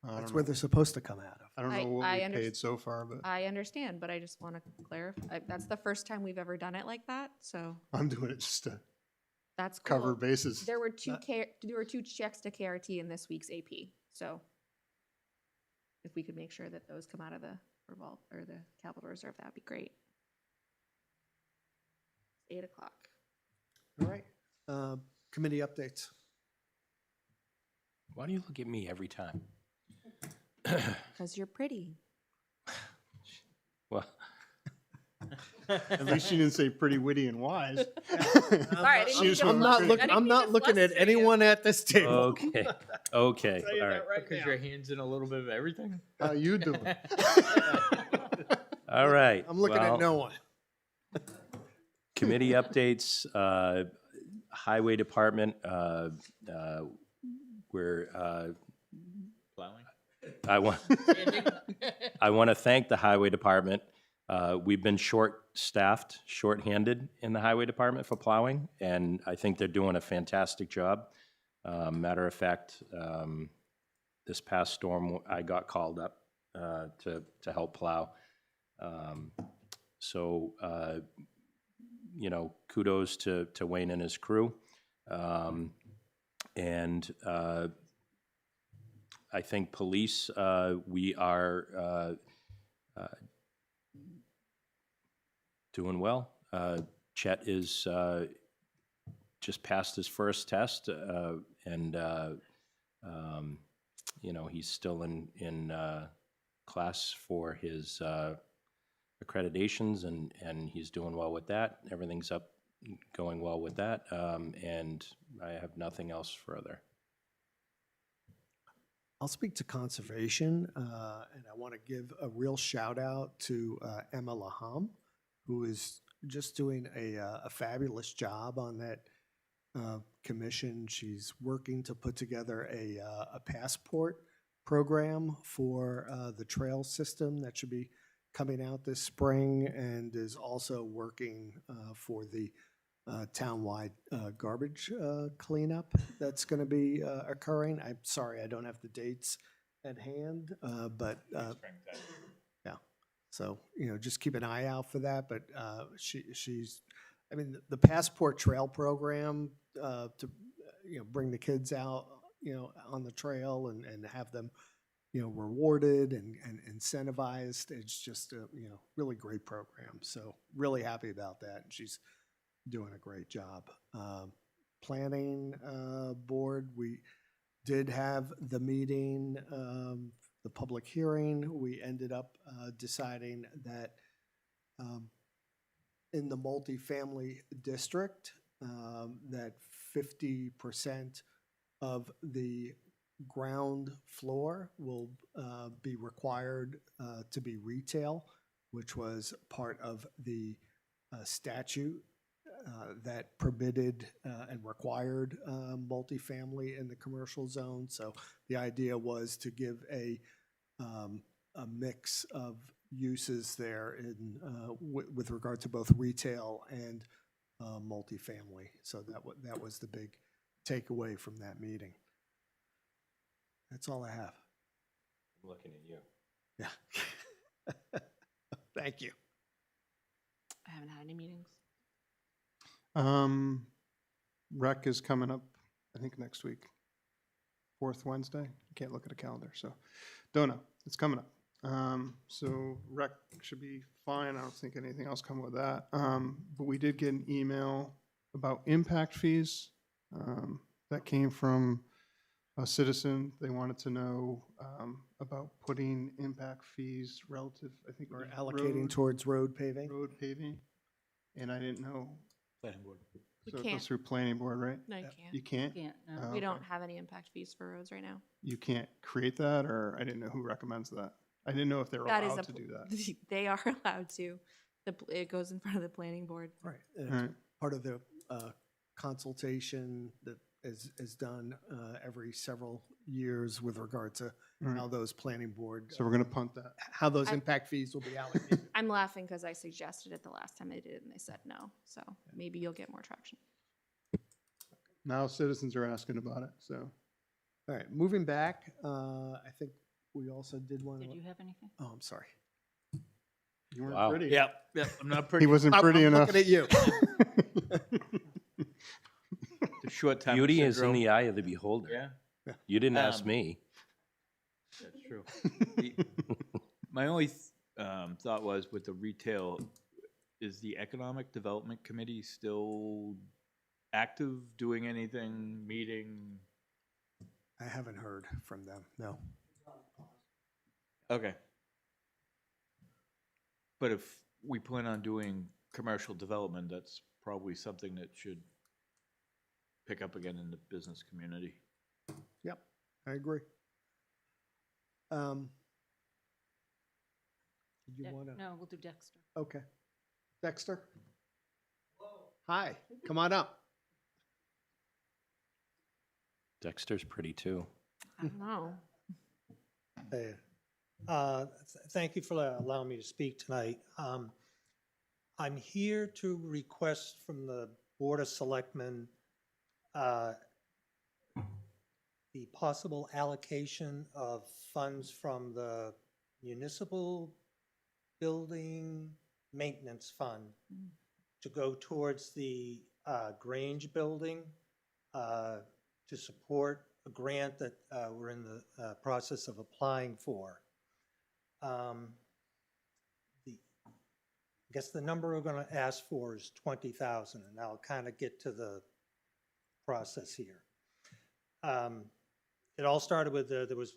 I That's don't where know. they're supposed to come out of. I don't know what I we underst- paid so far, but I understand, but I just want to clarify. That's the first time we've ever done it like that, so I'm doing it just to that's cool. cover bases. There were two checks to KRT in this week's AP, so if we could make sure that those come out of the or the capital reserve, that'd be great. 8 o'clock. All right. Committee updates. Why do you look at me every time? Because you're pretty. Well, At least she didn't say pretty witty and wise. Sorry, I didn't She mean just to went I'm not pretty. looking. I didn't I'm mean not to looking at fluster you. anyone at this table. okay, okay, Tell you all that right. right Because now. your hand's in a little bit of everything? How you doing? All right. I'm looking well, at no one. Committee updates, Highway Department, where Plowing? I want to thank the Highway Department. We've been short-handed in the Highway Department for plowing, and I think they're doing a fantastic job. Matter of fact, this past storm, I got called up to help plow. So, kudos to Wayne and his crew. And I think police, we are doing well. Chet is just passed his first test, and he's still in class for his accreditations, and he's doing well with that. Everything's going well with that, and I have nothing else further. I'll speak to conservation, and I want to give a real shout out to Emma Laham, who is just doing a fabulous job on that commission. She's working to put together a passport program for the trail system that should be coming out this spring, and is also working for the townwide garbage cleanup that's going to be occurring. I'm sorry, I don't have the dates at hand, but yeah. So, just keep an eye out for that. But the Passport Trail program to, bring the kids out, on the trail and have them, rewarded and incentivized. It's just a, really great program. So really happy about that. And she's doing a great job. Planning board, we did have the meeting, the public hearing. We ended up deciding that in the multifamily district, that 50% of the ground floor will be required to be retail, which was part of the statute that permitted and required multifamily in the commercial zone. So the idea was to give a mix of uses there in with regard to both retail and multifamily. So that was the big takeaway from that meeting. That's all I have. I'm looking at you. Yeah. Thank you. I haven't had any meetings. Rec is coming up, I think, next week. 4th Wednesday. I can't look at a calendar, so don't know. It's coming up. So rec should be fine. I don't think anything else come with that. But we did get an email about impact fees. That came from a citizen. They wanted to know about putting impact fees relative, I think, We're allocating towards road paving. road paving. And I didn't know. Planning board. We So it can't. goes through planning board, right? No, you can't. You can't? Can't, no. Oh, We okay. don't have any impact fees for roads right now. You can't create that, or I didn't know who recommends that. I didn't know if they were That is allowed a to do that. They are allowed to. It goes in front of the planning board. Right. And Right. it's part of the consultation that is done every several years with regard to Right. how those planning board, So we're gonna punt that. how those I- impact fees will be allocated. I'm laughing because I suggested it the last time they did it and they said no. So maybe you'll get more traction. Now citizens are asking about it, so. All right, moving back, I think we also did one. Did you have anything? Oh, I'm sorry. You weren't Wow. pretty. Yep, I'm not He pretty. wasn't I'm pretty enough. looking at you. The short time. Beauty is in syndrome. the eye of the beholder. Yeah, You didn't ask Um, me. that's true. My only thought was with the retail, is the Economic Development Committee still active, doing anything, meeting? I haven't heard from them, no. Okay. But if we plan on doing commercial development, that's probably something that should pick up again in the business community. Yep, I agree. Did you want to? No, we'll do Dexter. Okay. Dexter? Hi, come on up. Dexter's pretty too. I don't know. Hey. Thank you for allowing me to speak tonight. I'm here to request from the Board of Selectmen the possible allocation of funds from the Municipal Building Maintenance Fund to go towards the Grange Building to support a grant that we're in the process of applying for. I guess the number we're going to ask for is 20,000, and I'll kind of get to the process here. It all started with there was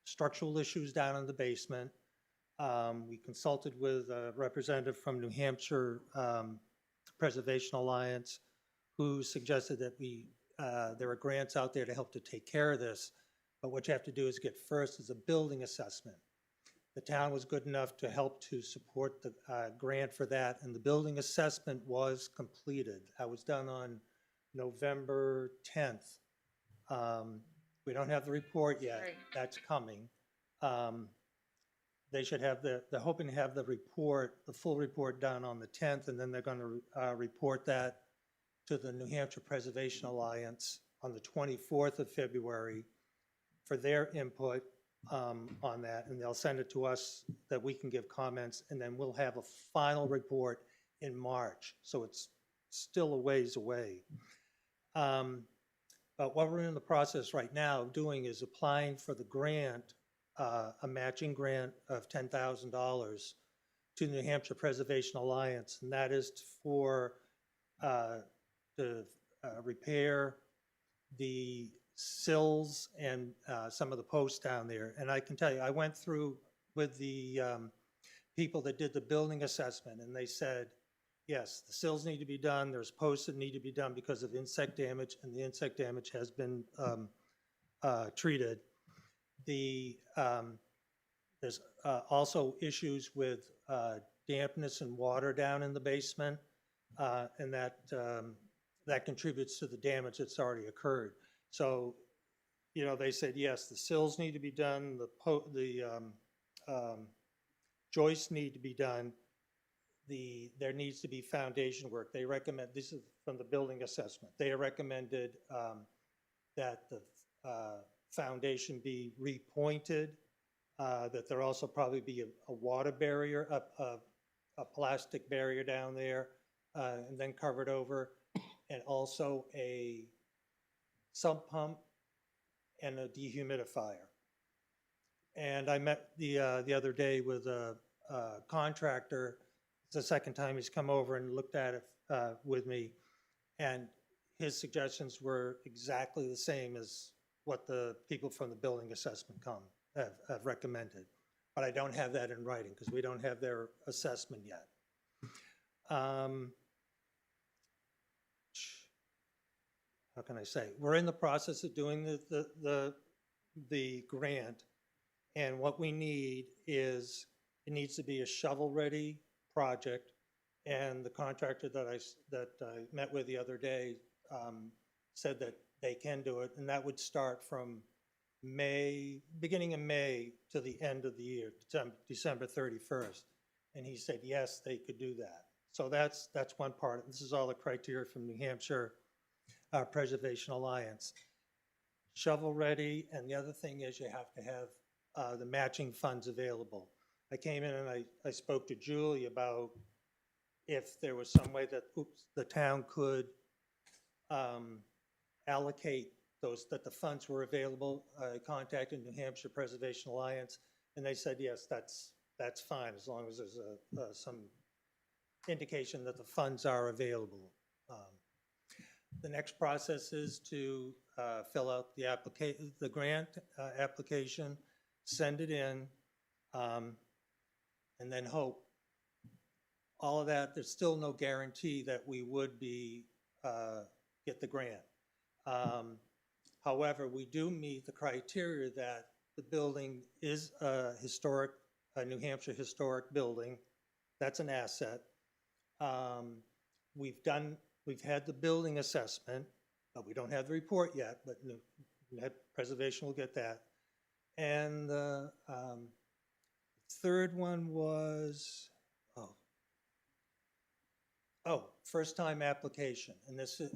structural issues down in the basement. We consulted with a representative from New Hampshire Preservation Alliance, who suggested that there are grants out there to help to take care of this, but what you have to do is get first is a building assessment. The town was good enough to help to support the grant for that, and the building assessment was completed. That was done on November 10th. We don't have the report yet. Right. That's coming. They should have they're hoping to have the full report done on the 10th, and then they're going to report that to the New Hampshire Preservation Alliance on the 24th of February for their input on that, and they'll send it to us that we can give comments, and then we'll have a final report in March. So it's still a ways away. But what we're in the process right now of doing is applying for the grant, a matching grant of $10,000 to the New Hampshire Preservation Alliance, and that is for to repair the sills and some of the posts down there. And I can tell you, I went through with the people that did the building assessment, and they said, yes, the sills need to be done. There's posts that need to be done because of insect damage, and the insect damage has been treated. There's also issues with dampness and water down in the basement, and that contributes to the damage that's already occurred. So, they said, yes, the sills need to be done, the joists need to be done, there needs to be foundation work. They recommend, this is from the building assessment, they recommended that the foundation be repointed, that there also probably be a water barrier, a plastic barrier down there, and then covered over, and also a sump pump and a dehumidifier. And I met the other day with a contractor. It's the second time he's come over and looked at it with me, and his suggestions were exactly the same as what the people from the building assessment have recommended. But I don't have that in writing because we don't have their assessment yet. How can I say? We're in the process of doing the grant, and what we need is, it needs to be a shovel-ready project, and the contractor that I met with the other day said that they can do it, and that would start from beginning of May to the end of the year, December 31st. And he said, yes, they could do that. So that's one part. This is all the criteria from New Hampshire Preservation Alliance. Shovel ready, and the other thing is you have to have the matching funds available. I came in and I spoke to Julie about if there was some way that the town could allocate those, that the funds were available. I contacted New Hampshire Preservation Alliance, and they said, yes, that's fine, as long as there's some indication that the funds are available. The next process is to fill out the grant application, send it in, and then hope. All of that, there's still no guarantee that we would get the grant. However, we do meet the criteria that the building is a New Hampshire historic building. That's an asset. We've had the building assessment, but we don't have the report yet, but preservation will get that. And the third one was, first-time application,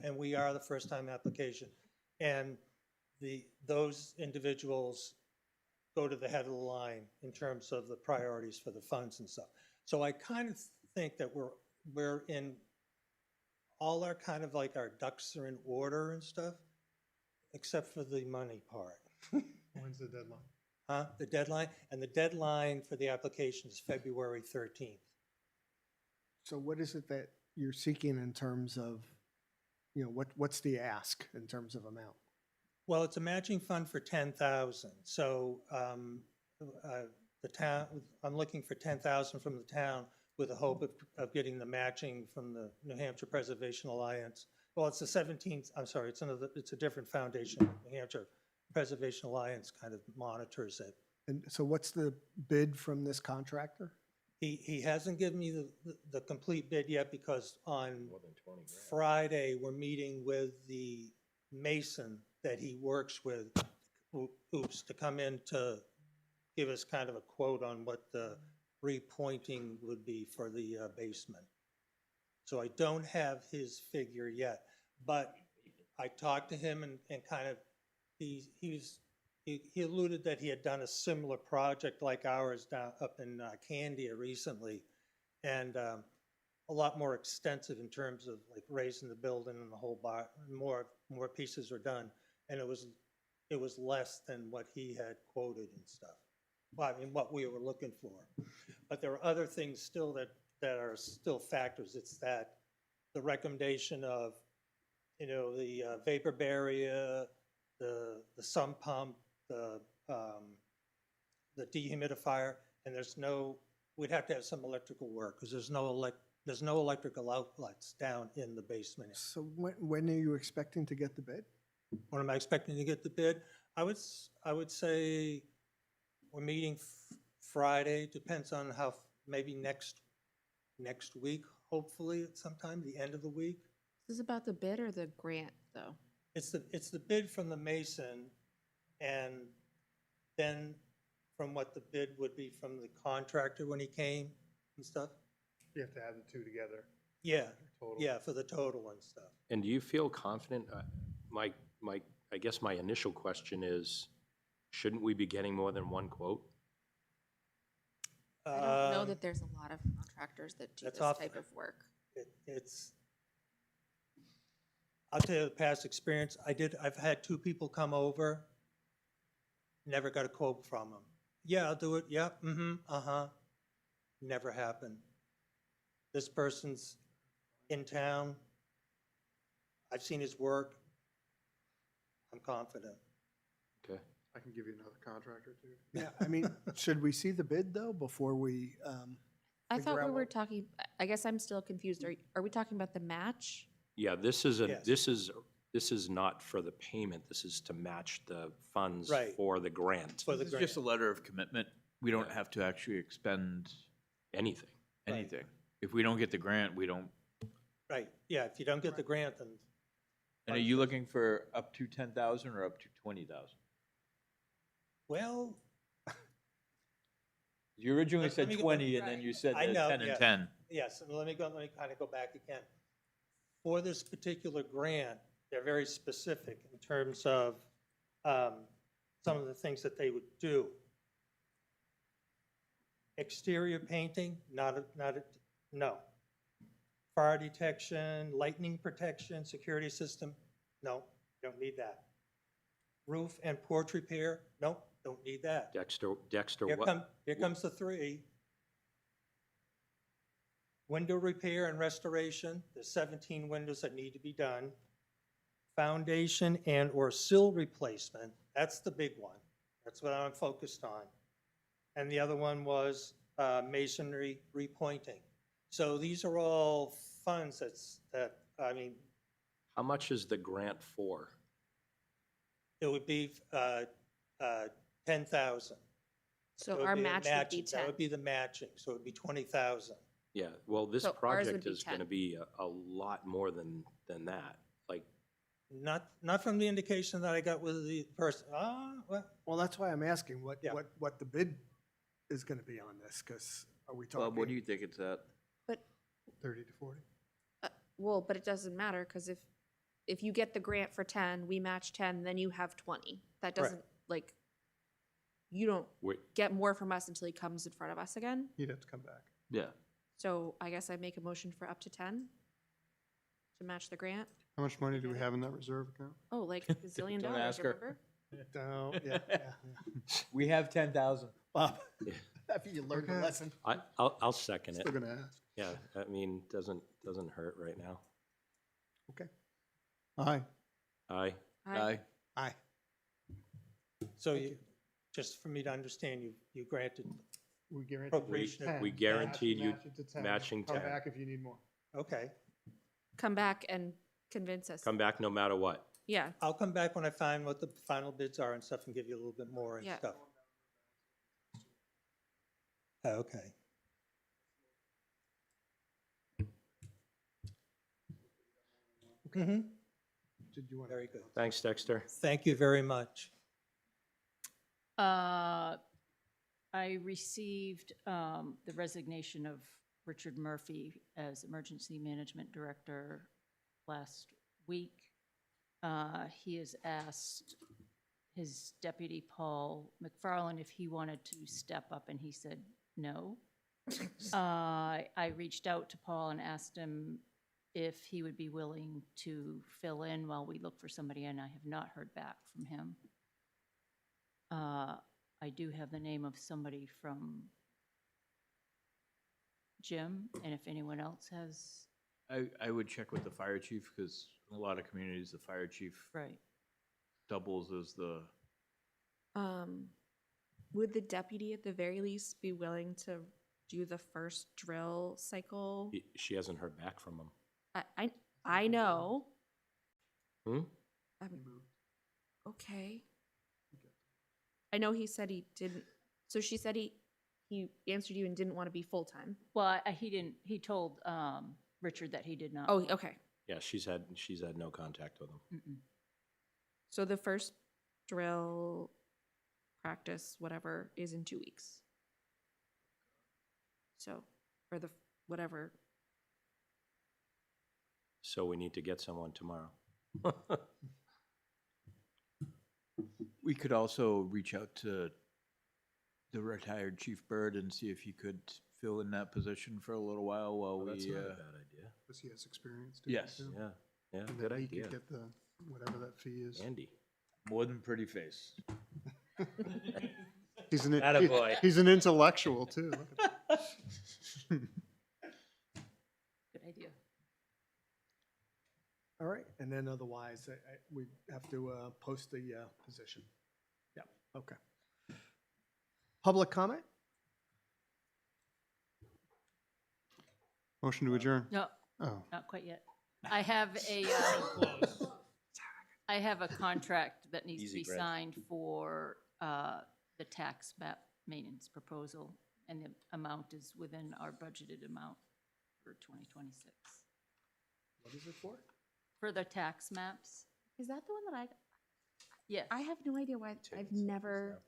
and we are the first-time application. And those individuals go to the head of the line in terms of the priorities for the funds and stuff. So I kind of think that we're in, all our kind of like our ducks are in order and stuff, except for the money part. When's the deadline? The deadline, and the deadline for the application is February 13th. So what is it that you're seeking in terms of, what's the ask in terms of amount? Well, it's a matching fund for 10,000. So the town, I'm looking for 10,000 from the town with the hope of getting the matching from the New Hampshire Preservation Alliance. Well, it's the 17th, I'm sorry, it's a different foundation. New Hampshire Preservation Alliance kind of monitors it. And so what's the bid from this contractor? He hasn't given me the complete bid yet, because on Friday, we're meeting with the mason that he works with, who's to come in to give us kind of a quote on what the repointing would be for the basement. So I don't have his figure yet, but I talked to him and kind of, he alluded that he had done a similar project like ours down up in Candia recently, and a lot more extensive in terms of like raising the building and the whole bar. More pieces were done, and it was less than what he had quoted and stuff. Well, I mean, what we were looking for. But there are other things still that are still factors. It's that the recommendation of, the vapor barrier, the sump pump, the dehumidifier, and we'd have to have some electrical work, because there's no electrical outlets down in the basement. So when are you expecting to get the bid? When am I expecting to get the bid? I would say we're meeting Friday, depends on how, maybe next week, hopefully at sometime, the end of the week. This is about the bid or the grant, though? It's the bid from the mason, and then from what the bid would be from the contractor when he came and stuff. You have to add the two together. Yeah, Total. yeah, for the total and stuff. And do you feel confident, I guess my initial question is, shouldn't we be getting more than one quote? I don't know that there's a lot of contractors that do this type of work. I'll tell you the past experience. I've had two people come over, never got a quote from them. Yeah, I'll do it. Yeah, never happened. This person's in town. I've seen his work. I'm confident. Okay. I can give you another contractor too. Yeah, I mean, should we see the bid though before we? I figure thought we out were what- talking, I guess I'm still confused. Are we talking about the match? Yeah, this is Yes. this is not for the payment. This is to match the funds Right. for the grant. For the It's grant. just a letter of commitment. We don't Yeah. have to actually expend Anything. Right. anything. If we don't get the grant, we don't. Right, yeah, if you don't get the grant, then And are you looking for up to 10,000 or up to 20,000? well, You originally Let said me go- 20, and then you said I know, 10 and yeah. 10. yes, let me kind of go back again. For this particular grant, they're very specific in terms of some of the things that they would do. Exterior painting, no. Fire detection, lightning protection, security system, no, don't need that. Roof and porch repair, nope, don't need that. Dexter Here what? comes the three. window repair and restoration, there's 17 windows that need to be done. Foundation and/or sill replacement, that's the big one. That's what I'm focused on. And the other one was masonry repointing. So these are all funds I mean, How much is the grant for? it would be 10,000. So It would our be a match would be matching. 10. That would be the matching, so it would be 20,000. Yeah, well, this So ours would project be is gonna 10. be a lot more than that. Like, Not from the indication that I got with the person, Well, that's why I'm asking Yeah. what the bid is gonna be on this, because are we talking? Bob, what do you think it's at? But, 30 to 40? well, but it doesn't matter, because if you get the grant for 10, we match 10, then you have 20. That Correct. doesn't, like, you don't wait, get more from us until he comes in front of us again. He'd have to come back. Yeah. So I guess I make a motion for up to 10 to match the grant. How much money do we have in that reserve account? Oh, like a gazillion Don't dollars, ask her. remember? No, yeah. We have 10,000. Bob, Yeah. after you learned the Okay. lesson. I'll second it. Still gonna ask. Yeah, I mean, doesn't hurt right now. Okay. Aye. Aye. Aye. Aye. so just for me to understand, you granted, We guaranteed Appropriation. 10. We guaranteed you Match it to 10. matching Come 10. back if you need more. okay. Come back and convince us. Come back no matter what. Yeah, I'll come back when I find what the final bids are and stuff and give you a little bit more and Yeah. stuff. Okay. Mhm. Did you want? Very good. Thanks, Dexter. Thank you very much. I received the resignation of Richard Murphy as Emergency Management Director last week. He has asked his deputy, Paul McFarland, if he wanted to step up, and he said no. I reached out to Paul and asked him if he would be willing to fill in while we look for somebody, and I have not heard back from him. I do have the name of somebody from Jim, and if anyone else has, I would check with the fire chief, because in a lot of communities, the fire chief right. doubles as the, would the deputy at the very least be willing to do the first drill cycle? She hasn't heard back from him. I know. Hmm? Okay. I know he said he didn't, so she said he answered you and didn't want to be full-time. Well, he told Richard that he did not. Oh, okay. Yeah, she's had no contact with him. Mm-mm. So the first drill practice, whatever, is in 2 weeks. So, or the, whatever. So we need to get someone tomorrow. we could also reach out to the retired Chief Byrd and see if he could fill in that position for a little while Oh, that's we, not a bad idea. Because he has experience doing it yes, too. Yeah, yeah, And good then he idea. could get the, whatever that fee is. Andy. more than pretty face. He's an, Attaboy. he's an intellectual too. Look at that. Good idea. All right, and then otherwise, we have to post the position. Yeah, okay. Public comment? Motion to adjourn. No, Oh, not quite yet. I have a contract that needs to Easy, be Brad. signed for the tax map maintenance proposal, and the amount is within our budgeted amount for 2026. What is it for? For the tax maps, Is that the one that yes. I have no idea why, I've never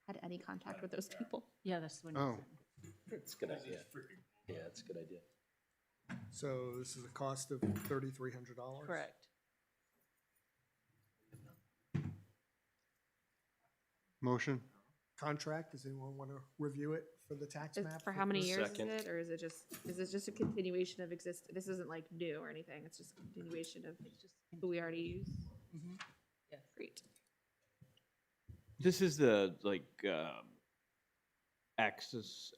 had any contact with those people. Yeah, that's the one. Oh. It's a good idea. Yeah, it's a good idea. So this is a cost of $3,300? Correct. motion. Contract, does anyone want to review it for the tax map? For how many years is Second. it, or is it just a continuation of this isn't like new or anything, it's just a continuation of who we already use? Mhm. Yeah. Great. This is the, like, access,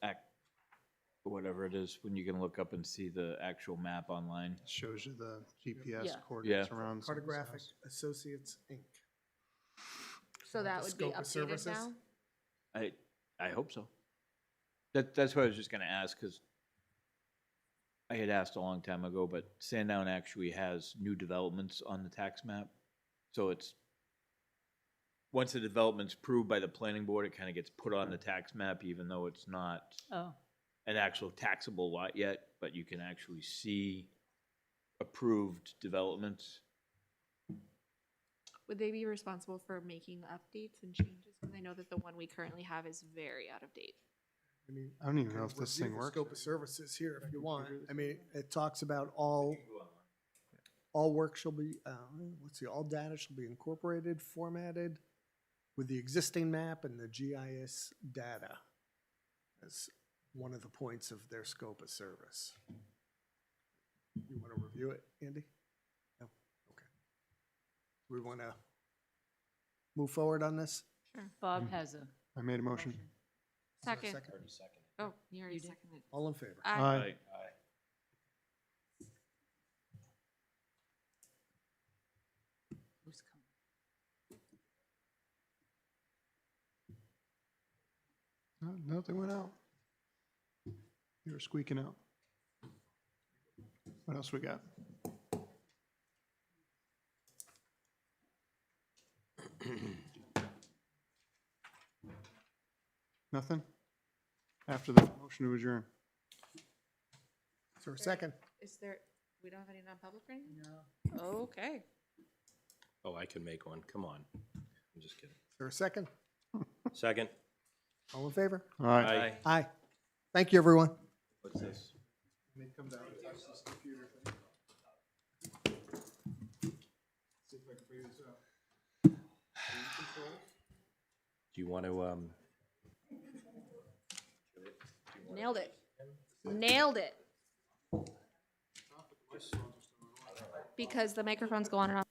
or whatever it is, when you can look up and see the actual map online. Shows you the GPS Yeah. coordinates around. someone's Cartographic house. Associates, Inc. So that The would be scope of updated services? now? I hope so. That's what I was just gonna ask, because I had asked a long time ago, but Sandown actually has new developments on the tax map. So it's, once the development's approved by the planning board, it kind of gets put on the tax map, even though it's not Oh, an actual taxable lot yet, but you can actually see approved developments. Would they be responsible for making updates and changes? Because I know that the one we currently have is very out of date. I mean, I don't even know can if this review thing the works. Scope of services here if you want. I mean, it talks about all work shall be, let's see, all data shall be incorporated, formatted with the existing map and the GIS data as one of the points of their scope of service. You want to review it, Andy? No? Okay. We want to move forward on this? Bob has a. I made a motion. Is there a Second. Oh, you already You did? seconded. All in favor? Aye. Who's coming? No, they went out. They were squeaking out. What else we got? Nothing? After the motion to adjourn. Is there a second? Is there, we don't have any non-public or anything? No. Okay. Oh, I can make one. Come on. I'm just kidding. Is there a second? Second. All in favor? All right. Aye. Thank you, everyone. What's this? Come down and touch this computer thing. See if I can figure this out. Do you want to, Nailed it. Nailed it. Because the microphones go on and off.